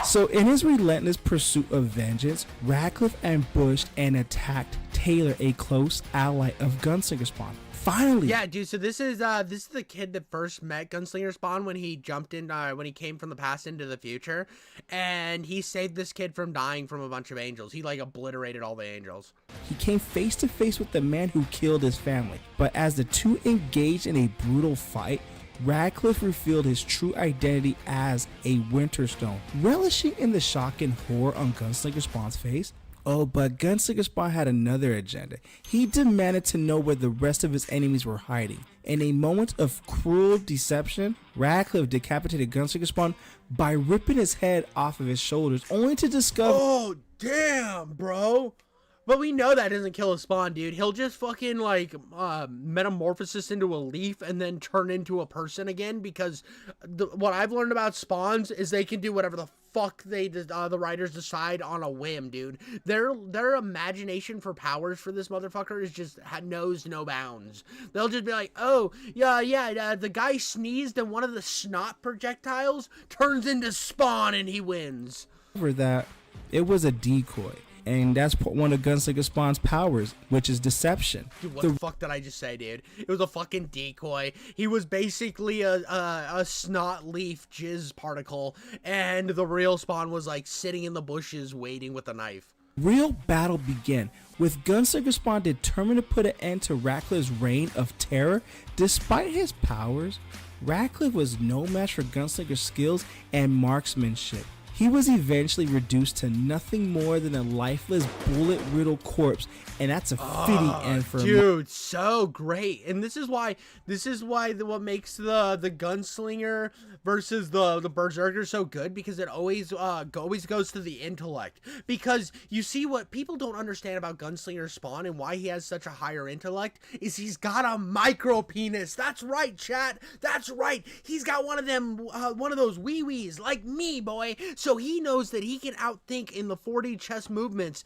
So in his relentless pursuit of vengeance, Radcliffe ambushed and attacked Taylor, a close ally of Gunslinger Spawn. Finally. Yeah, dude, so this is the kid that first met Gunslinger Spawn when he jumped in, when he came from the past into the future, and he saved this kid from dying from a bunch of angels. He like obliterated all the angels. He came face to face with the man who killed his family, but as the two engaged in a brutal fight, Radcliffe revealed his true identity as a Winterstone, relishing in the shock and horror on Gunslinger Spawn's face. Oh, but Gunslinger Spawn had another agenda. He demanded to know where the rest of his enemies were hiding. In a moment of cruel deception, Radcliffe decapitated Gunslinger Spawn by ripping his head off of his shoulders, only to discover... Oh, damn, bro. But we know that doesn't kill a Spawn, dude. He'll just fucking, like, metamorphosis into a leaf and then turn into a person again, because what I've learned about Spawns is they can do whatever the fuck the writers decide on a whim, dude. Their imagination for powers for this motherfucker is just knows no bounds. They'll just be like, oh, yeah, the guy sneezed and one of the snot projectiles turns into Spawn and he wins. For that, it was a decoy. And that's one of Gunslinger Spawn's powers, which is deception. Dude, what the fuck did I just say, dude? It was a fucking decoy. He was basically a snot leaf jizz particle, and the real Spawn was like sitting in the bushes waiting with a knife. Real battle began, with Gunslinger Spawn determined to put an end to Radcliffe's reign of terror. Despite his powers, Radcliffe was no match for Gunslinger's skills and marksmanship. he was eventually reduced to nothing more than a lifeless, bullet-riddled corpse, and that's a fitting end for him. Dude, so great. And this is why what makes the gunslinger versus the berserker so good, because it always goes to the intellect. Because you see, what people don't understand about Gunslinger Spawn and why he has such a higher intellect is he's got a micro penis. That's right, chat. That's right. He's got one of them, one of those wee-wees like me, boy. So he knows that he can outthink in the 4D chess movements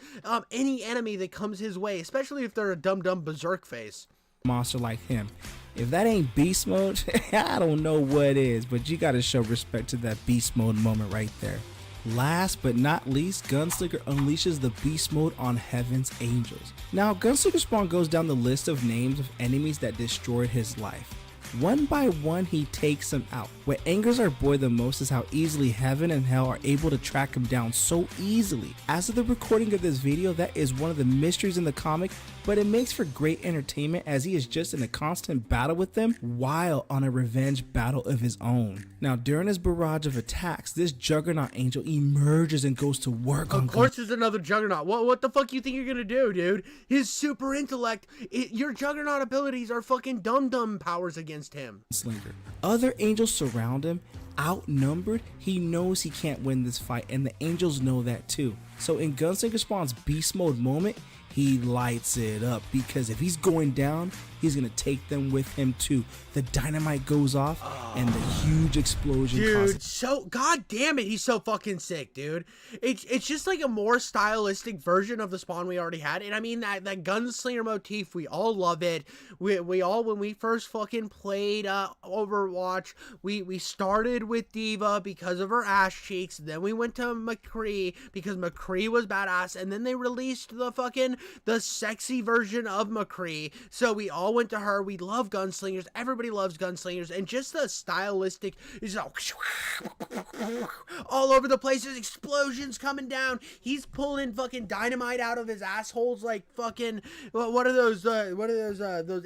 any enemy that comes his way, especially if they're a dumb berserk face. Monster like him. If that ain't beast mode, I don't know what is, but you gotta show respect to that beast mode moment right there. Last but not least, Gunslinger unleashes the beast mode on Heaven's Angels. Now, Gunslinger Spawn goes down the list of names of enemies that destroyed his life. One by one, he takes them out. What angers our boy the most is how easily Heaven and Hell are able to track him down so easily. As of the recording of this video, that is one of the mysteries in the comic, but it makes for great entertainment as he is just in a constant battle with them while on a revenge battle of his own. Now, during his barrage of attacks, this Juggernaut Angel emerges and goes to work on... Of course there's another Juggernaut. What the fuck you think you're gonna do, dude? His super intellect, your Juggernaut abilities are fucking dumb powers against him. Gunslinger. Other angels surround him. Outnumbered, he knows he can't win this fight, and the angels know that too. So in Gunslinger Spawn's beast mode moment, he lights it up, because if he's going down, he's gonna take them with him too. The dynamite goes off and the huge explosion dude, so god damn it, he's so fucking sick, dude. It's just like a more stylistic version of the Spawn we already had. And I mean, that gunslinger motif, we all love it. We all, when we first fucking played Overwatch, we started with D.Va because of her ass cheeks, then we went to McCree because McCree was badass, and then they released the sexy version of McCree, so we all went to her. We love gunslingers, everybody loves gunslingers, and just the stylistic is all over the place. There's explosions coming down. He's pulling fucking dynamite out of his assholes like fucking what are those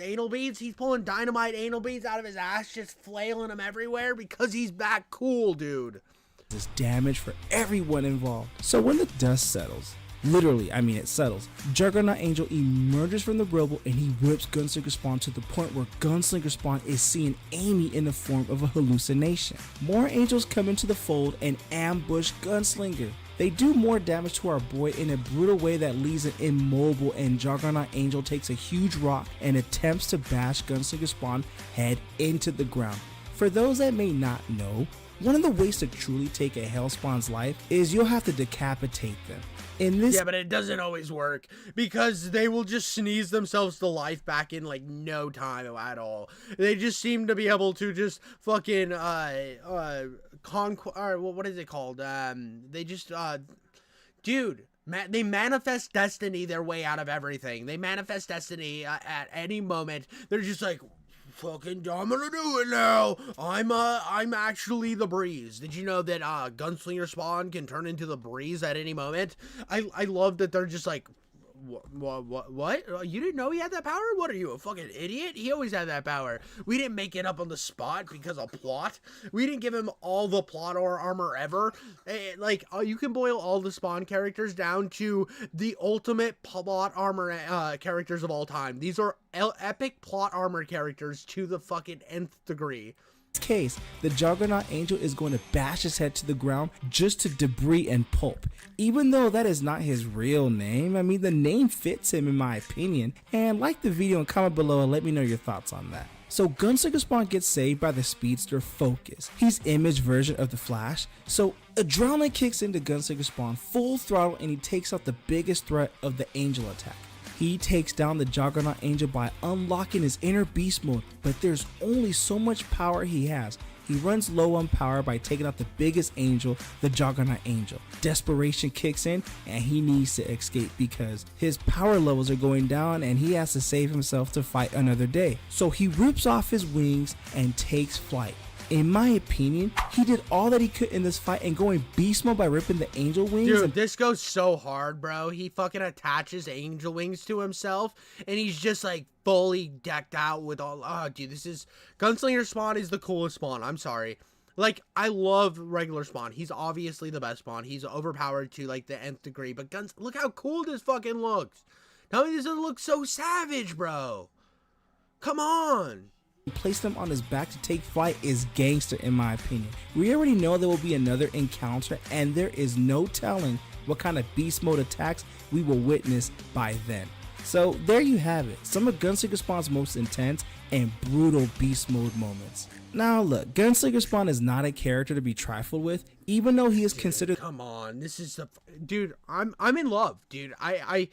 anal beads? He's pulling dynamite anal beads out of his ass, just flailing them everywhere because he's that cool, dude. This damage for everyone involved. So when the dust settles, literally, I mean it settles, Juggernaut Angel emerges from the rubble and he whips Gunslinger Spawn to the point where Gunslinger Spawn is seeing Amy in the form of a hallucination. More angels come into the fold and ambush Gunslinger. They do more damage to our boy in a brutal way that leaves him immobile, and Juggernaut Angel takes a huge rock and attempts to bash Gunslinger Spawn head into the ground. For those that may not know, one of the ways to truly take a Hellspawn's life is you'll have to decapitate them. Yeah, but it doesn't always work because they will just sneeze themselves to life back in like no time at all. They just seem to be able to just fucking what is it called? They just dude, they manifest destiny their way out of everything. They manifest destiny at any moment. They're just like, fucking, I'm gonna do it now. I'm actually the breeze. Did you know that Gunslinger Spawn can turn into the breeze at any moment? I love that they're just like, what? You didn't know he had that power? What are you, a fucking idiot? He always had that power. We didn't make it up on the spot because of plot. We didn't give him all the plot or armor ever. Like, you can boil all the Spawn characters down to the ultimate plot armor characters of all time. These are epic plot armor characters to the fucking nth degree. Case, the Juggernaut Angel is going to bash his head to the ground just to debris and pulp. Even though that is not his real name, I mean, the name fits him in my opinion. And like the video and comment below and let me know your thoughts on that. So Gunslinger Spawn gets saved by the speedster Focus. He's Image version of the Flash. So adrenaline kicks into Gunslinger Spawn full throttle and he takes out the biggest threat of the Angel attack. He takes down the Juggernaut Angel by unlocking his inner beast mode, but there's only so much power he has. He runs low on power by taking out the biggest angel, the Juggernaut Angel. Desperation kicks in and he needs to escape because his power levels are going down and he has to save himself to fight another day. So he rips off his wings and takes flight. In my opinion, he did all that he could in this fight and going beast mode by ripping the angel wings. Dude, this goes so hard, bro. He fucking attaches angel wings to himself and he's just like fully decked out with all... Oh, dude, this is... Gunslinger Spawn is the coolest Spawn. I'm sorry. Like, I love regular Spawn. He's obviously the best Spawn. He's overpowered to, like, the nth degree. But look how cool this fucking looks. Tell me this doesn't look so savage, bro. Come on. Place them on his back to take flight is gangster in my opinion. We already know there will be another encounter, and there is no telling what kind of beast mode attacks we will witness by then. So there you have it, some of Gunslinger Spawn's most intense and brutal beast mode moments. Now look, Gunslinger Spawn is not a character to be trifled with, even though he is considered— Come on, this is the dude. I'm in love, dude. I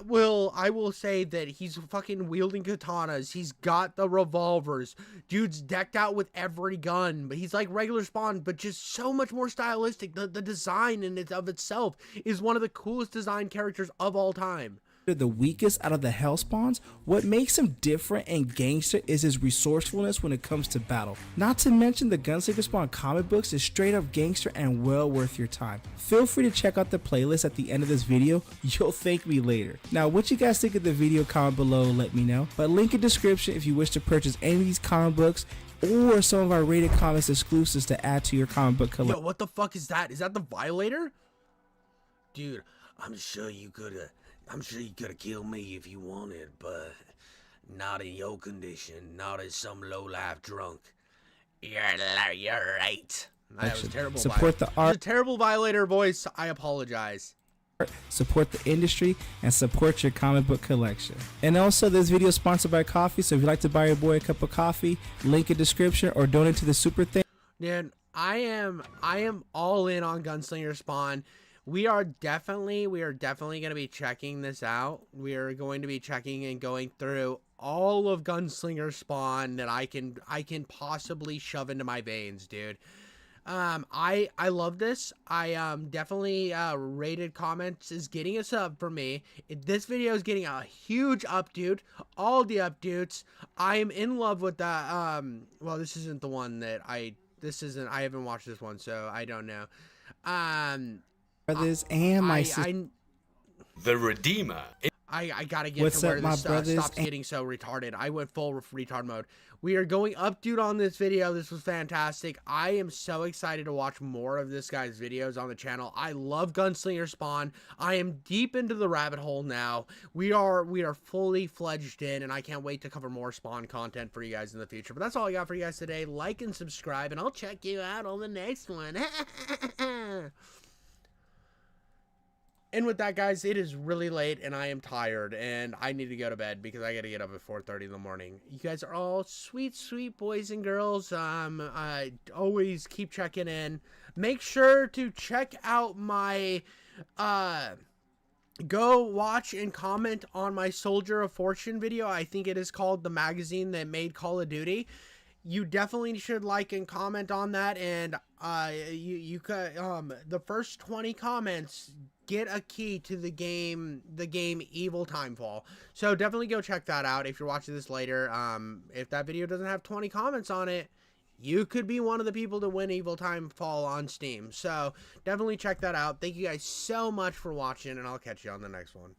will say that he's fucking wielding katanas. He's got the revolvers. Dude's decked out with every gun, but he's like regular Spawn, but just so much more stylistic. The design in it of itself is one of the coolest design characters of all time. The weakest out of the Hell Spawns. What makes him different and gangster is his resourcefulness when it comes to battle. Not to mention the Gunslinger Spawn comic books is straight up gangster and well worth your time. Feel free to check out the playlist at the end of this video. You'll thank me later. Now what you guys think of the video, comment below, let me know. But link in description if you wish to purchase any of these comic books or some of our rated comics exclusives to add to your comic book collection. Yo, what the fuck is that? Is that the Violator? Dude, I'm sure you could have killed me if you wanted, but not in your condition, not as some low-life drunk. You're right. That was terrible. Support the art. A terrible Violator voice. I apologize. Support the industry and support your comic book collection. And also, this video is sponsored by coffee, so if you'd like to buy your boy a cup of coffee, link in description or donate to the super thing. Dude, I am all in on Gunslinger Spawn. We are definitely going to be checking this out. We are going to be checking and going through all of Gunslinger Spawn that I can possibly shove into my veins, dude. I love this. I definitely rated comments is getting us up for me. This video is getting a huge up, dude. All the up, dudes. I am in love with that. Well, this isn't the one that I haven't watched this one, so I don't know. Brothers and my The Redeemer. I gotta get to where this stops getting so retarded. I went full retard mode. We are going up, dude, on this video. This was fantastic. I am so excited to watch more of this guy's videos on the channel. I love Gunslinger Spawn. I am deep into the rabbit hole now. We are fully fledged in, and I can't wait to cover more Spawn content for you guys in the future. But that's all I got for you guys today. Like and subscribe, and I'll check you out on the next one. And with that, guys, it is really late, and I am tired, and I need to go to bed because I got to get up at 4:30 in the morning. You guys are all sweet, sweet boys and girls. Always keep checking in. Make sure to check out my, go watch and comment on my Soldier of Fortune video. I think it is called The Magazine That Made Call of Duty. You definitely should like and comment on that, and you could the first 20 comments get a key to the game Evil Timefall. So definitely go check that out if you're watching this later. If that video doesn't have 20 comments on it, you could be one of the people to win Evil Timefall on Steam. So definitely check that out. Thank you guys so much for watching, and I'll catch you on the next one.